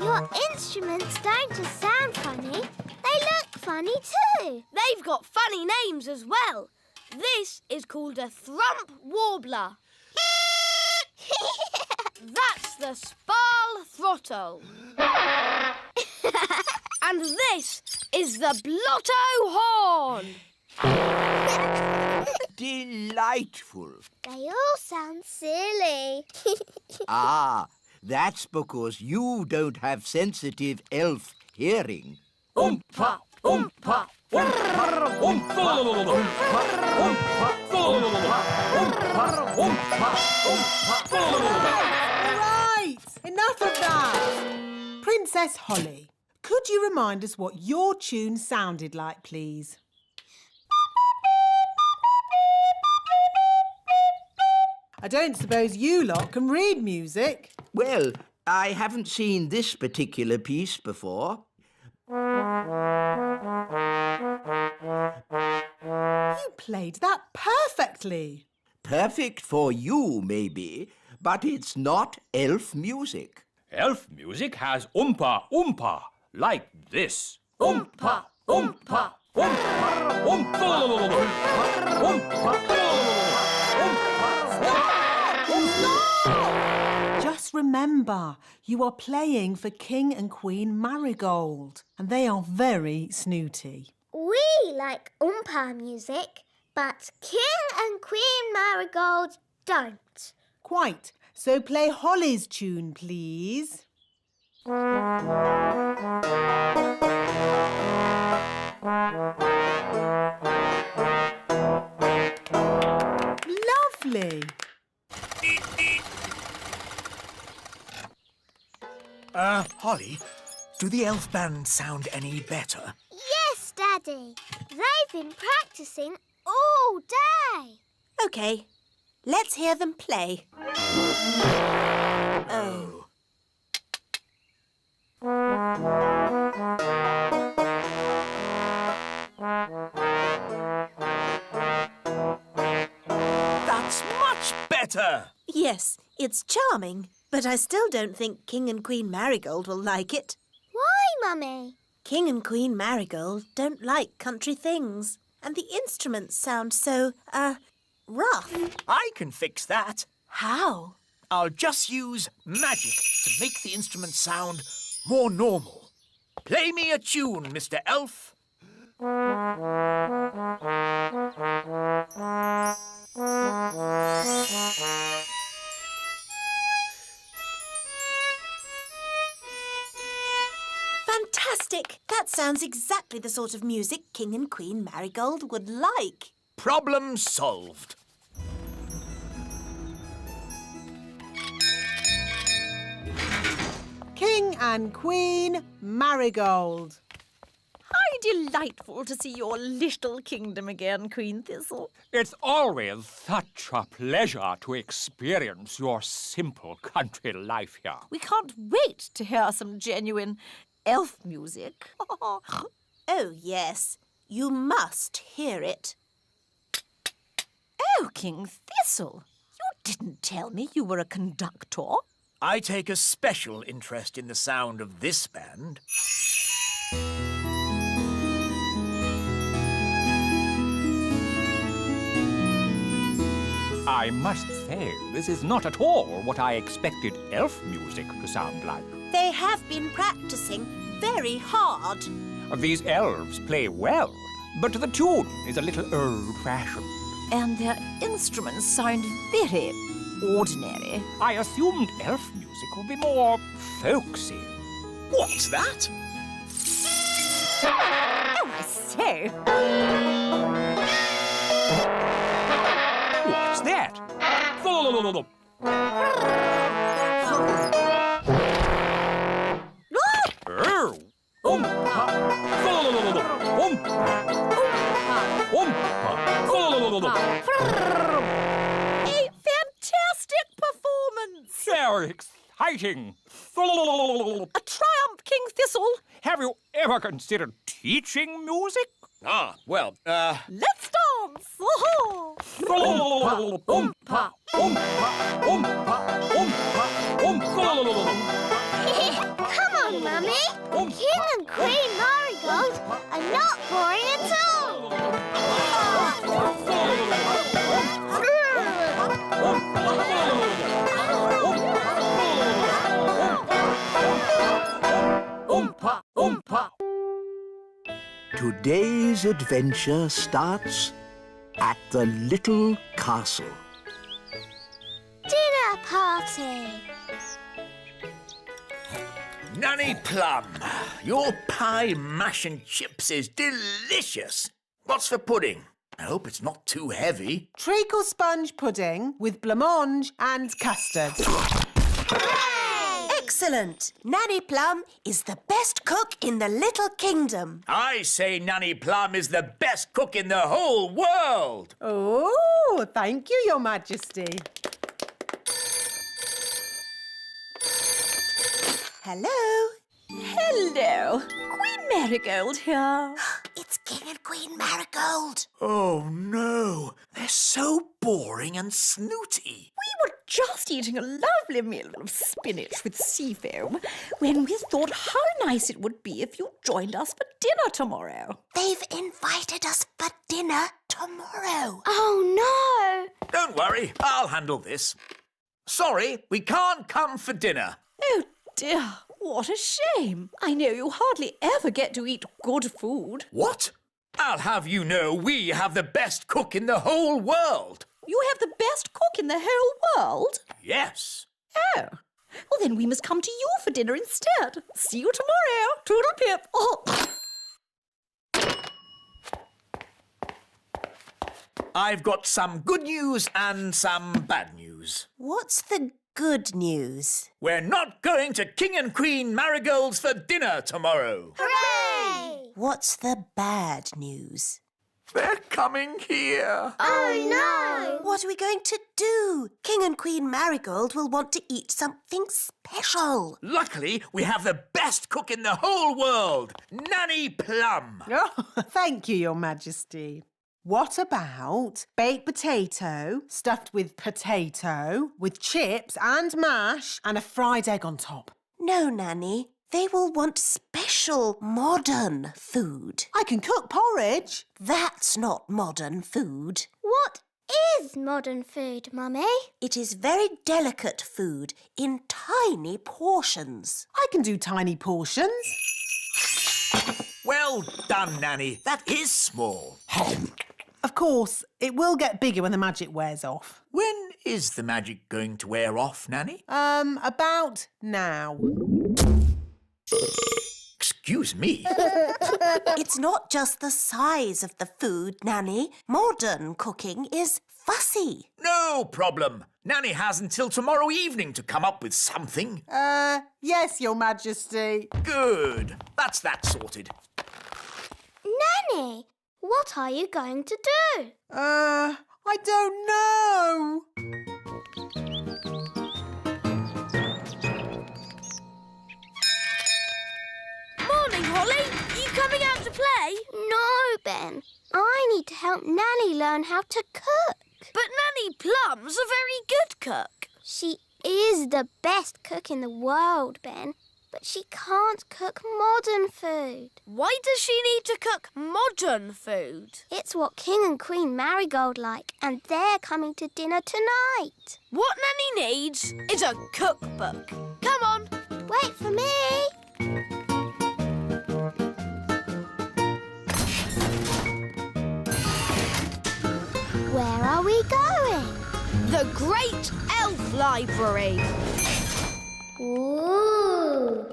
Your instruments don't just sound funny, they look funny too. They've got funny names as well. This is called a thrump warbler. That's the sparl throttle. And this is the blotto horn. Delightful. They all sound silly. Ah, that's because you don't have sensitive elf hearing. Oompa, oompa, oompa, oompa, Right, enough of that. Princess Holly, could you remind us what your tune sounded like, please? I don't suppose you lot can read music. Well, I haven't seen this particular piece before. You played that perfectly. Perfect for you, maybe, but it's not elf music. Elf music has oompa, oompa, like this. Oompa, oompa, oompa, oompa, Just remember, you are playing for King and Queen Marigold, and they are very snooty. We like Oompa music, but King and Queen Marigold don't. Quite. So play Holly's tune, please. Lovely. Holly, do the elf band sound any better? Yes, Daddy. They've been practicing all day. OK, let's hear them play. Oh. That's much better. Yes, it's charming, but I still don't think King and Queen Marigold will like it. Why, Mummy? King and Queen Marigold don't like country things, and the instruments sound so, rough. I can fix that. How? I'll just use magic to make the instrument sound more normal. Play me a tune, Mr. Elf. Fantastic! That sounds exactly the sort of music King and Queen Marigold would like. Problem solved. King and Queen Marigold. How delightful to see your little kingdom again, Queen Thistle. It's always such a pleasure to experience your simple country life here. We can't wait to hear some genuine elf music. Oh, yes. You must hear it. Oh, King Thistle, you didn't tell me you were a conductor. I take a special interest in the sound of this band. I must say, this is not at all what I expected elf music to sound like. They have been practicing very hard. These elves play well, but the tune is a little old-fashioned. And their instruments sound very ordinary. I assumed elf music would be more folksy. What's that? Oh, I say. A fantastic performance! Very exciting. A triumph, King Thistle. Have you ever considered teaching music? Well, Let's dance! Oh-ho. Come on, Mummy. King and Queen Marigold are not boring at all. Today's adventure starts at the little castle. Dinner party. Nanny Plum, your pie, mash and chips is delicious. What's for pudding? I hope it's not too heavy. Treacle sponge pudding with blancmange and custard. Excellent! Nanny Plum is the best cook in the little kingdom. I say Nanny Plum is the best cook in the whole world. Oh, thank you, Your Majesty. Hello? Hello. Queen Marigold here. It's King and Queen Marigold. Oh, no. They're so boring and snooty. We were just eating a lovely meal of spinach with sea foam when we thought how nice it would be if you joined us for dinner tomorrow. They've invited us for dinner tomorrow. Oh, no. Don't worry, I'll handle this. Sorry, we can't come for dinner. Oh, dear. What a shame. I know you hardly ever get to eat good food. What? I'll have you know we have the best cook in the whole world. You have the best cook in the whole world? Yes. Oh. Well, then we must come to you for dinner instead. See you tomorrow. Toodle pip. Oh. I've got some good news and some bad news. What's the good news? We're not going to King and Queen Marigold's for dinner tomorrow. Hooray! What's the bad news? They're coming here. Oh, no. What are we going to do? King and Queen Marigold will want to eat something special. Luckily, we have the best cook in the whole world, Nanny Plum. Oh, thank you, Your Majesty. What about baked potato stuffed with potato, with chips and mash and a fried egg on top? No, Nanny. They will want special modern food. I can cook porridge. That's not modern food. What is modern food, Mummy? It is very delicate food in tiny portions. I can do tiny portions. Well done, Nanny. That is small. Of course, it will get bigger when the magic wears off. When is the magic going to wear off, Nanny? About now. Excuse me. It's not just the size of the food, Nanny. Modern cooking is fussy. No problem. Nanny has until tomorrow evening to come up with something. Yes, Your Majesty. Good. That's that sorted. Nanny, what are you going to do? I don't know. Morning, Holly. Are you coming out to play? No, Ben. I need to help Nanny learn how to cook. But Nanny Plum's a very good cook. She is the best cook in the world, Ben. But she can't cook modern food. Why does she need to cook modern food? It's what King and Queen Marigold like, and they're coming to dinner tonight. What Nanny needs is a cookbook. Come on. Wait for me. Where are we going? The Great Elf Library. Ooh.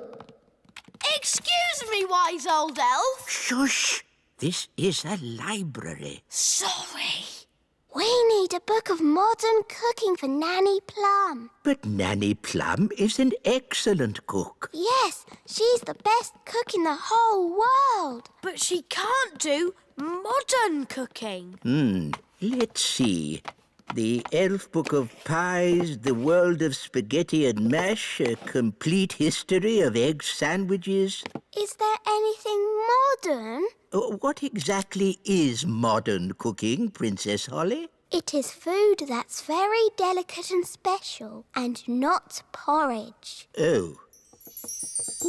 Excuse me, wise old elf. Shush! This is a library. Sorry. We need a book of modern cooking for Nanny Plum. But Nanny Plum is an excellent cook. Yes, she's the best cook in the whole world. But she can't do modern cooking. Let's see. The Elf Book of Pies, The World of Spaghetti and Mash, A Complete History of Egg Sandwiches. Is there anything modern? What exactly is modern cooking, Princess Holly? It is food that's very delicate and special, and not porridge. Oh.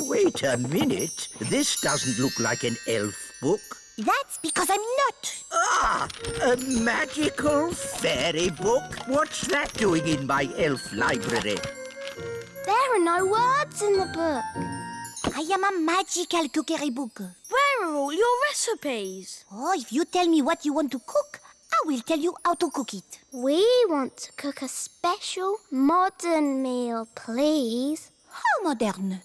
Wait a minute. This doesn't look like an elf book. That's because I'm not. Ah! A magical fairy book? What's that doing in my elf library? There are no words in the book. I am a magical cookery book. Where are all your recipes? Oh, if you tell me what you want to cook, I will tell you how to cook it. We want to cook a special modern meal, please. How modern?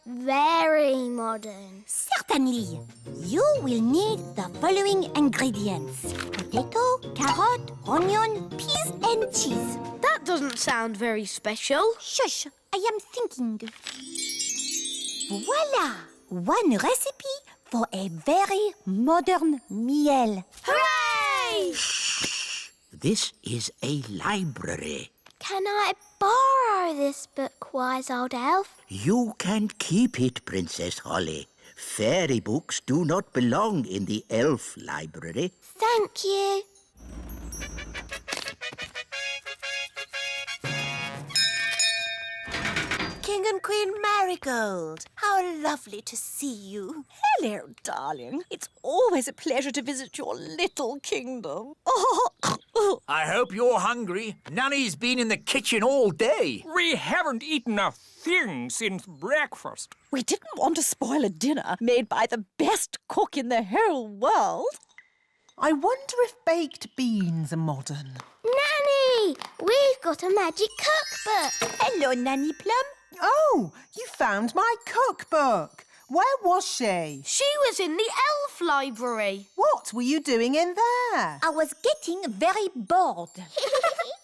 Very modern. Certainly. You will need the following ingredients. Potato, carrot, onion, peas and cheese. That doesn't sound very special. Shush, I am thinking. Voila! One recipe for a very modern meal. Hooray! Shh! This is a library. Can I borrow this book, wise old elf? You can keep it, Princess Holly. Fairy books do not belong in the elf library. Thank you. King and Queen Marigold, how lovely to see you. Hello, darling. It's always a pleasure to visit your little kingdom. I hope you're hungry. Nanny's been in the kitchen all day. We haven't eaten a thing since breakfast. We didn't want to spoil a dinner made by the best cook in the whole world. I wonder if baked beans are modern. Nanny, we've got a magic cookbook. Hello, Nanny Plum. Oh, you found my cookbook. Where was she? She was in the elf library. What were you doing in there? I was getting very bored.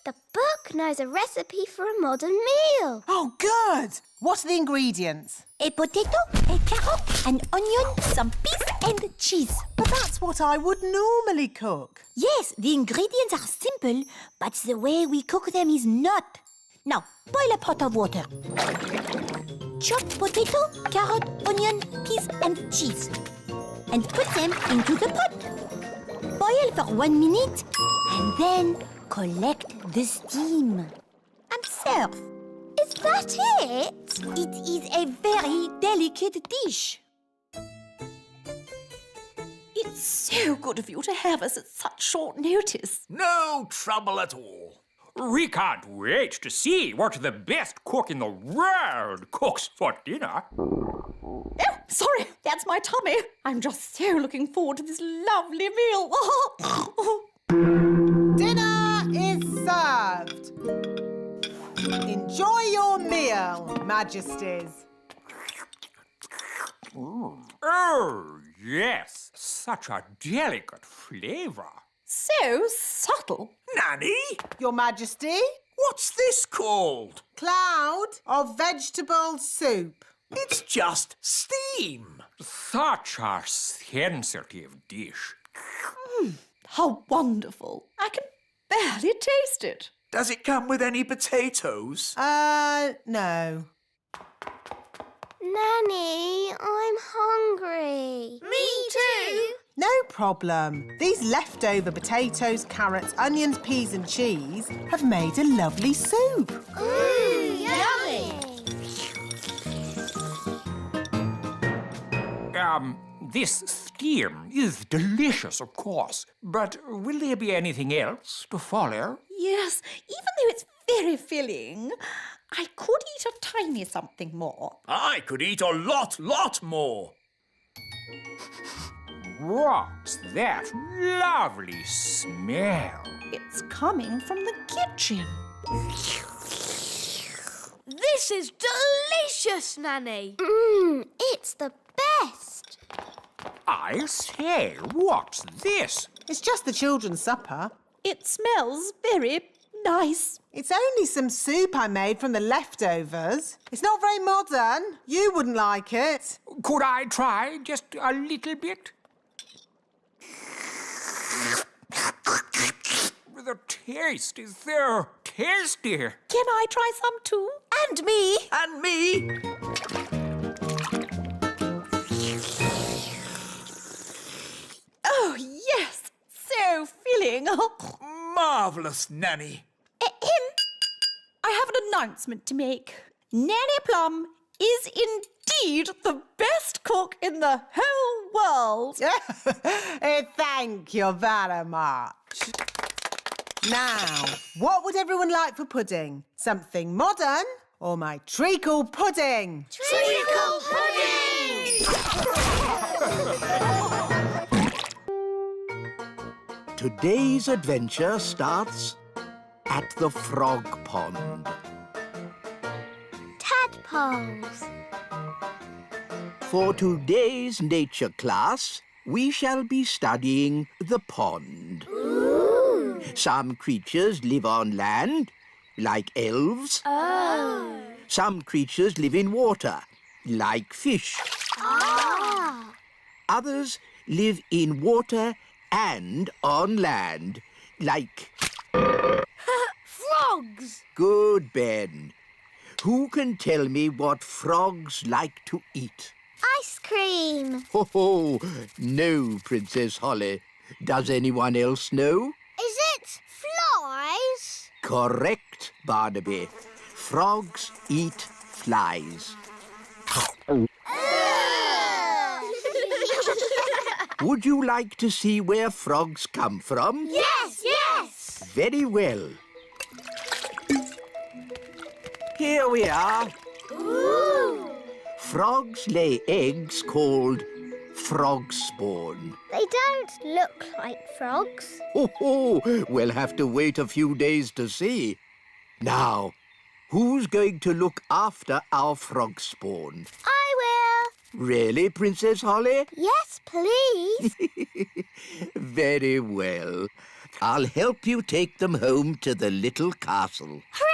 The book knows a recipe for a modern meal. Oh, good. What are the ingredients? A potato, a carrot, an onion, some peas and cheese. But that's what I would normally cook. Yes, the ingredients are simple, but the way we cook them is not. Now, boil a pot of water. Chop potato, carrot, onion, peas and cheese. And put them into the pot. Boil for 1 minute and then collect the steam. And serve. Is that it? It is a very delicate dish. It's so good of you to have us at such short notice. No trouble at all. We can't wait to see what the best cook in the world cooks for dinner. Oh, sorry, that's my tummy. I'm just so looking forward to this lovely meal. Dinner is served. Enjoy your meal, Majesties. Oh, yes. Such a delicate flavour. So subtle. Nanny, Your Majesty, what's this called? cloud of vegetable soup. It's just steam. Such a sensitive dish. How wonderful. I can barely taste it. Does it come with any potatoes? No. Nanny, I'm hungry. Me too. No problem. These leftover potatoes, carrots, onions, peas and cheese have made a lovely soup. Yummy. This steam is delicious, of course, but will there be anything else to follow? Yes, even though it's very filling, I could eat a tiny something more. I could eat a lot more. What's that lovely smell? It's coming from the kitchen. This is delicious, Nanny. It's the best. I say, what's this? It's just the children's supper. It smells very nice. It's only some soup I made from the leftovers. It's not very modern. You wouldn't like it. Could I try just a little bit? The taste is so tasty. Can I try some too? And me. And me. Oh, yes. So filling. Marvellous, Nanny. I have an announcement to make. Nanny Plum is indeed the best cook in the whole world. Thank you very much. Now, what would everyone like for pudding? Something modern or my treacle pudding? Treacle pudding! Today's adventure starts at the frog pond. Tadpoles. For today's nature class, we shall be studying the pond. Ooh. Some creatures live on land, like elves. Oh. Some creatures live in water, like fish. Ah. Others live in water and on land, like... Frogs! Good, Ben. Who can tell me what frogs like to eat? Ice cream. Ho, no, Princess Holly. Does anyone else know? Is it flies? Correct, Barnaby. Frogs eat flies. Would you like to see where frogs come from? Yes, yes. Very well. Here we are. Ooh. Frogs lay eggs called frog spawn. They don't look like frogs. Oh, we'll have to wait a few days to see. Now, who's going to look after our frog spawn? I will. Really, Princess Holly? Yes, please. Very well. I'll help you take them home to the little castle. Hooray!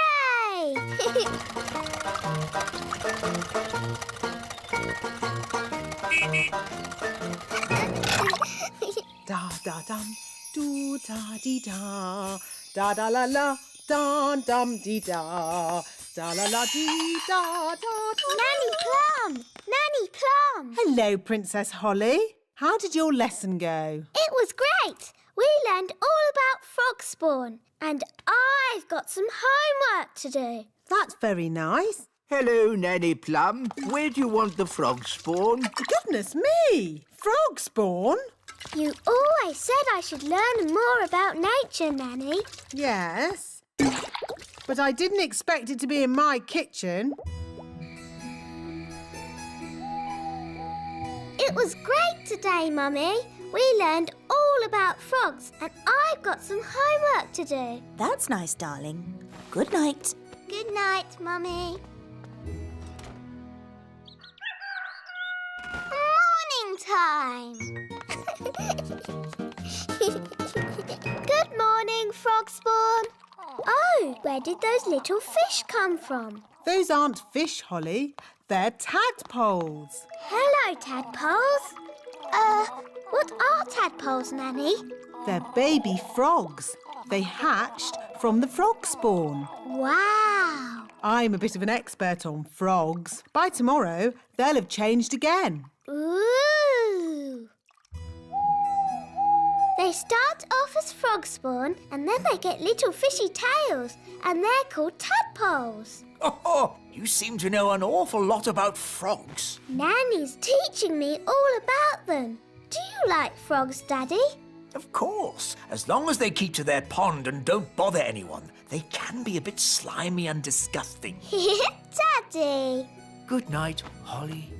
Da da dum, do da dee da, da da la la, dum dum dee da, da la la dee da da. Nanny Plum! Nanny Plum! Hello, Princess Holly. How did your lesson go? It was great. We learned all about frog spawn, and I've got some homework to do. That's very nice. Hello, Nanny Plum. Where do you want the frog spawn? Goodness me! Frog spawn? You always said I should learn more about nature, Nanny. Yes. But I didn't expect it to be in my kitchen. It was great today, Mummy. We learned all about frogs, and I've got some homework to do. That's nice, darling. Good night. Good night, Mummy. Morning time. Good morning, frog spawn. Oh, where did those little fish come from? Those aren't fish, Holly. They're tadpoles. Hello, tadpoles. What are tadpoles, Nanny? They're baby frogs. They hatched from the frog spawn. Wow. I'm a bit of an expert on frogs. By tomorrow, they'll have changed again. Ooh. They start off as frog spawn and then they get little fishy tails and they're called tadpoles. Oh, you seem to know an awful lot about frogs. Nanny's teaching me all about them. Do you like frogs, Daddy? Of course. As long as they keep to their pond and don't bother anyone, they can be a bit slimy and disgusting. Daddy. Good night, Holly.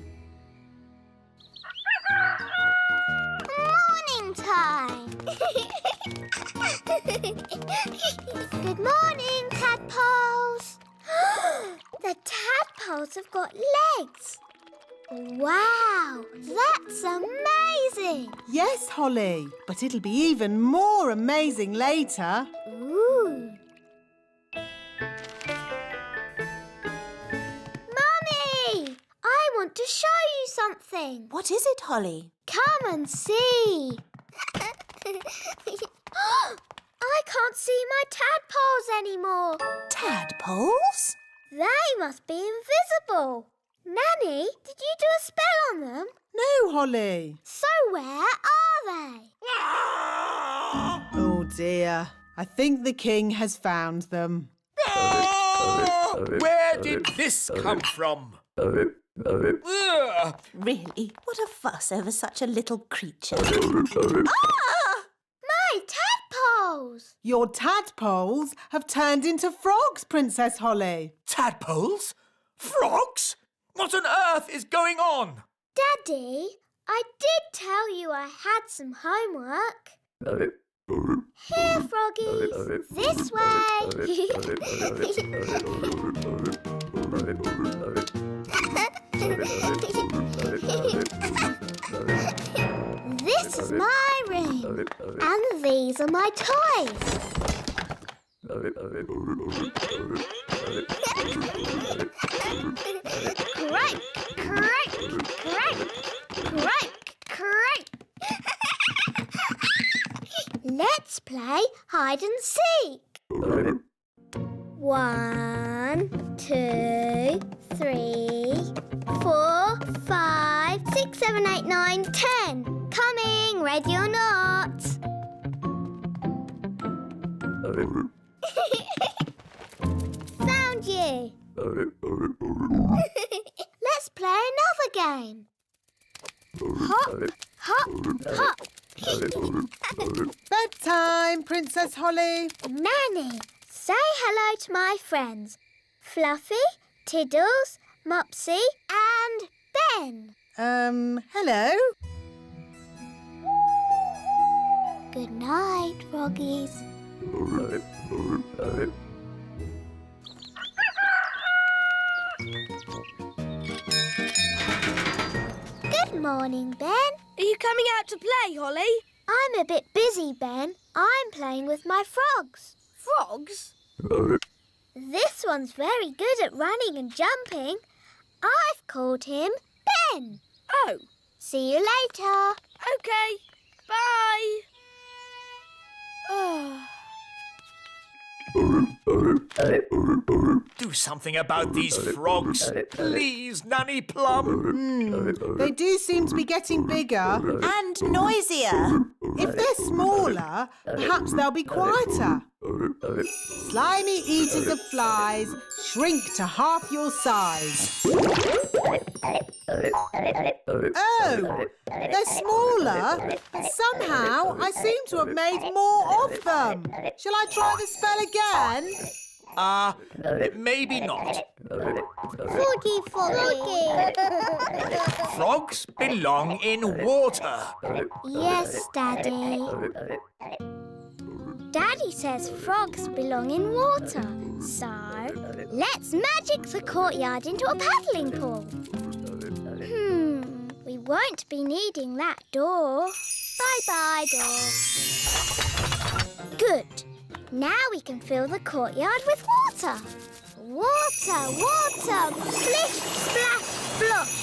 Morning time. Good morning, tadpoles. The tadpoles have got legs. Wow, that's amazing! Yes, Holly, but it'll be even more amazing later. Ooh. Mummy! I want to show you something. What is it, Holly? Come and see. I can't see my tadpoles anymore. Tadpoles? They must be invisible. Nanny, did you do a spell on them? No, Holly. So where are they? Oh, dear. I think the king has found them. Where did this come from? Really? What a fuss over such a little creature. My tadpoles! Your tadpoles have turned into frogs, Princess Holly. Tadpoles? Frogs? What on earth is going on? Daddy, I did tell you I had some homework. Here, froggies. This way. This is my room. And these are my toys. Crank, crank, crank, crank, crank. Let's play hide and seek. 1, 2, 3, 4, 5, 6, 7, 8, 9, 10. Coming, ready or not. Found you. Let's play another game. Hop, hop, hop. Bedtime, Princess Holly. Nanny, say hello to my friends. Fluffy, Tiddles, Mopsy and Ben. Hello? Good night, froggies. Good morning, Ben. Are you coming out to play, Holly? I'm a bit busy, Ben. I'm playing with my frogs. Frogs? This one's very good at running and jumping. I've called him Ben. Oh. See you later. OK. Bye. Oh. Do something about these frogs. Please, Nanny Plum. They do seem to be getting bigger. And noisier. If they're smaller, perhaps they'll be quieter. Slimy eaters of flies, shrink to half your size. Oh, they're smaller, but somehow I seem to have made more of them. Shall I try the spell again? Maybe not. Froggy, froggy. Frogs belong in water. Yes, Daddy. Daddy says frogs belong in water. So, let's magic the courtyard into a paddling pool. We won't be needing that door. Bye-bye, door. Good. Now we can fill the courtyard with water. Water, water, splish, splash, splosh.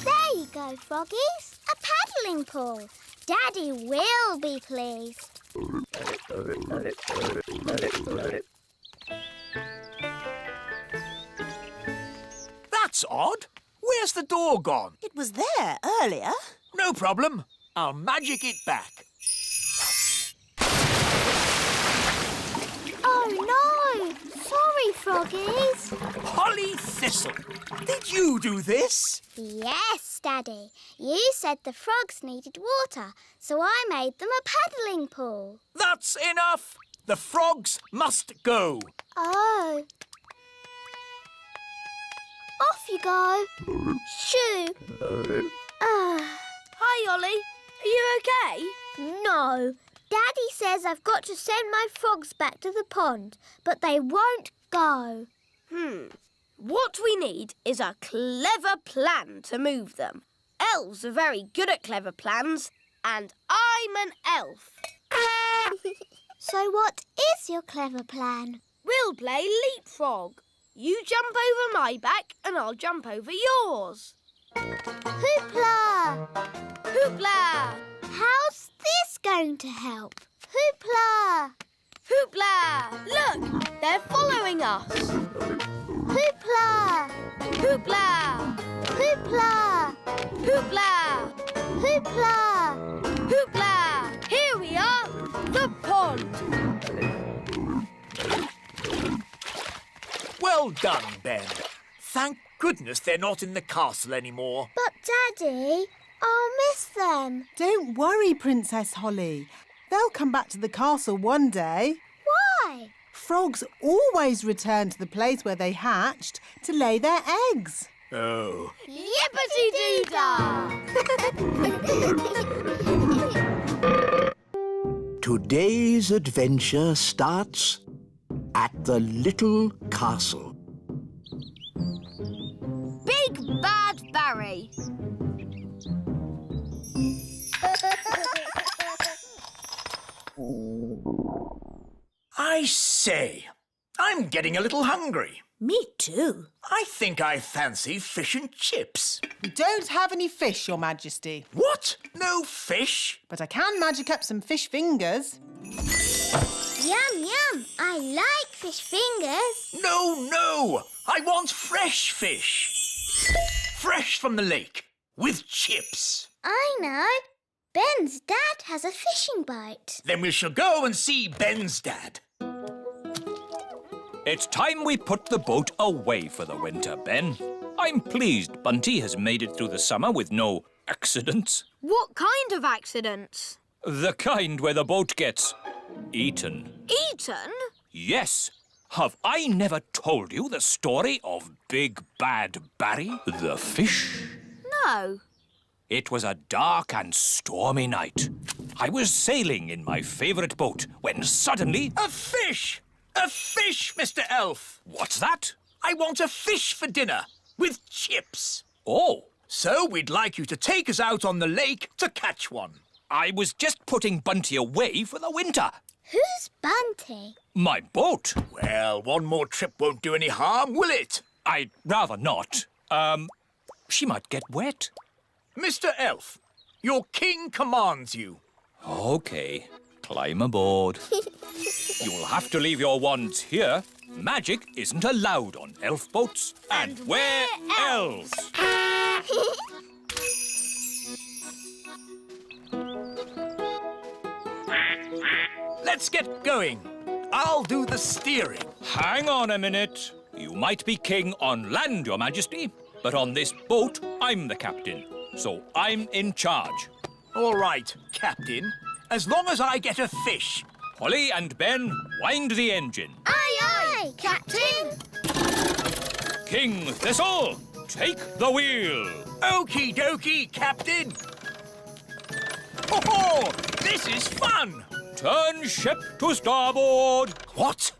There you go, froggies. A paddling pool. Daddy will be pleased. That's odd. Where's the door gone? It was there earlier. No problem. I'll magic it back. Oh, no! Sorry, froggies. Holly Thistle, did you do this? Yes, Daddy. You said the frogs needed water, so I made them a paddling pool. That's enough. The frogs must go. Oh. Off you go. Shoo. Hi, Ollie. Are you OK? No. Daddy says I've got to send my frogs back to the pond, but they won't go. What we need is a clever plan to move them. Elves are very good at clever plans, and I'm an elf. So what is your clever plan? We'll play leapfrog. You jump over my back and I'll jump over yours. Hoopla! Hoopla! How's this going to help? Hoopla! Hoopla! Look, they're following us. Hoopla! Hoopla! Hoopla! Hoopla! Hoopla! Hoopla! Here we are, the pond. Well done, Ben. Thank goodness they're not in the castle anymore. But, Daddy, I'll miss them. Don't worry, Princess Holly. They'll come back to the castle one day. Why? Frogs always return to the place where they hatched to lay their eggs. Oh. Yippity-doo-dah! Today's adventure starts at the little castle. Big Bad Barry. I say, I'm getting a little hungry. Me too. I think I fancy fish and chips. We don't have any fish, Your Majesty. What? No fish? But I can magic up some fish fingers. Yum, yum. I like fish fingers. No. I want fresh fish. Fresh from the lake, with chips. I know. Ben's dad has a fishing boat. Then we shall go and see Ben's dad. It's time we put the boat away for the winter, Ben. I'm pleased Bunty has made it through the summer with no accidents. What kind of accidents? The kind where the boat gets eaten. Eaten? Yes. Have I never told you the story of Big Bad Barry, the fish? No. It was a dark and stormy night. I was sailing in my favourite boat when suddenly... A fish! A fish, Mr. Elf! What's that? I want a fish for dinner, with chips. Oh. So we'd like you to take us out on the lake to catch one. I was just putting Bunty away for the winter. Who's Bunty? My boat. Well, one more trip won't do any harm, will it? I'd rather not. She might get wet. Mr. Elf, your king commands you. OK, climb aboard. You'll have to leave your wands here. Magic isn't allowed on elf boats. And we're elves. Let's get going. I'll do the steering. Hang on a minute. You might be king on land, Your Majesty, but on this boat, I'm the captain. So I'm in charge. All right, Captain. As long as I get a fish. Holly and Ben, wind the engine. Aye, aye, Captain. King Thistle, take the wheel. Okie dokie, Captain. Oh, this is fun. Turn ship to starboard. What?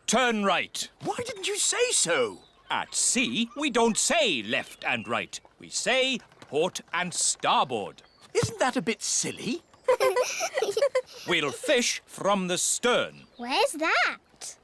Turn right. Why didn't you say so? At sea, we don't say left and right. We say port and starboard. Isn't that a bit silly? We'll fish from the stern. Where's that?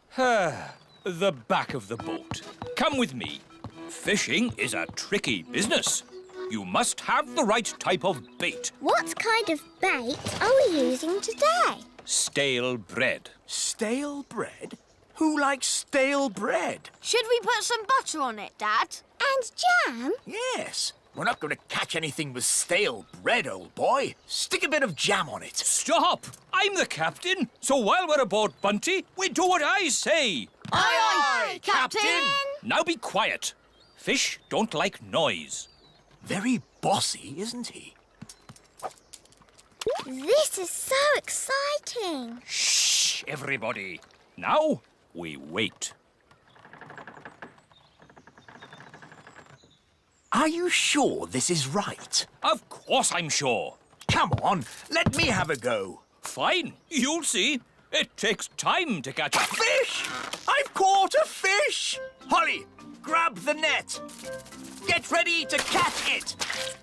The back of the boat. Come with me. Fishing is a tricky business. You must have the right type of bait. What kind of bait are we using today? Stale bread. Stale bread? Who likes stale bread? Should we put some butter on it, Dad? And jam? Yes. We're not going to catch anything with stale bread, old boy. Stick a bit of jam on it. Stop! I'm the captain, so while we're aboard Bunty, we do what I say. Aye, aye, Captain! Now be quiet. Fish don't like noise. Very bossy, isn't he? This is so exciting. Shh, everybody. Now we wait. Are you sure this is right? Of course I'm sure. Come on, let me have a go. Fine, you'll see. It takes time to catch a Fish! I've caught a fish! Holly, grab the net. Get ready to catch it.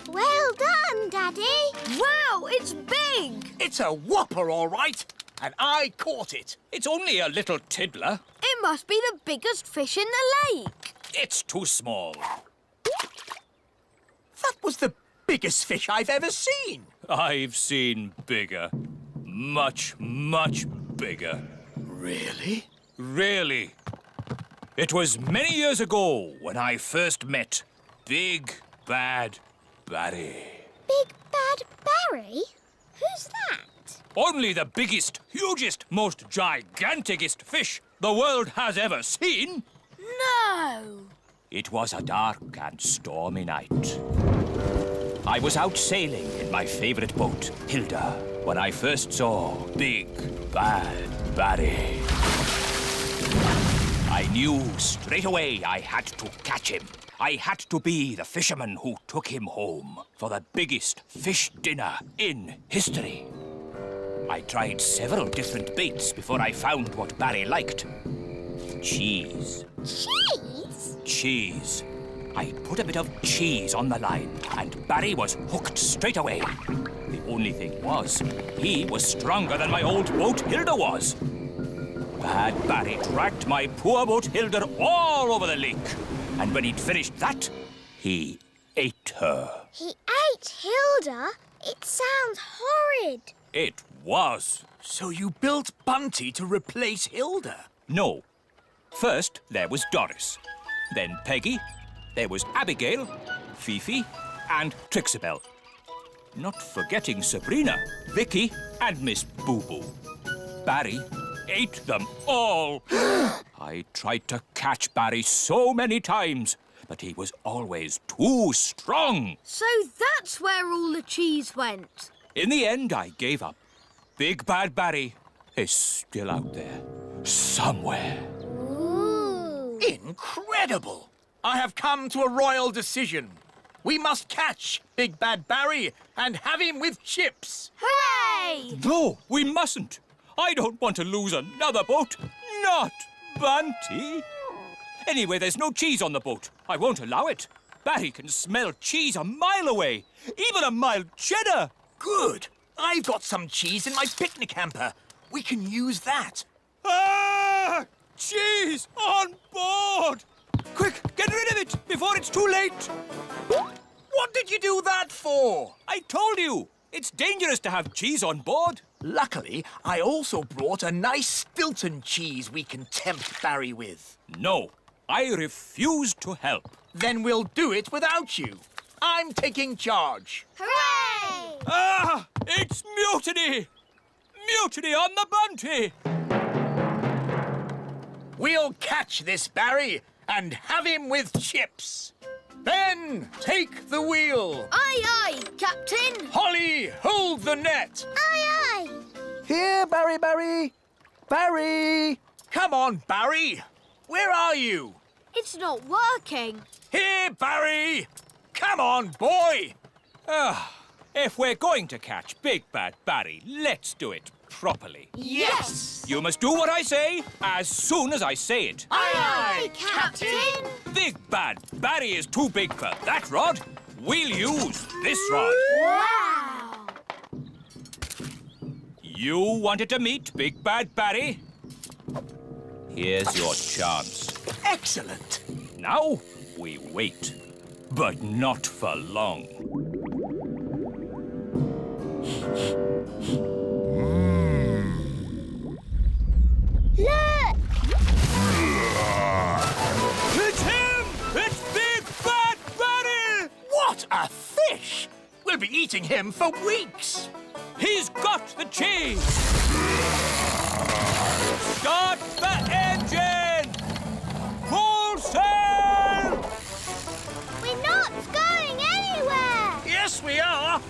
Well done, Daddy. Wow, it's big! It's a whopper, all right. And I caught it. It's only a little tiddler. It must be the biggest fish in the lake. It's too small. That was the biggest fish I've ever seen. I've seen bigger. Much, much bigger. Really? Really. It was many years ago when I first met Big Bad Barry. Big Bad Barry? Who's that? Only the biggest, hugest, most giganticest fish the world has ever seen. No! It was a dark and stormy night. I was out sailing in my favourite boat, Hilda, when I first saw Big Bad Barry. I knew straight away I had to catch him. I had to be the fisherman who took him home for the biggest fish dinner in history. I tried several different baits before I found what Barry liked. Cheese. Cheese? Cheese. I put a bit of cheese on the line, and Barry was hooked straight away. The only thing was, he was stronger than my old boat Hilda was. Bad Barry dragged my poor boat Hilda all over the lake, and when he'd finished that, he ate her. He ate Hilda? It sounds horrid. It was. So you built Bunty to replace Hilda? No. First, there was Doris. Then Peggy. There was Abigail, Fifi, and Trixabel. Not forgetting Sabrina, Vicky, and Miss Boo Boo. Barry ate them all. I tried to catch Barry so many times, but he was always too strong. So that's where all the cheese went. In the end, I gave up. Big Bad Barry is still out there, somewhere. Ooh. Incredible! I have come to a royal decision. We must catch Big Bad Barry and have him with chips. Hooray! No, we mustn't. I don't want to lose another boat. Not Bunty. Anyway, there's no cheese on the boat. I won't allow it. Barry can smell cheese a mile away, even a mild cheddar. Good. I've got some cheese in my picnic hamper. We can use that. Ah! Cheese on board! Quick, get rid of it before it's too late. What did you do that for? I told you, it's dangerous to have cheese on board. Luckily, I also brought a nice Stilton cheese we can tempt Barry with. No, I refuse to help. Then we'll do it without you. I'm taking charge. Hooray! Ah! It's mutiny! Mutiny on the Bunty! We'll catch this Barry and have him with chips. Ben, take the wheel. Aye, aye, Captain. Holly, hold the net. Aye, aye. Here, Barry. Barry! Come on, Barry. Where are you? It's not working. Here, Barry. Come on, boy. If we're going to catch Big Bad Barry, let's do it properly. Yes! You must do what I say as soon as I say it. Aye, Aye, Captain. Big Bad Barry is too big for that rod. We'll use this rod. Wow. You wanted to meet Big Bad Barry? Here's your chance. Excellent. Now we wait, but not for long. Look! It's him! It's Big Bad Barry! What a fish! We'll be eating him for weeks. He's got the cheese! Start the engine! Full sail! We're not going anywhere! Yes, we are.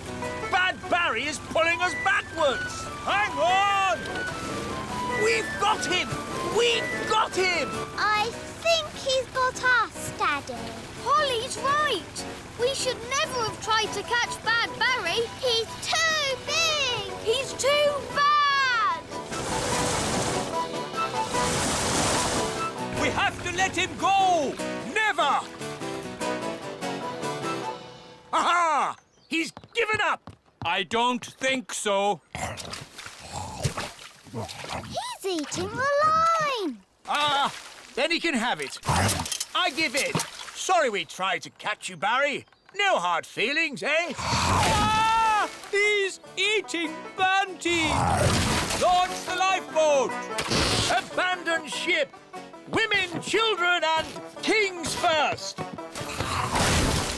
Bad Barry is pulling us backwards. Hang on! We've got him! We've got him! I think he's got us, Daddy. Holly's right. We should never have tried to catch Bad Barry. He's too big! He's too bad! let him go! Never! Aha! He's given up! I don't think so. He's eating the line. Ah, then he can have it. I give in. Sorry we tried to catch you, Barry. No hard feelings, eh? Ah! He's eating Bunty! Launch the lifeboat! Abandon ship! Women, children and kings first!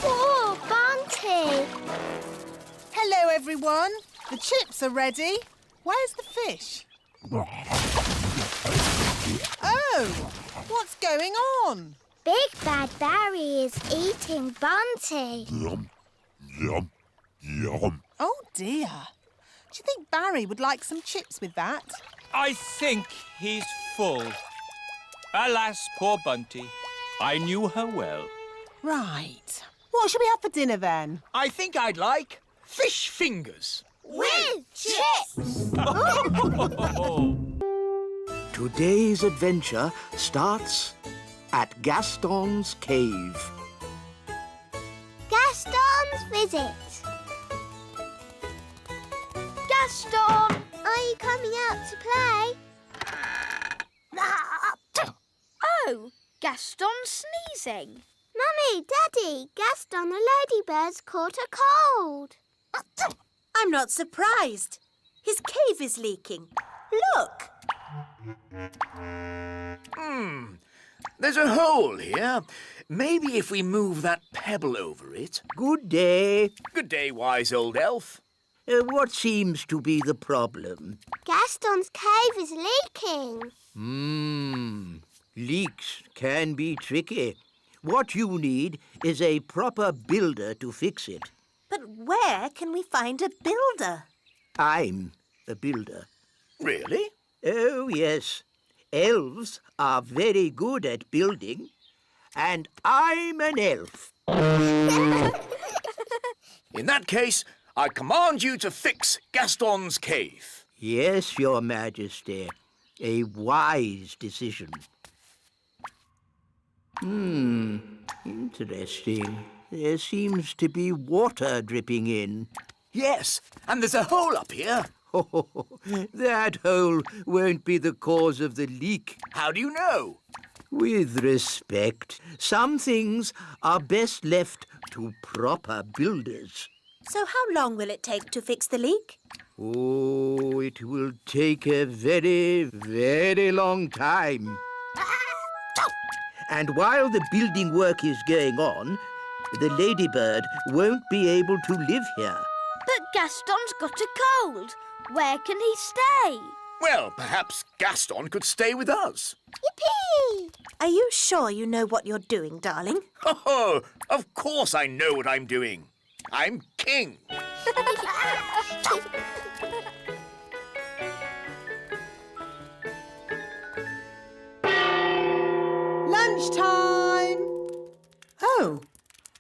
Poor Bunty. Hello, everyone. The chips are ready. Where's the fish? Oh, what's going on? Big Bad Barry is eating Bunty. Yum, yum, yum. Oh, dear. Do you think Barry would like some chips with that? I think he's full. Alas, poor Bunty. I knew her well. Right. What shall we have for dinner, then? I think I'd like fish fingers. With chips! Today's adventure starts at Gaston's cave. Gaston's visit. Gaston! Are you coming out to play? Oh, Gaston's sneezing. Mummy, Daddy, Gaston the ladybird's caught a cold. I'm not surprised. His cave is leaking. Look. There's a hole here. Maybe if we move that pebble over it. Good day. Good day, wise old elf. What seems to be the problem? Gaston's cave is leaking. Leaks can be tricky. What you need is a proper builder to fix it. But where can we find a builder? I'm a builder. Really? Oh, yes. Elves are very good at building, and I'm an elf. In that case, I command you to fix Gaston's cave. Yes, Your Majesty. A wise decision. Interesting. There seems to be water dripping in. Yes, and there's a hole up here. Oh, that hole won't be the cause of the leak. How do you know? With respect, some things are best left to proper builders. So how long will it take to fix the leak? Oh, it will take a very, very long time. And while the building work is going on, the ladybird won't be able to live here. But Gaston's got a cold. Where can he stay? Well, perhaps Gaston could stay with us. Yippee! Are you sure you know what you're doing, darling? Oh, of course I know what I'm doing. I'm king. Lunchtime! Oh,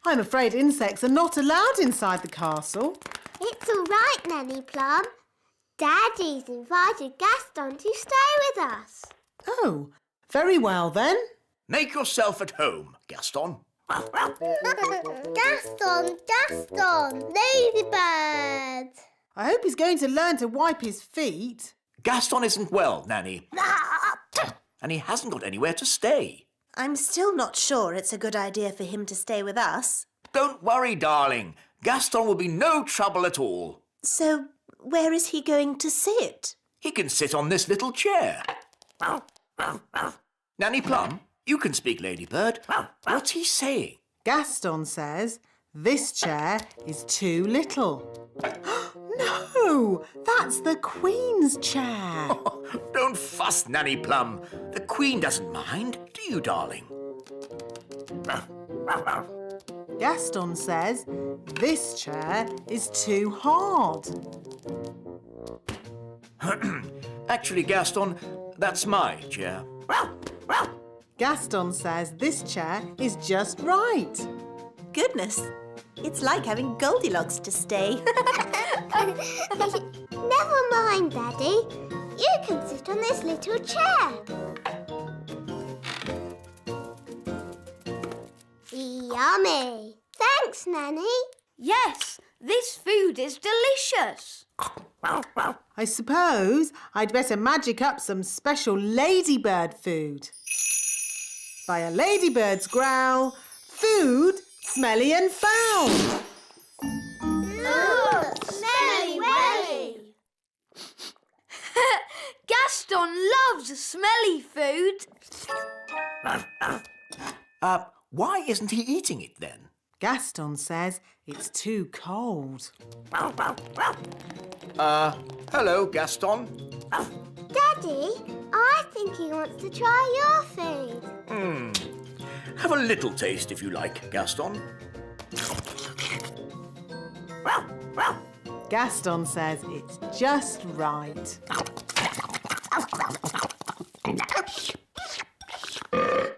I'm afraid insects are not allowed inside the castle. It's all right, Nanny Plum. Daddy's invited Gaston to stay with us. Oh, very well then. Make yourself at home, Gaston. Gaston, ladybird. I hope he's going to learn to wipe his feet. Gaston isn't well, Nanny. And he hasn't got anywhere to stay. I'm still not sure it's a good idea for him to stay with us. Don't worry, darling. Gaston will be no trouble at all. So, where is he going to sit? He can sit on this little chair. Nanny Plum, you can speak, Ladybird. What's he saying? Gaston says this chair is too little. No, that's the Queen's chair. Don't fuss, Nanny Plum. The Queen doesn't mind, do you, darling? Gaston says this chair is too hard. Actually, Gaston, that's my chair. Gaston says this chair is just right. Goodness, it's like having Goldilocks to stay. Never mind, Daddy. You can sit on this little chair. Yummy. Thanks, Nanny. Yes, this food is delicious. I suppose I'd better magic up some special ladybird food. By a ladybird's growl, food smelly and foul. Look, smelly welly. Gaston loves smelly food. Why isn't he eating it then? Gaston says it's too cold. Hello, Gaston. Daddy, I think he wants to try your food. Have a little taste if you like, Gaston. Gaston says it's just right.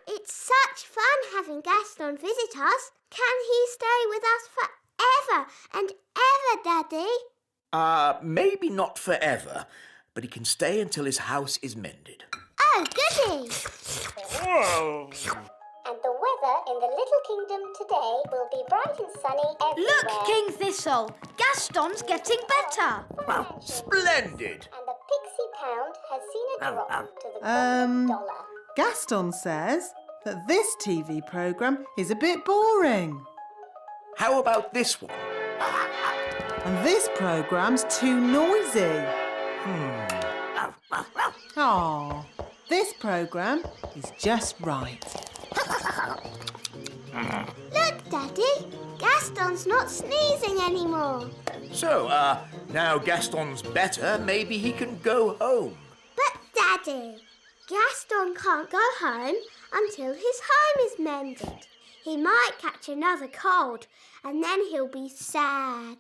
It's such fun having Gaston visit us. Can he stay with us forever and ever, Daddy? Maybe not forever, but he can stay until his house is mended. Oh, goody! Oh. And the weather in the little kingdom today will be bright and sunny everywhere. Look, King Thistle, Gaston's getting better. Splendid! And the Pixie Pound has seen a drop to the $1. Gaston says that this TV programme is a bit boring. How about this one? And this programme's too noisy. Oh, this programme is just right. Look, Daddy, Gaston's not sneezing anymore. So, now Gaston's better, maybe he can go home. But, Daddy, Gaston can't go home until his home is mended. He might catch another cold and then he'll be sad.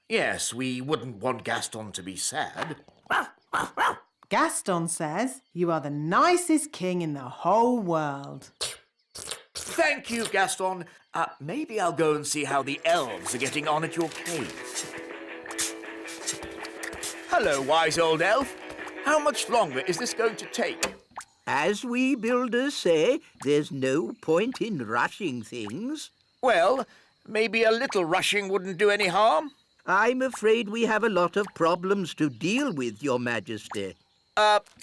Yes, we wouldn't want Gaston to be sad. Gaston says you are the nicest king in the whole world. Thank you, Gaston. Maybe I'll go and see how the elves are getting on at your cave. Hello, wise old elf. How much longer is this going to take? As we builders say, there's no point in rushing things. Well, maybe a little rushing wouldn't do any harm. I'm afraid we have a lot of problems to deal with, Your Majesty.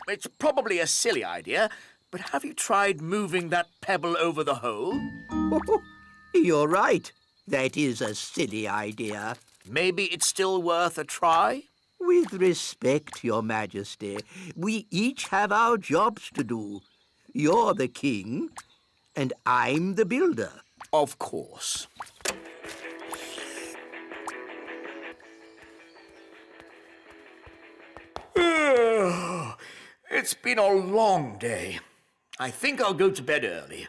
It's probably a silly idea, but have you tried moving that pebble over the hole? You're right. That is a silly idea. Maybe it's still worth a try? With respect, Your Majesty, we each have our jobs to do. You're the king, and I'm the builder. Of course. It's been a long day. I think I'll go to bed early.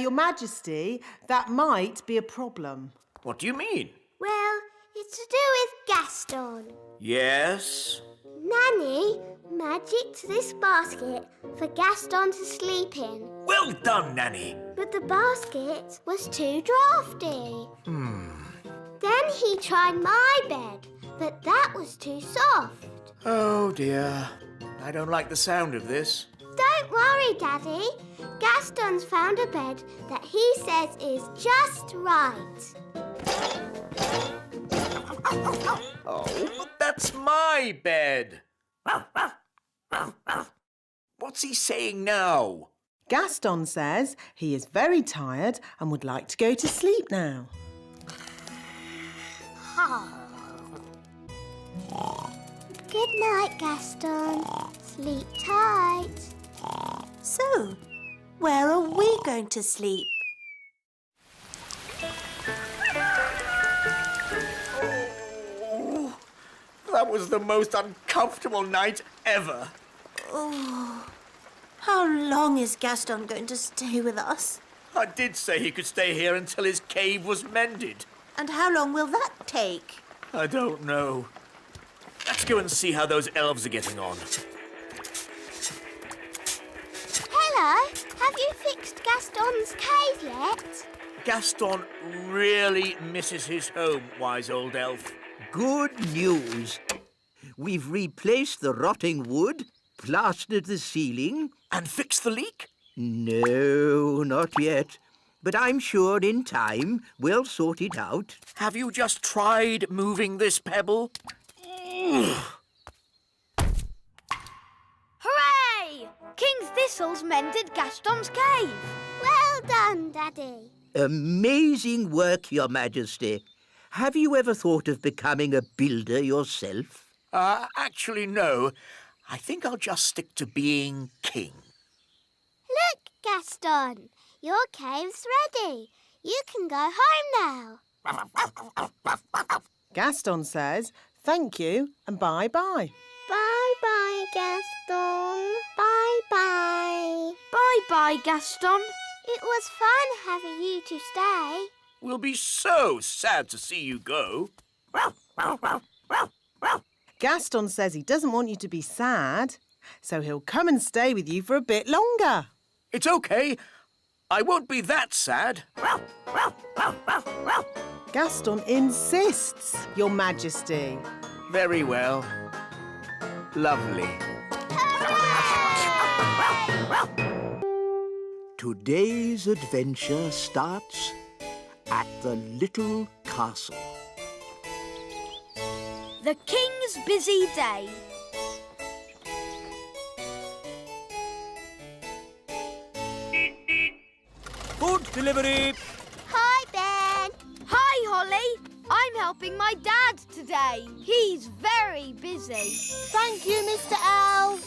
Your Majesty, that might be a problem. What do you mean? Well, it's to do with Gaston. Yes? Nanny magicked this basket for Gaston to sleep in. Well done, Nanny. But the basket was too drafty. Then he tried my bed, but that was too soft. Oh, dear. I don't like the sound of this. Don't worry, Daddy. Gaston's found a bed that he says is just right. Oh, but that's my bed. What's he saying now? Gaston says he is very tired and would like to go to sleep now. Good night, Gaston. Sleep tight. So, where are we going to sleep? Oh, that was the most uncomfortable night ever. Oh, how long is Gaston going to stay with us? I did say he could stay here until his cave was mended. And how long will that take? I don't know. Let's go and see how those elves are getting on. Hello, have you fixed Gaston's cave yet? Gaston really misses his home, wise old elf. Good news. We've replaced the rotting wood, plastered the ceiling. And fixed the leak? No, not yet. but I'm sure in time we'll sort it out. Have you just tried moving this pebble? Hooray! King Thistle's mended Gaston's cave. Well done, Daddy. Amazing work, Your Majesty. Have you ever thought of becoming a builder yourself? Actually, no. I think I'll just stick to being king. Look, Gaston. Your cave's ready. You can go home now. Gaston says thank you and bye-bye. Bye-bye, Gaston. Bye-bye. Bye-bye, Gaston. It was fun having you to stay. We'll be so sad to see you go. Gaston says he doesn't want you to be sad, so he'll come and stay with you for a bit longer. It's okay. I won't be that sad. Gaston insists, Your Majesty. Very well. Lovely. Today's adventure starts at the little castle. The King's busy day. Food delivery. Hi, Ben. Hi, Holly. I'm helping my dad today. He's very busy. Thank you, Mr. Elf.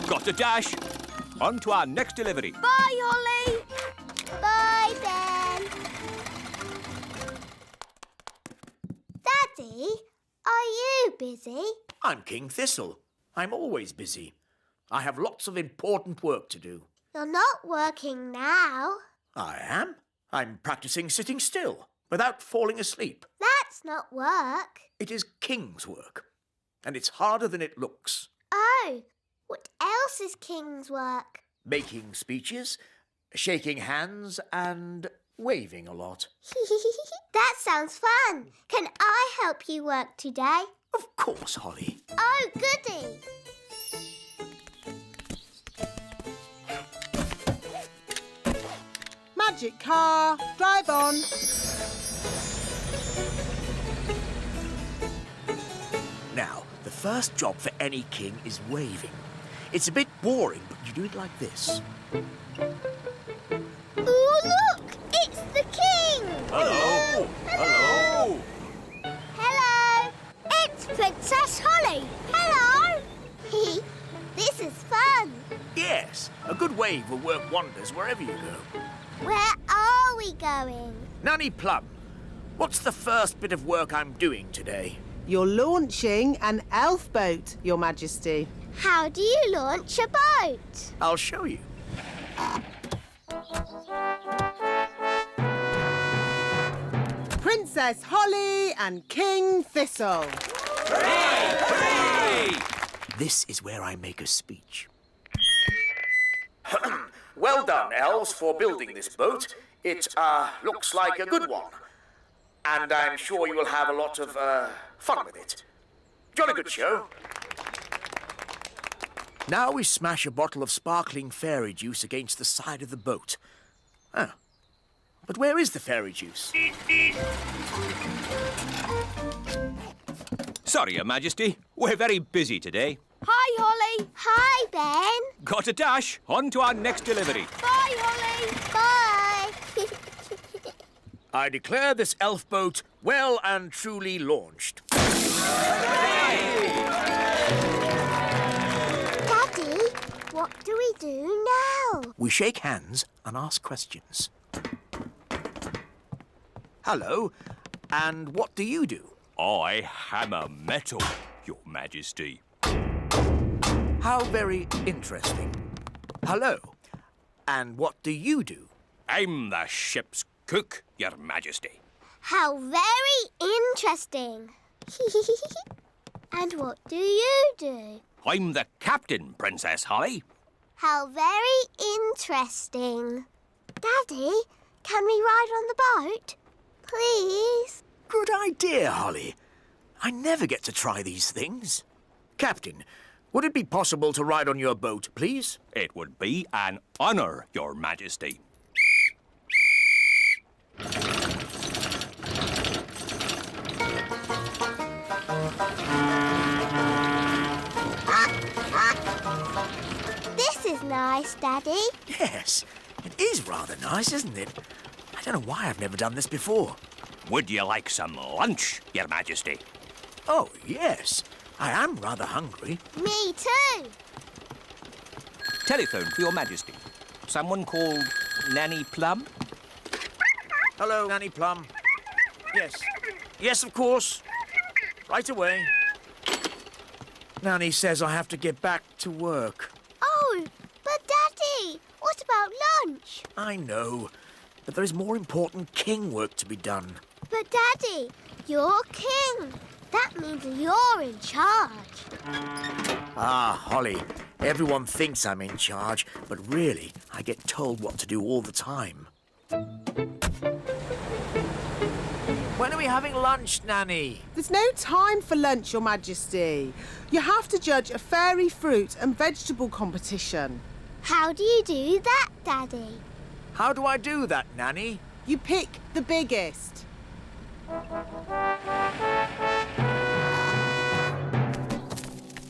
Got a dash. On to our next delivery. Bye, Holly. Bye, Ben. Daddy, are you busy? I'm King Thistle. I'm always busy. I have lots of important work to do. You're not working now. I am. I'm practicing sitting still without falling asleep. That's not work. It is king's work, and it's harder than it looks. Oh, what else is King's work? Making speeches, shaking hands, and waving a lot. That sounds fun. Can I help you work today? Of course, Holly. Oh, goody. Magic car, drive on. Now, the first job for any king is waving. It's a bit boring, but you do it like this. Ooh, look! It's the King! Hello. Hello. Hello! It's Princess Holly! Hello! This is fun! Yes, a good wave will work wonders wherever you go. Where are we going? Nanny Plum, what's the first bit of work I'm doing today? You're launching an elf boat, Your Majesty. How do you launch a boat? I'll show you. Princess Holly and King Thistle. Hooray! Hooray! This is where I make a speech. Well done, elves, for building this boat. It, looks like a good one. And I'm sure you will have a lot of, fun with it. Jolly good show. Now we smash a bottle of sparkling fairy juice against the side of the boat. Oh. But where is the fairy juice? Sorry, Your Majesty. We're very busy today. Hi, Holly. Hi, Ben. Got a dash. On to our next delivery. Bye, Holly. Bye. I declare this elf boat well and truly launched. Daddy, what do we do now? We shake hands and ask questions. Hello, and what do you do? I hammer metal, Your Majesty. How very interesting. Hello, and what do you do? I'm the ship's cook, Your Majesty. How very interesting. And what do you do? I'm the captain, Princess Holly. How very interesting. Daddy, can we ride on the boat? Please? Good idea, Holly. I never get to try these things. Captain, Would it be possible to ride on your boat, please? It would be an honour, Your Majesty. This is nice, Daddy. Yes, it is rather nice, isn't it? I don't know why I've never done this before. Would you like some lunch, Your Majesty? Oh, yes. I am rather hungry. Me too. Telephone for Your Majesty. Someone called Nanny Plum? Hello, Nanny Plum. Yes. Yes, of course. Right away. Nanny says I have to get back to work. Oh, but Daddy, what about lunch? I know, but there is more important king work to be done. But Daddy, you're king. That means you're in charge. Ah, Holly, everyone thinks I'm in charge, but really, I get told what to do all the time. When are we having lunch, Nanny? There's no time for lunch, Your Majesty. You have to judge a fairy fruit and vegetable competition. How do you do that, Daddy? How do I do that, Nanny? You pick the biggest.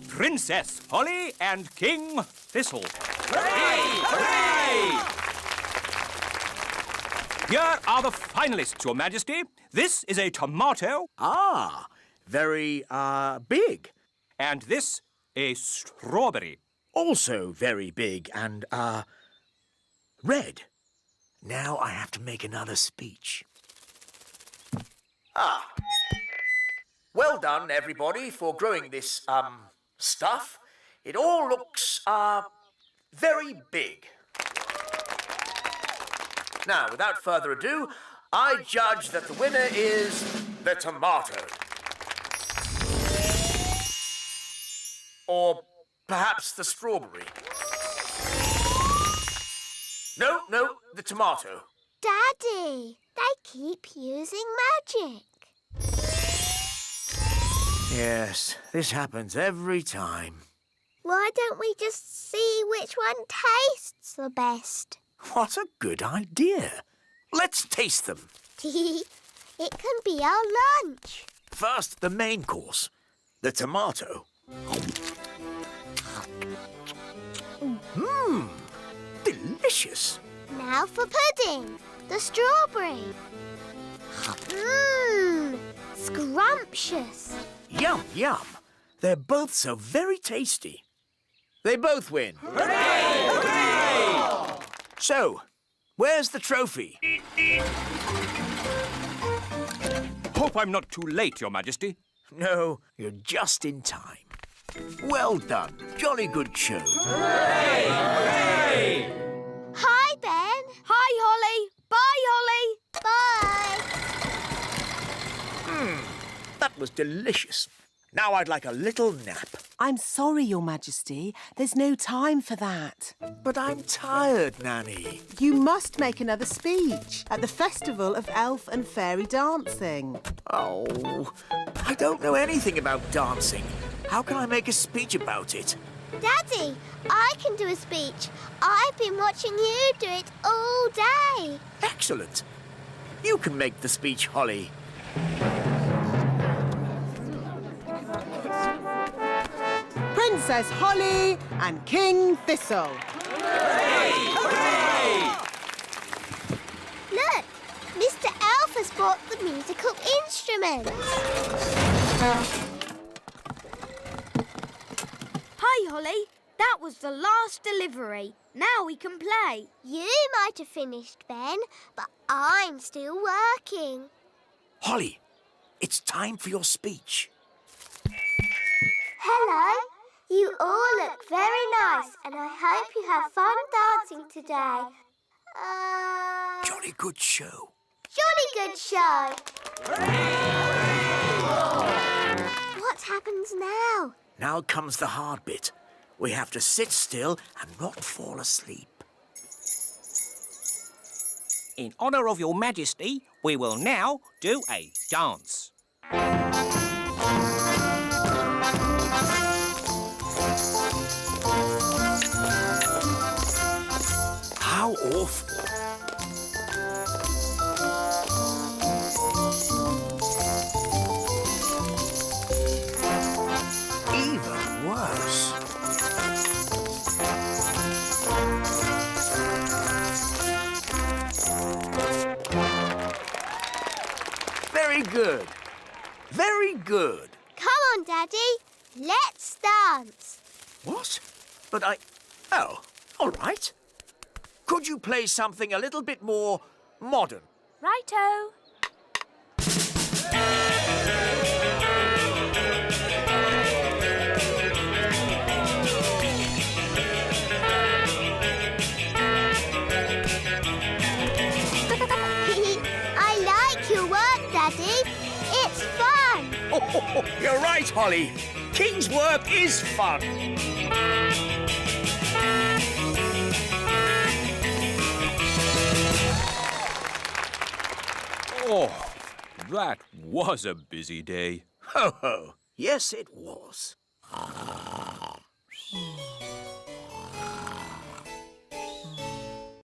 Princess Holly and King Thistle. Hooray! Hooray! Here are the finalists, Your Majesty. This is a tomato. Ah, very, big. And this, a strawberry. Also very big and, red. Now I have to make another speech. Ah. Well done, everybody, for growing this, stuff. It all looks, very big. Now, without further ado, I judge that the winner is the tomato. Or perhaps the strawberry. No, the tomato. Daddy, they keep using magic. Yes, this happens every time. Why don't we just see which one tastes the best? What a good idea. Let's taste them. It can be our lunch. First, the main course, the tomato. Mmm, delicious. Now for pudding, the strawberry. Mmm, scrumptious. Yum, yum. They're both so very tasty. They both win. Hooray! Hooray! So, where's the trophy? Hope I'm not too late, Your Majesty. No, you're just in time. Well done. Jolly good show. Hooray! Hooray! Hi, Ben. Hi, Holly. Bye, Holly. Bye. That was delicious. Now I'd like a little nap. I'm sorry, Your Majesty. There's no time for that. But I'm tired, Nanny. You must make another speech at the Festival of Elf and Fairy Dancing. Oh, I don't know anything about dancing. How can I make a speech about it? Daddy, I can do a speech. I've been watching you do it all day. Excellent. You can make the speech, Holly. Princess Holly and King Thistle. Hooray! Hooray! Look, Mr. Elf has brought the musical instruments. Hi, Holly. That was the last delivery. Now we can play. You might have finished, Ben, but I'm still working. Holly, it's time for your speech. Hello. You all look very nice, and I hope you have fun dancing today. Jolly good show. Jolly good show. What happens now? Now comes the hard bit. We have to sit still and not fall asleep. In honour of Your Majesty, we will now do a dance. good. Very good. Come on, Daddy. Let's dance. What? But I... Oh, all right. Could you play something a little bit more modern? Righto. I like your work, Daddy. It's fun. Oh, you're right, Holly. King's work is fun. Oh, that was a busy day. Ho, ho. Yes, it was.